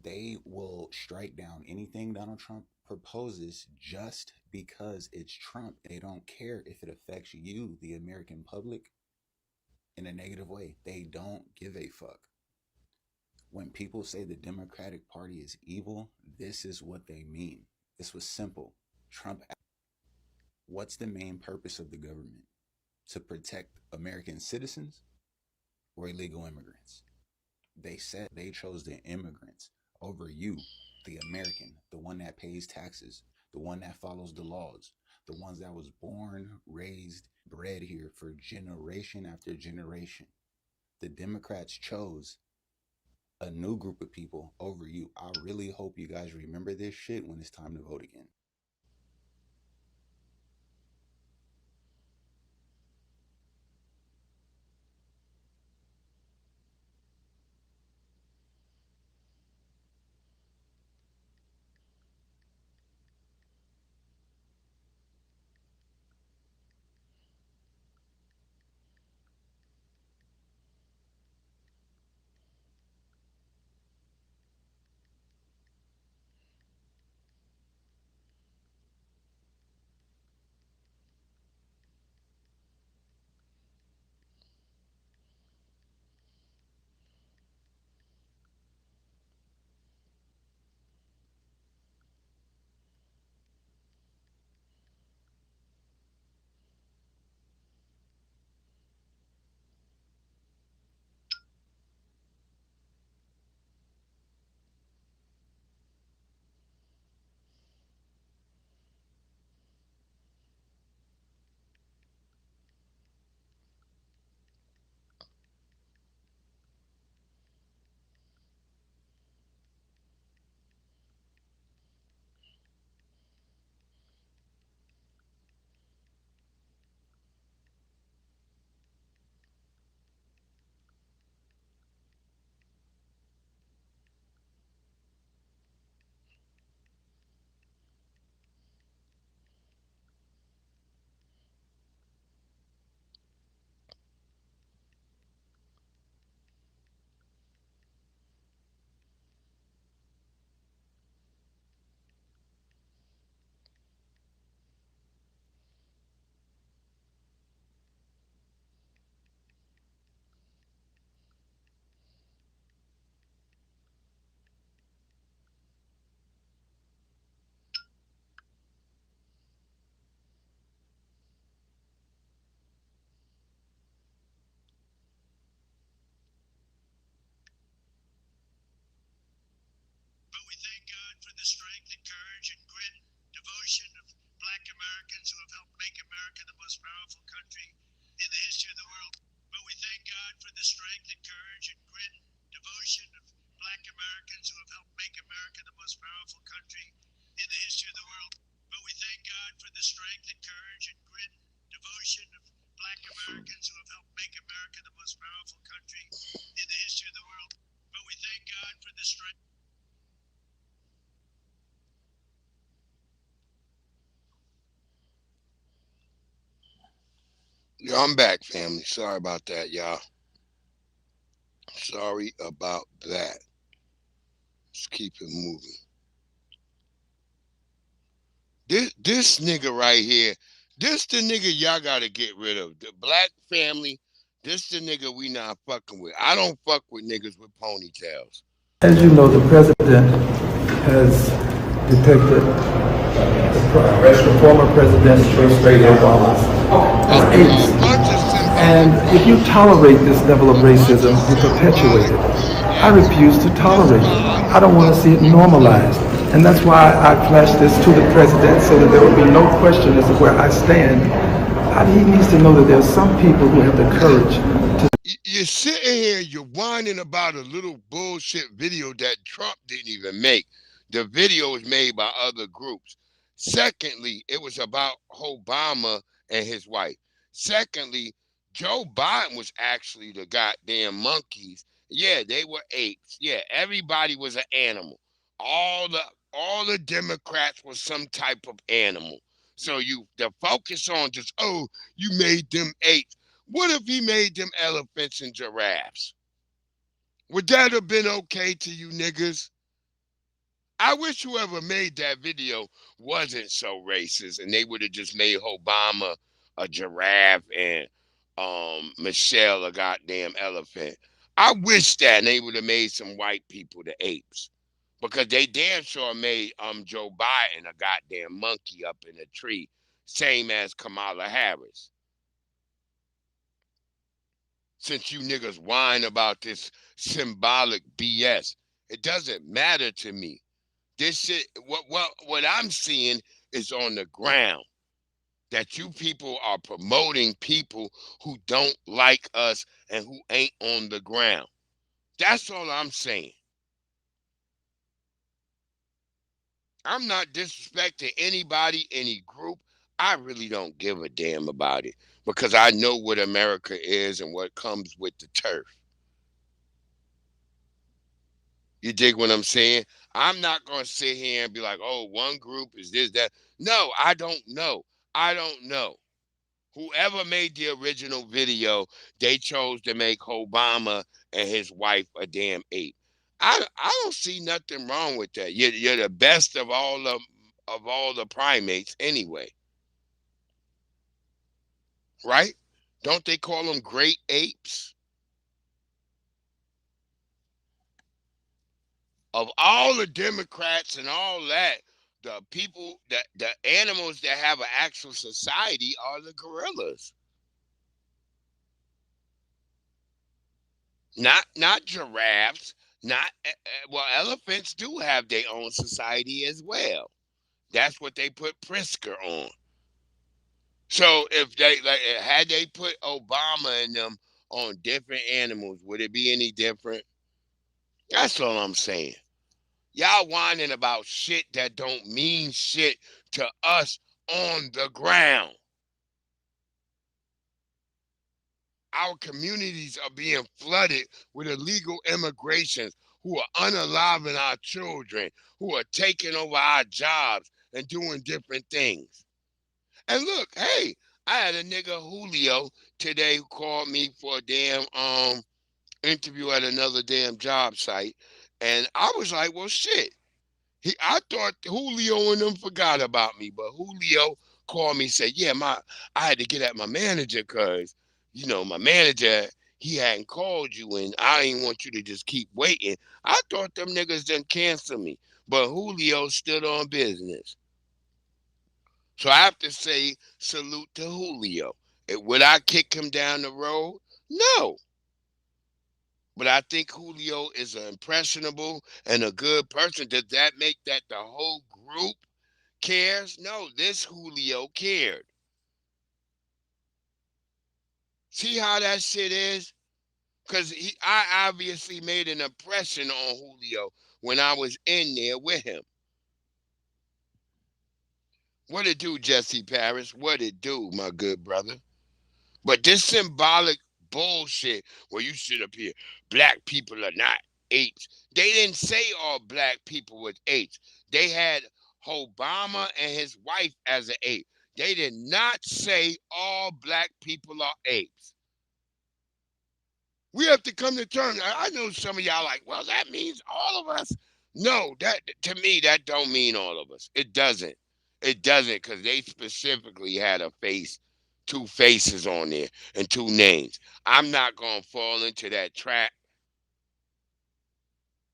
They will strike down anything Donald Trump proposes just because it's Trump. They don't care if it affects you, the American public, in a negative way. They don't give a fuck. When people say the Democratic Party is evil, this is what they mean. This was simple. Trump What's the main purpose of the government? To protect American citizens or illegal immigrants? They said they chose the immigrants over you, the American, the one that pays taxes, the one that follows the laws, the ones that was born, raised, bred here for generation after generation. The Democrats chose a new group of people over you. I really hope you guys remember this shit when it's time to vote again. But we thank God for the strength and courage and grit and devotion of Black Americans who have helped make America the most powerful country in the history of the world. But we thank God for the strength and courage and grit and devotion of Black Americans who have helped make America the most powerful country in the history of the world. But we thank God for the strength and courage and grit and devotion of Black Americans who have helped make America the most powerful country in the history of the world. But we thank God for the strength. Yo, I'm back, family. Sorry about that, y'all. Sorry about that. Let's keep it moving. This nigga right here, this the nigga y'all gotta get rid of. The black family, this the nigga we not fucking with. I don't fuck with niggas with ponytails. As you know, the president has depicted the former president Obama as apes. And if you tolerate this level of racism, you perpetuate it. I refuse to tolerate it. I don't want to see it normalized. And that's why I flashed this to the president so that there will be no question as to where I stand. He needs to know that there are some people who have the courage to... You're sitting here, you're whining about a little bullshit video that Trump didn't even make. The video was made by other groups. Secondly, it was about Obama and his wife. Secondly, Joe Biden was actually the goddamn monkeys. Yeah, they were apes. Yeah, everybody was an animal. All the Democrats was some type of animal. So the focus on just, oh, you made them apes. What if he made them elephants and giraffes? Would that have been okay to you niggas? I wish whoever made that video wasn't so racist and they would have just made Obama a giraffe and Michelle a goddamn elephant. I wish that and they would have made some white people the apes. Because they damn sure made Joe Biden a goddamn monkey up in a tree same as Kamala Harris. Since you niggas whine about this symbolic BS, it doesn't matter to me. This shit, what I'm seeing is on the ground. That you people are promoting people who don't like us and who ain't on the ground. That's all I'm saying. I'm not disrespecting anybody, any group. I really don't give a damn about it because I know what America is and what comes with the turf. You dig what I'm saying? I'm not going to sit here and be like, oh, one group is this, that. No, I don't know. I don't know. Whoever made the original video, they chose to make Obama and his wife a damn ape. I don't see nothing wrong with that. You're the best of all the primates anyway. Right? Don't they call them great apes? Of all the Democrats and all that, the people, the animals that have an actual society are the gorillas. Not giraffes, well, elephants do have their own society as well. That's what they put Pritzker on. So if they had they put Obama and them on different animals, would it be any different? That's all I'm saying. Y'all whining about shit that don't mean shit to us on the ground. Our communities are being flooded with illegal immigrations who are unaliving our children, who are taking over our jobs and doing different things. And look, hey, I had a nigga Julio today who called me for a damn interview at another damn job site. And I was like, well, shit. I thought Julio and them forgot about me, but Julio called me and said, yeah, I had to get at my manager because, you know, my manager, he hadn't called you and I didn't want you to just keep waiting. I thought them niggas done cancel me, but Julio stood on business. So I have to say salute to Julio. Would I kick him down the road? No. But I think Julio is an impressionable and a good person. Does that make that the whole group cares? No, this Julio cared. See how that shit is? Because I obviously made an impression on Julio when I was in there with him. What it do, Jesse Paris? What it do, my good brother? But this symbolic bullshit where you sit up here, black people are not apes. They didn't say all black people were apes. They had Obama and his wife as an ape. They did not say all black people are apes. We have to come to terms. I know some of y'all like, well, that means all of us. No, that to me, that don't mean all of us. It doesn't. It doesn't, because they specifically had a face, two faces on there and two names. I'm not going to fall into that trap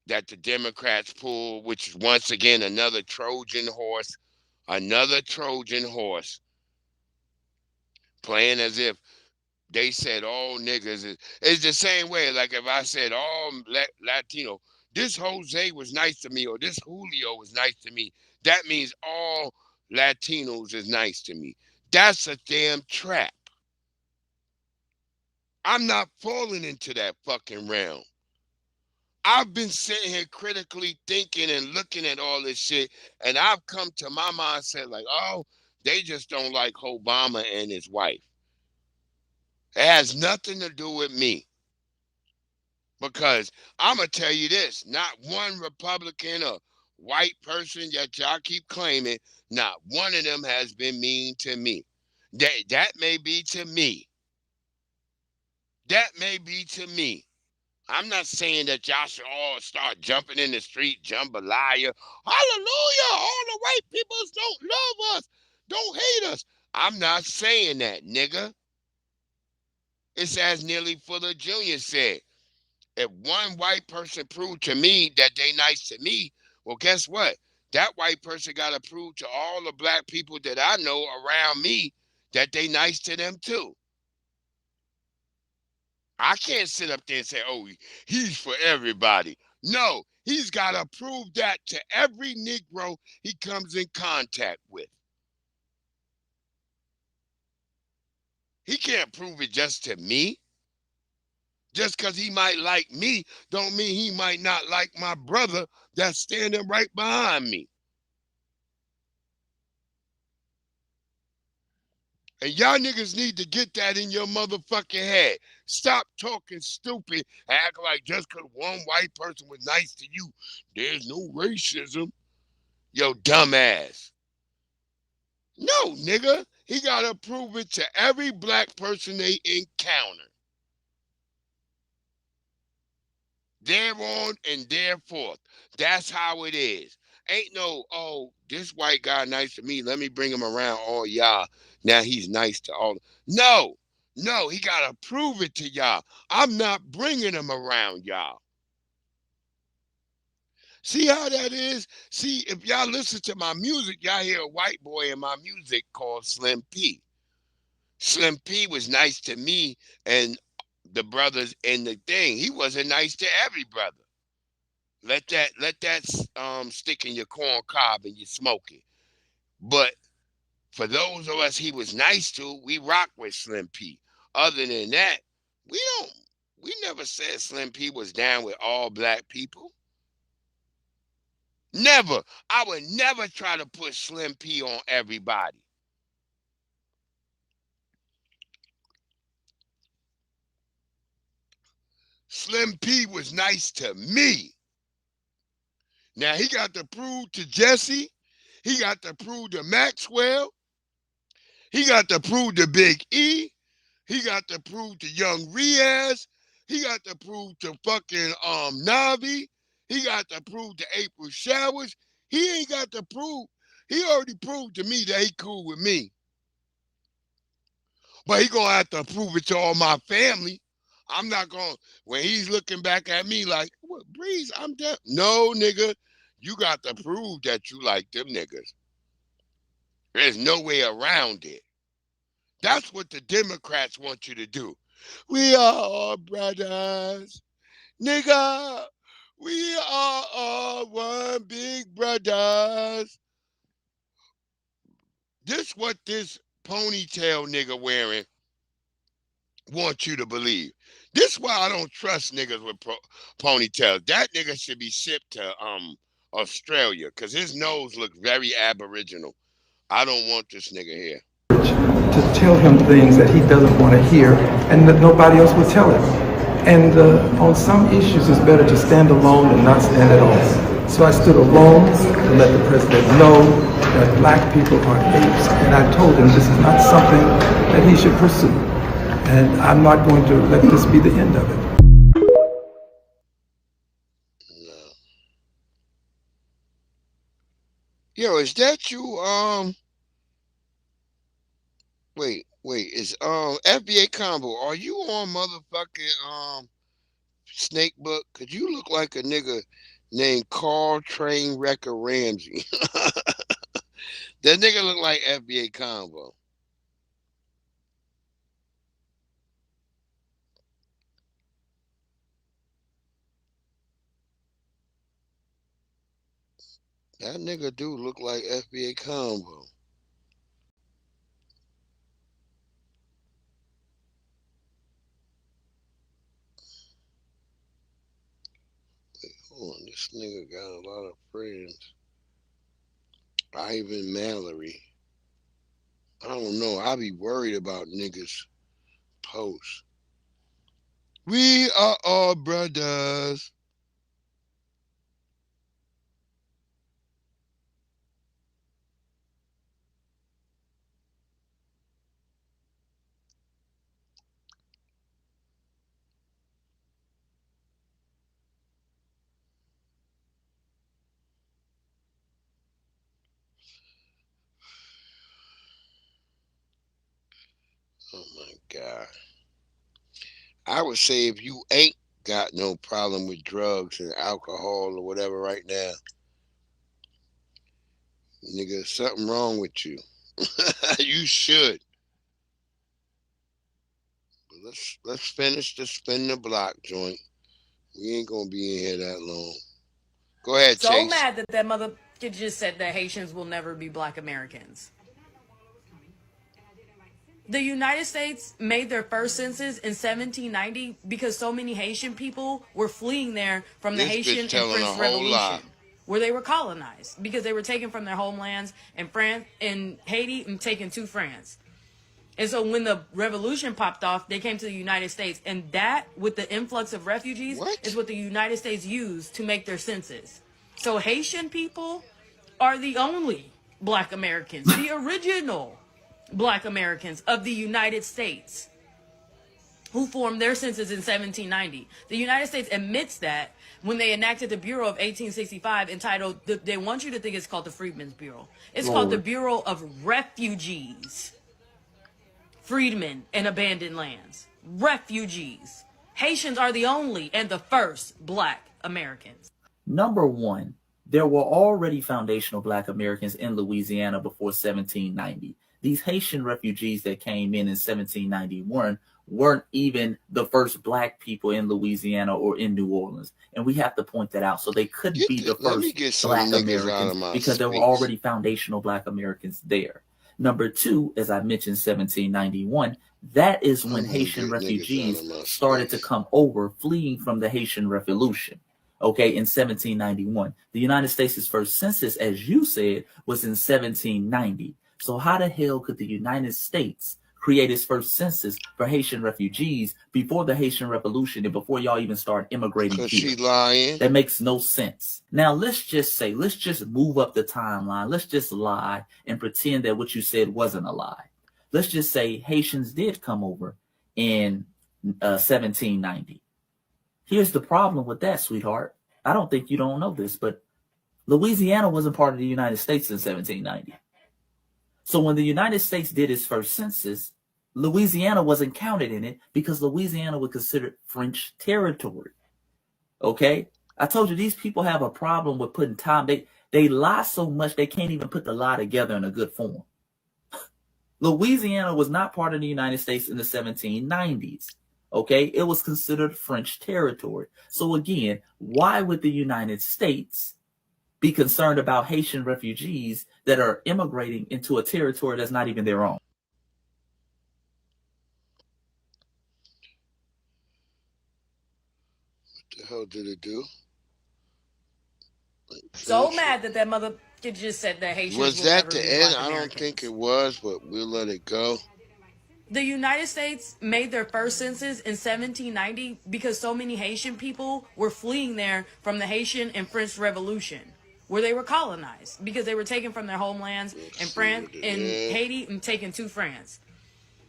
that the Democrats pull, which is once again another Trojan horse, playing as if they said all niggas. It's the same way, like if I said all Latino, this Jose was nice to me or this Julio was nice to me, that means all Latinos is nice to me. That's a damn trap. I'm not falling into that fucking realm. I've been sitting here critically thinking and looking at all this shit, and I've come to my mindset like, oh, they just don't like Obama and his wife. It has nothing to do with me. Because I'm going to tell you this, not one Republican or white person that y'all keep claiming, not one of them has been mean to me. That may be to me. That may be to me. I'm not saying that y'all should all start jumping in the street, jambalaya. Hallelujah! All the white people don't love us, don't hate us. I'm not saying that, nigga. It's as Neely Fuller Jr. said. If one white person proved to me that they nice to me, well, guess what? That white person got to prove to all the black people that I know around me that they nice to them too. I can't sit up there and say, oh, he's for everybody. No, he's got to prove that to every Negro he comes in contact with. He can't prove it just to me. Just because he might like me don't mean he might not like my brother that's standing right behind me. And y'all niggas need to get that in your motherfucking head. Stop talking stupid and act like just because one white person was nice to you, there's no racism. Yo, dumbass. No, nigga. He got to prove it to every black person they encounter. Thereon and thereforth. That's how it is. Ain't no, oh, this white guy nice to me. Let me bring him around all y'all. Now he's nice to all. No, he got to prove it to y'all. I'm not bringing him around y'all. See how that is? See, if y'all listen to my music, y'all hear a white boy in my music called Slim P. Slim P was nice to me and the brothers in the thing. He wasn't nice to every brother. Let that stick in your corn cob and you smoke it. But for those of us he was nice to, we rock with Slim P. Other than that, we never said Slim P was down with all black people. Never. I would never try to put Slim P on everybody. Slim P was nice to me. Now, he got to prove to Jesse. He got to prove to Maxwell. He got to prove to Big E. He got to prove to Young Riaz. He got to prove to fucking Navi. He got to prove to April Showers. He ain't got to prove. He already proved to me that he cool with me. But he gonna have to prove it to all my family. I'm not going to, when he's looking back at me like, what, Breeze, I'm dead. No, nigga, you got to prove that you like them niggas. There's no way around it. That's what the Democrats want you to do. We are all brothers. Nigga, we are all one big brothers. This what this ponytail nigga wearing wants you to believe. This is why I don't trust niggas with ponytails. That nigga should be shipped to Australia because his nose looks very aboriginal. I don't want this nigga here. To tell him things that he doesn't want to hear and that nobody else will tell him. And on some issues, it's better to stand alone than not stand at all. So I stood alone to let the president know that black people are apes, and I told him this is not something that he should pursue. And I'm not going to let this be the end of it. No. Yo, is that you? Wait, is FBA Combo, are you on motherfucking Snakebook? Cause you look like a nigga named Carl Train Wrecker Ramsey. That nigga look like FBA Combo. That nigga do look like FBA Combo. Hold on, this nigga got a lot of friends. Ivan Mallory. I don't know. I be worried about niggas' posts. We are all brothers. Oh my God. I would say if you ain't got no problem with drugs and alcohol or whatever right now, Nigga, something wrong with you. You should. But let's finish the spin the block joint. We ain't gonna be in here that long. Go ahead, So Chase. mad that mother just said that Haitians will never be Black Americans. The United States made their first census in 1790 because so many Haitian people were fleeing there from the Haitian and French Revolution, where they were colonized because they were taken from their homelands in France, in Haiti, and taken to France. And so when the revolution popped off, they came to the United States, and that, with the influx of refugees, is what the United States used to make their census. So Haitian people are the only Black Americans, the original Black Americans of the United States, who formed their census in 1790. The United States admits that when they enacted the Bureau of 1865, entitled, they want you to think it's called the Freedmen's Bureau. It's called the Bureau of Refugees, Freedmen, and Abandoned Lands. Refugees. Haitians are the only and the first Black Americans. Number one, there were already foundational Black Americans in Louisiana before 1790. These Haitian refugees that came in 1791 weren't even the first Black people in Louisiana or in New Orleans. And we have to point that out. So they couldn't be the first Black Americans because there were already foundational Black Americans there. Number two, as I mentioned, 1791, that is when Haitian refugees started to come over, fleeing from the Haitian Revolution. Okay, in 1791. The United States' first census, as you said, was in 1790. So how the hell could the United States create its first census for Haitian refugees before the Haitian Revolution and before y'all even start immigrating here? She lying. That makes no sense. Now, let's just move up the timeline. Let's just lie and pretend that what you said wasn't a lie. Let's just say Haitians did come over in 1790. Here's the problem with that, sweetheart. I don't think you don't know this, but Louisiana wasn't part of the United States in 1790. So when the United States did its first census, Louisiana wasn't counted in it because Louisiana was considered French territory. Okay? I told you these people have a problem with putting time. They lie so much they can't even put the lie together in a good form. Louisiana was not part of the United States in the 1790s. Okay? It was considered French territory. So again, why would the United States be concerned about Haitian refugees that are immigrating into a territory that's not even their own? What the hell did it do? So mad that mother just said that Haitians was that the end? I don't think it was, but we'll let it go. The United States made their first census in 1790 because so many Haitian people were fleeing there from the Haitian and French Revolution, where they were colonized because they were taken from their homelands in France, in Haiti, and taken to France.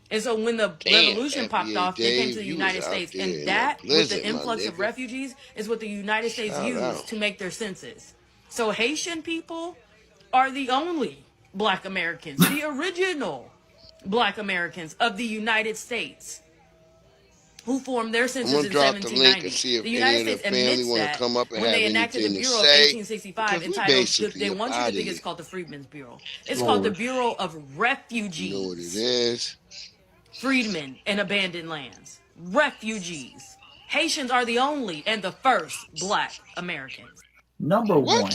And so when the revolution popped off, they came to the United States, and that, with the influx of refugees, is what the United States used to make their census. So Haitian people are the only Black Americans, the original Black Americans of the United States, who formed their census in 1790. The United States admits that when they enacted the Bureau of 1865, entitled, they want you to think it's called the Freedmen's Bureau. It's called the Bureau of Refugees. You know what it is. Freedmen and Abandoned Lands. Refugees. Haitians are the only and the first Black Americans. Number one,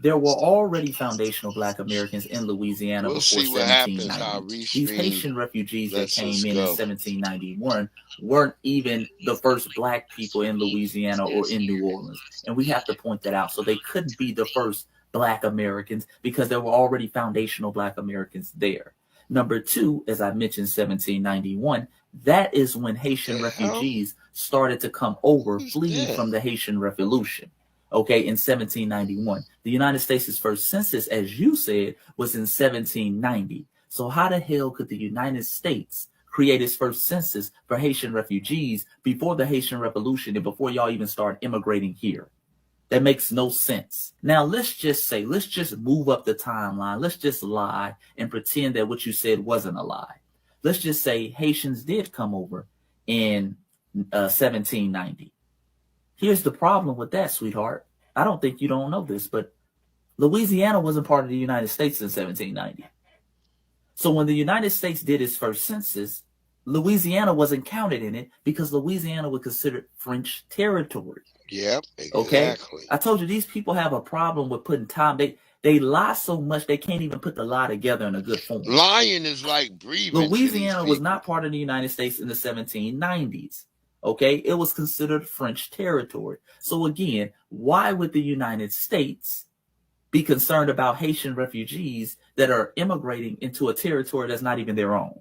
there were already foundational Black Americans in Louisiana before 1790. These Haitian refugees that came in 1791 weren't even the first Black people in Louisiana or in New Orleans. And we have to point that out. So they couldn't be the first Black Americans because there were already foundational Black Americans there. Number two, as I mentioned, 1791, that is when Haitian refugees started to come over, fleeing from the Haitian Revolution. Okay, in 1791. The United States' first census, as you said, was in 1790. So how the hell could the United States create its first census for Haitian refugees before the Haitian Revolution and before y'all even start immigrating here? That makes no sense. Now, let's just move up the timeline. Let's just lie and pretend that what you said wasn't a lie. Let's just say Haitians did come over in 1790. Here's the problem with that, sweetheart. I don't think you don't know this, but Louisiana wasn't part of the United States in 1790. So when the United States did its first census, Louisiana wasn't counted in it because Louisiana was considered French territory. Yep, exactly. Okay? I told you these people have a problem with putting time. They lie so much they can't even put the lie together in a good form. Lying is like breathing. Louisiana was not part of the United States in the 1790s. Okay? It was considered French territory. So again, why would the United States be concerned about Haitian refugees that are immigrating into a territory that's not even their own?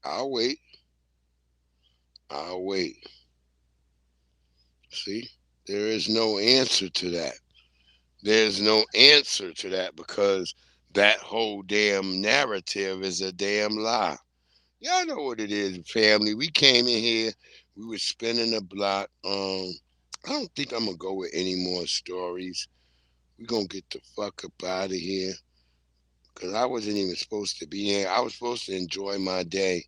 I'll wait. See, there is no answer to that. There's no answer to that because that whole damn narrative is a damn lie. Y'all know what it is, family. We came in here. We were spinning the block. I don't think I'm going to go with any more stories. We're going to get the fuck up out of here because I wasn't even supposed to be here. I was supposed to enjoy my day.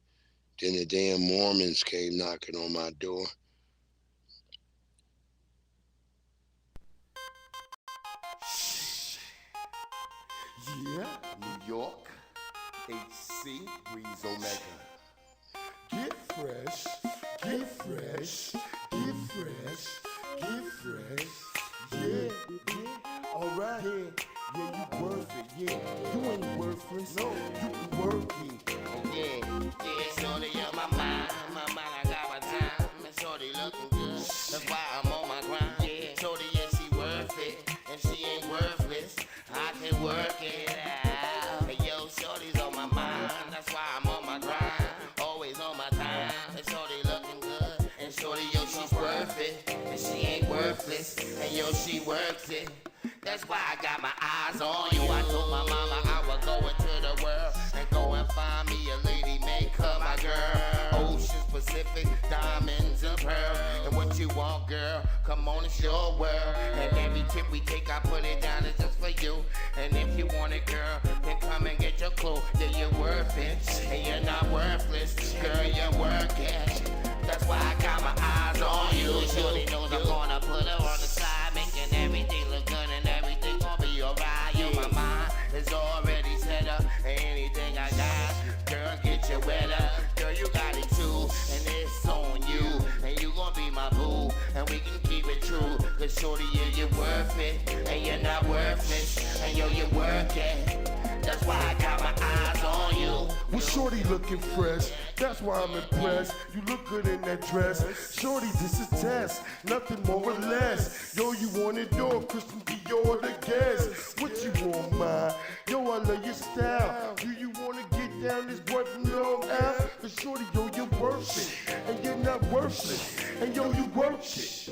Then the damn Mormons came knocking on my door. Yeah, New York, HC, Breeze Omega. Get fresh, get fresh, get fresh, get fresh. Yeah, yeah, alright. Yeah, you worth it, yeah. You ain't worthless, no, you can work it. Yeah, shorty on my mind, I got my time, and shorty looking good, that's why I'm on my grind. Yeah, shorty, yeah, she worth it, and she ain't worthless, I can work it out. Hey, yo, shorty's on my mind, that's why I'm on my grind, always on my time, and shorty looking good, and shorty, yo, she's worth it, and she ain't worthless, and yo, she works it. That's why I got my eyes on you. I told my mama I would go into the world and go and find me a lady, make her my girl. Ocean Pacific, diamonds and pearl. And what you want, girl, come on, it's your world. And every trip we take, I put it down, it's just for you. And if you want it, girl, then come and get your clue. Yeah, you're worth it, and you're not worthless. Girl, you're worth it. That's why I got my eyes on you. Shorty knows I'm gonna put her on the side, making everything look good and everything gonna be alright. Yeah, my mind is already set up. Anything I got, girl, get you wetter. Girl, you got it too, and it's on you. And you gonna be my boo, and we can keep it true. Cause shorty, yeah, you're worth it, and you're not worthless. And yo, you work it. That's why I got my eyes on you. Well, shorty looking fresh, that's why I'm impressed. You look good in that dress. Shorty, this is test, nothing more or less. Yo, you want it all, Christian Dior the guest. What you want, ma? Yo, I love your style. Do you wanna get down this boy from Long Island? Cause shorty, yo, you're worth it, and you're not worthless. And yo, you work it.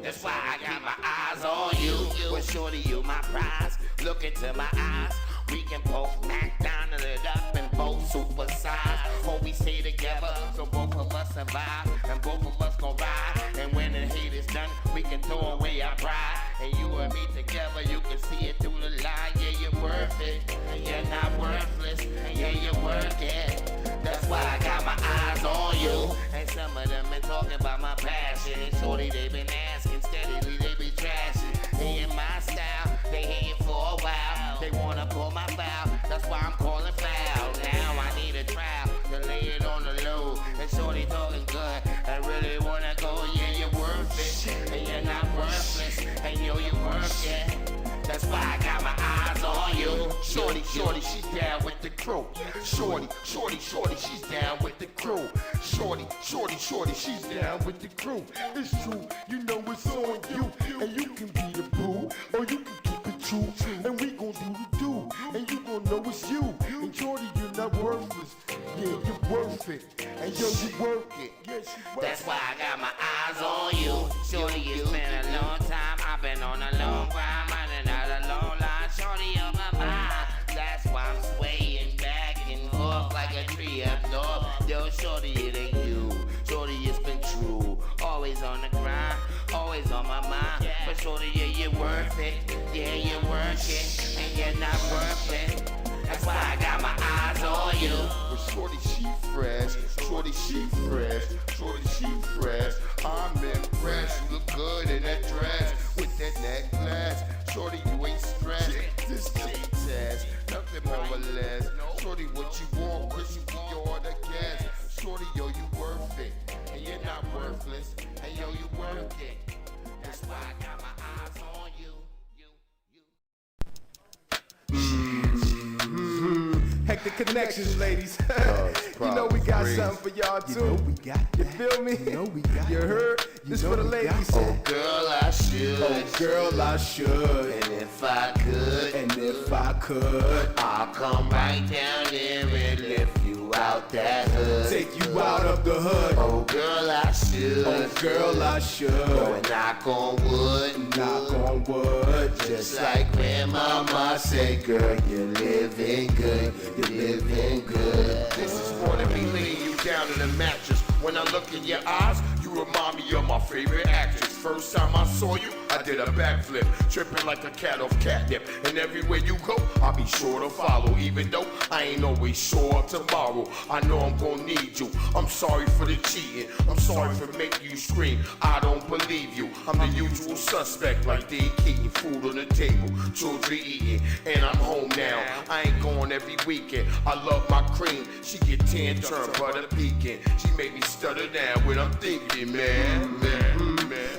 That's why I got my eyes on you. Well, shorty, you my prize. Look into my eyes. We can both McDonald it up and both supersize. Or we stay together, so both of us survive. And both of us gon' ride. And when the hate is done, we can throw away our pride. And you and me together, you can see it through the line. Yeah, you're worth it, and you're not worthless. And yeah, you work it. That's why I got my eyes on you. And some of them been talking about my passion. Shorty, they been asking steadily, they be trashing. They in my style, they hating for a while. They wanna pull my foul, that's why I'm calling foul. Now I need a trial to lay it on the low. And shorty talking good, I really wanna go. Yeah, you're worth it, and you're not worthless. And yo, you work it. That's why I got my eyes on you. Shorty, she's down with the crew. Shorty, she's down with the crew. Shorty, she's down with the crew. It's true, you know it's on you. And you can be the boo, or you can keep it true. And we gon' do the do, and you gon' know it's you. And shorty, you're not worthless. Yeah, you're worth it, and yo, you work it. That's why I got my eyes on you. Shorty, it's been a long time. I've been on a long grind, running out a long line. Shorty on my mind. That's why I'm swaying back and forth like a tree up north. Yo, shorty, it ain't you. Shorty, it's been true. Always on the grind, always on my mind. But shorty, yeah, you're worth it. Yeah, you're worth it, and you're not worth it. That's why I got my eyes on you. But shorty, she fresh. Shorty, she fresh. Shorty, she fresh. I'm impressed. You look good good in that dress with that necklace. Shorty, you ain't stressed. This test, nothing more or less. Shorty, what you want, Chris, you're the guest. Shorty, yo, you worth it, and you're not worthless. And yo, you worth it. That's why I got my eyes on you. Hectic connections, ladies. You know we got something for y'all too. You know we got that. You feel me? You know we got you heard? This for the ladies. Oh girl, I should. Oh girl, I should. And if I could, I'll come right down there and lift you out that hood. Take you out of the hood. Oh girl, I should. Oh girl, I should. Go and knock on wood. Knock on wood. Just like grandmama said, girl, you're living good. You're living good. This is more than me laying you down in a mattress. When I look in your eyes, you remind me of my favorite actress. First time I saw you, I did a backflip, tripping like a cat off catnip. And everywhere you go, I'll be sure to follow. Even though I ain't always sure of tomorrow, I know I'm gonna need you. I'm sorry for the cheating. I'm sorry for making you scream. I don't believe you. I'm the usual suspect, like they keeping food on the table, children eating, and I'm home now. I ain't going every weekend. I love my cream. She get 10 turn butter pecan. She make me stutter down when I'm thinking, man.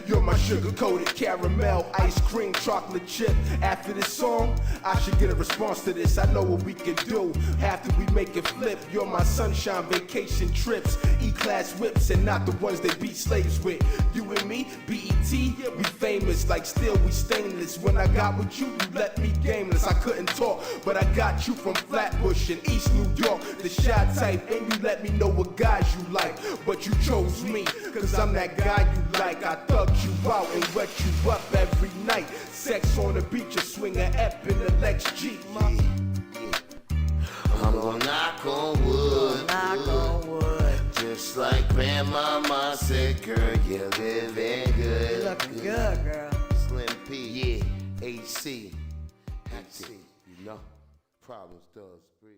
You're my sugar-coated caramel, ice cream, chocolate chip. After this song, I should get a response to this. I know what we can do after we make it flip. You're my sunshine vacation trips, E-class whips, and not the ones they beat slaves with. You and me, BET, we famous, like still we stainless. When I got with you, you let me gameless. I couldn't talk, but I got you from Flatbush in East New York, the shy type, and you let me know what guys you like. But you chose me, cause I'm that guy you like. I thugged you out and wet you up every night. Sex on the beach, or swing a F in the Lex G. I'm gonna knock on wood. Knock on wood. Just like grandmama said, girl, you're living good. You looking good, girl. Slim P. Yeah, AC. You know, problems does breathe.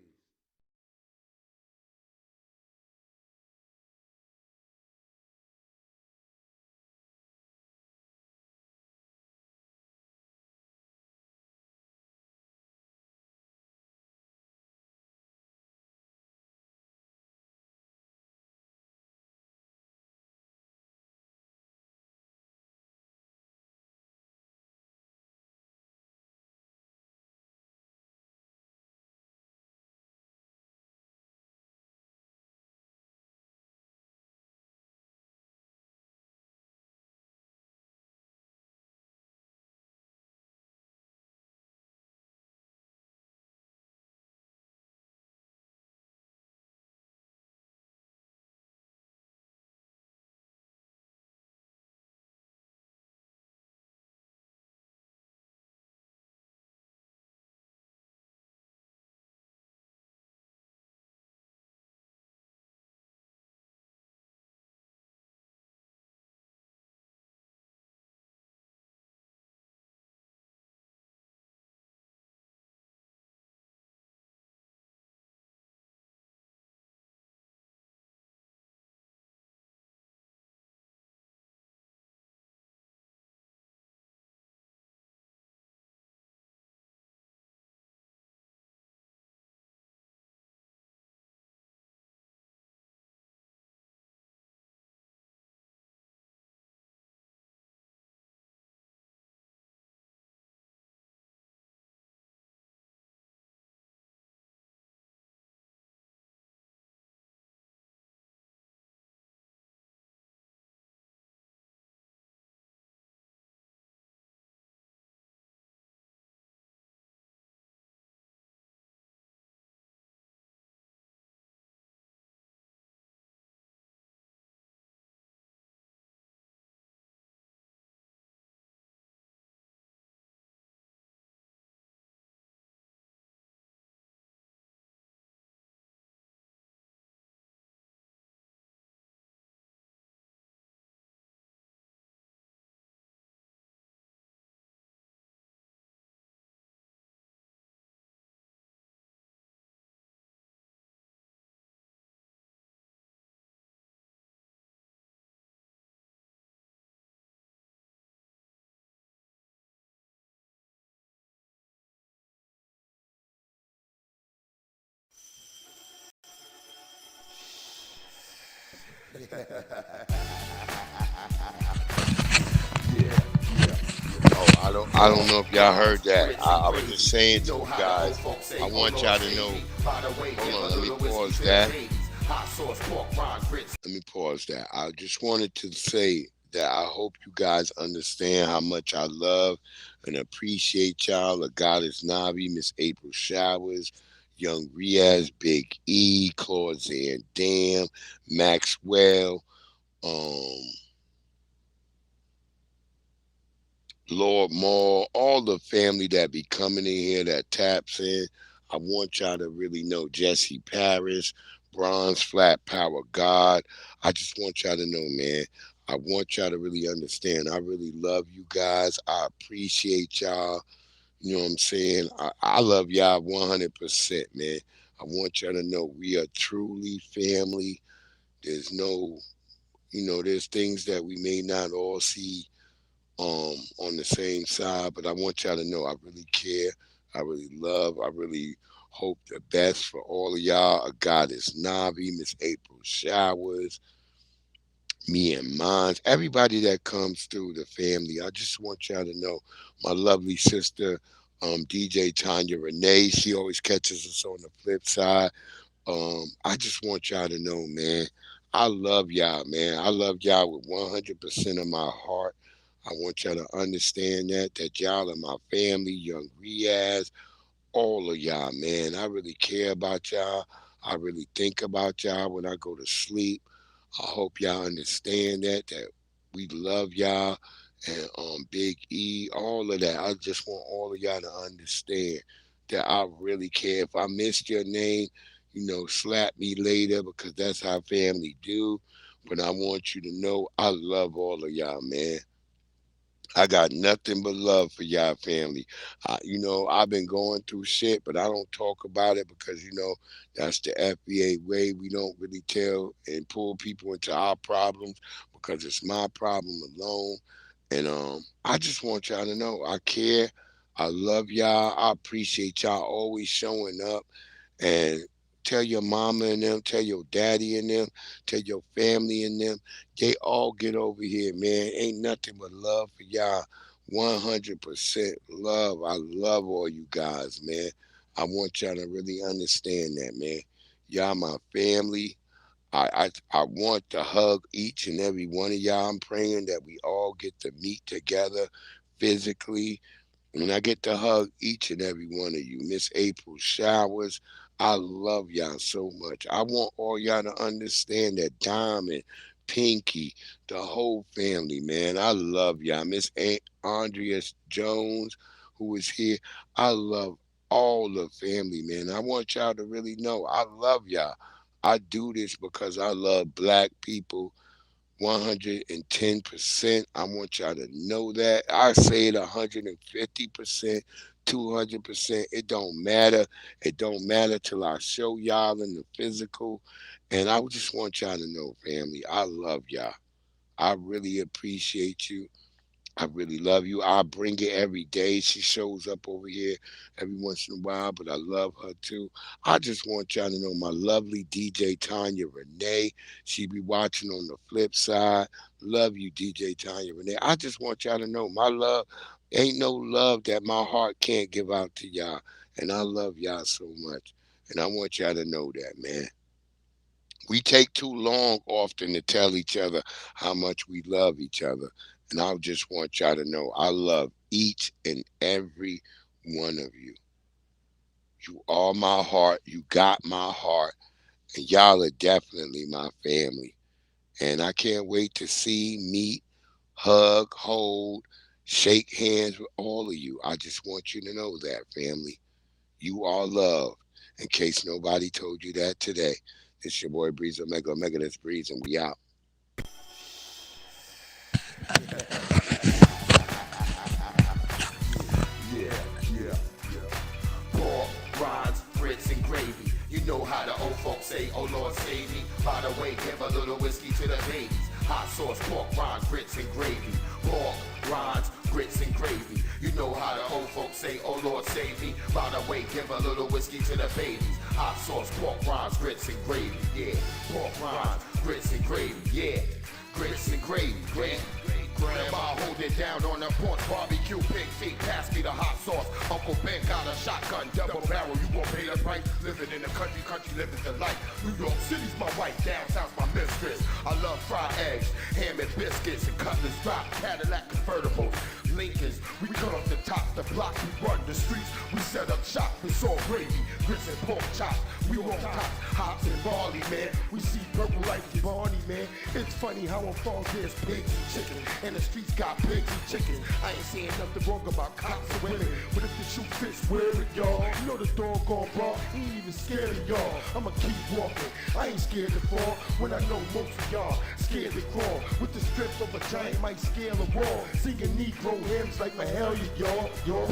Oh, I don't know if y'all heard that. I was just saying to you guys, I want y'all to know. Hold on, let me pause that. Let me pause that. I just wanted to say that I hope you guys understand how much I love and appreciate y'all. The Goddess Navi, Miss April Showers, Young Riaz, Big E, Claude Dam, Maxwell, Lord Maul, all the family that be coming in here that taps in. I want y'all to really know Jesse Paris, Bronze Flat Power God. I just want y'all to know, man. I want y'all to really understand. I really love you guys. I appreciate y'all. You know what I'm saying? I love y'all 100%, man. I want y'all to know we are truly family. There's no, there's things that we may not all see on the same side, but I want y'all to know I really care. I really love. I really hope the best for all of y'all. A Goddess Navi, Miss April Showers, me and mine, everybody that comes through the family. I just want y'all to know my lovely sister, DJ Tanya Renee. She always catches us on the flip side. I just want y'all to know, man, I love y'all, man. I love y'all with 100% of my heart. I want y'all to understand that y'all are my family, Young Riaz, all of y'all, man. I really care about y'all. I really think about y'all when I go to sleep. I hope y'all understand that we love y'all. And Big E, all of that. I just want all of y'all to understand that I really care. If I missed your name, slap me later, because that's how family do. But I want you to know I love all of y'all, man. I got nothing but love for y'all family. I've been going through shit, but I don't talk about it because, that's the FBA way. We don't really tell and pull people into our problems because it's my problem alone. And I just want y'all to know I care. I love y'all. I appreciate y'all always showing up. And tell your mama and them, tell your daddy and them, tell your family and them, they all get over here, man. Ain't nothing but love for y'all. 100% love. I love all you guys, man. I want y'all to really understand that, man. Y'all my family. I want to hug each and every one of y'all. I'm praying that we all get to meet together physically. And I get to hug each and every one of you. Miss April Showers, I love y'all so much. I want all y'all to understand that Diamond, Pinky, the whole family, man. I love y'all. Miss Andrea Jones, who is here, I love all the family, man. I want y'all to really know I love y'all. I do this because I love Black people 110%. I want y'all to know that. I say it 150%, 200%. It don't matter. It don't matter till I show y'all in the physical. And I just want y'all to know, family, I love y'all. I really appreciate you. I really love you. I bring it every day. She shows up over here every once in a while, but I love her too. I just want y'all to know my lovely DJ Tanya Renee. She be watching on the flip side. Love you, DJ Tanya Renee. I just want y'all to know my love ain't no love that my heart can't give out to y'all. And I love y'all so much. And I want y'all to know that, man. We take too long often to tell each other how much we love each other. And I just want y'all to know I love each and every one of you. You are my heart. You got my heart. And y'all are definitely my family. And I can't wait to see, meet, hug, hold, shake hands with all of you. I just want you to know that, family. You are loved. In case nobody told you that today. It's your boy Breeze Omega. Omega, that's Breeze, and we out. Pork, rinds, grits, and gravy. You know how the old folks say, oh Lord save me. By the way, give a little whiskey to the babies. Hot sauce, pork, rinds, grits, and gravy. Pork, rinds, grits, and gravy. You know how the old folks say, oh Lord save me. By the way, give a little whiskey to the babies. Hot sauce, pork, rinds, grits, and gravy. Yeah, pork, rinds, grits and gravy, yeah. Grits and gravy, Grandma hold it down on the porch, barbecue, pig feet, pass me the hot sauce. Uncle Ben got a shotgun, double barrel, you won't pay the price. Living in the country living the life. New York City's my wife, downtown's my mistress. I love fried eggs, ham and biscuits, and cutlass drop, Cadillac convertibles. Lincolns, we cut off the top, the block, we run the streets, we set up shop, it's all gravy, grits and pork chops, we on top, hops and barley, man, we see purple like Barney, man, it's funny how on farms there's pigs and chickens, and the streets got pigs and chickens, I ain't saying nothing wrong about cops and women, but if the shoe fits, wear it, y'all, you know the doggone bar, he ain't even scared of y'all, I'ma keep walking, I ain't scared to fall, when I know most of y'all scared to crawl, with the strength of a giant might scale a wall, singing Negro hymns like Mahalia, y'all. Your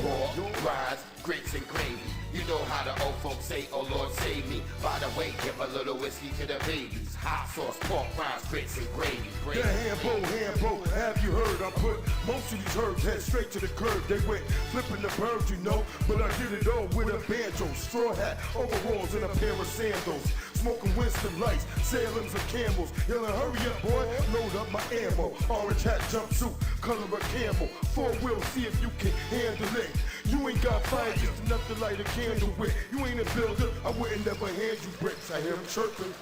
rise, grits and gravy. You know how the old folks say, oh Lord save me. By the way, give a little whiskey to the babies. Hot sauce, pork rinds, grits and gravy. The Hambo, have you heard? I put most of these herbs head straight to the curb. They went flipping the birds, you know. But I did it all with a banjo, straw hat, overalls, and a pair of sandals. Smoking Winston Lights, Salem's and Camels. Yelling, hurry up, boy, load up my ammo. Orange hat, jumpsuit, color of camel. 4-wheel, see if you can handle it. You ain't got fire, just enough to light a candle with. You ain't a builder, I wouldn't never hand you bricks. I hear them chirping.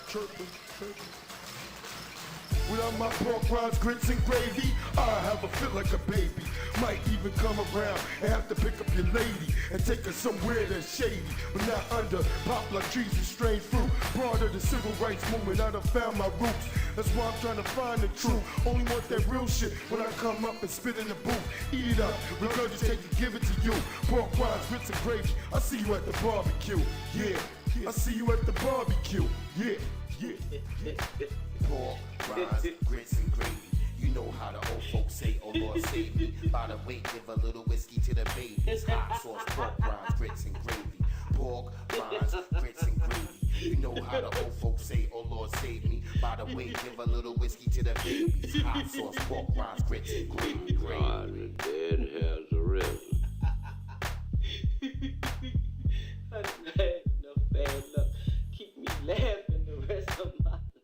Without my pork rinds, grits and gravy, I have a fit like a baby. Might even come around and have to pick up your lady and take her somewhere that's shady, but not under poplar trees and strange fruit. Part of the civil rights movement, I done found my roots. That's why I'm trying to find the truth. Only want that real shit when I come up and spit in the booth. Eat it up, regurgitate and give it to you. Pork rinds, grits and gravy, I see you at the barbecue. Yeah, I see you at the barbecue. Yeah. Pork rinds, grits and gravy. You know how the old folks say, oh Lord save me. By the way, give a little whiskey to the babies. Hot sauce, pork rinds, grits and gravy. Pork rinds, grits and gravy. You know how the old folks say, oh Lord save me. By the way, give a little whiskey to the babies. Hot sauce, pork rinds, grits and gravy.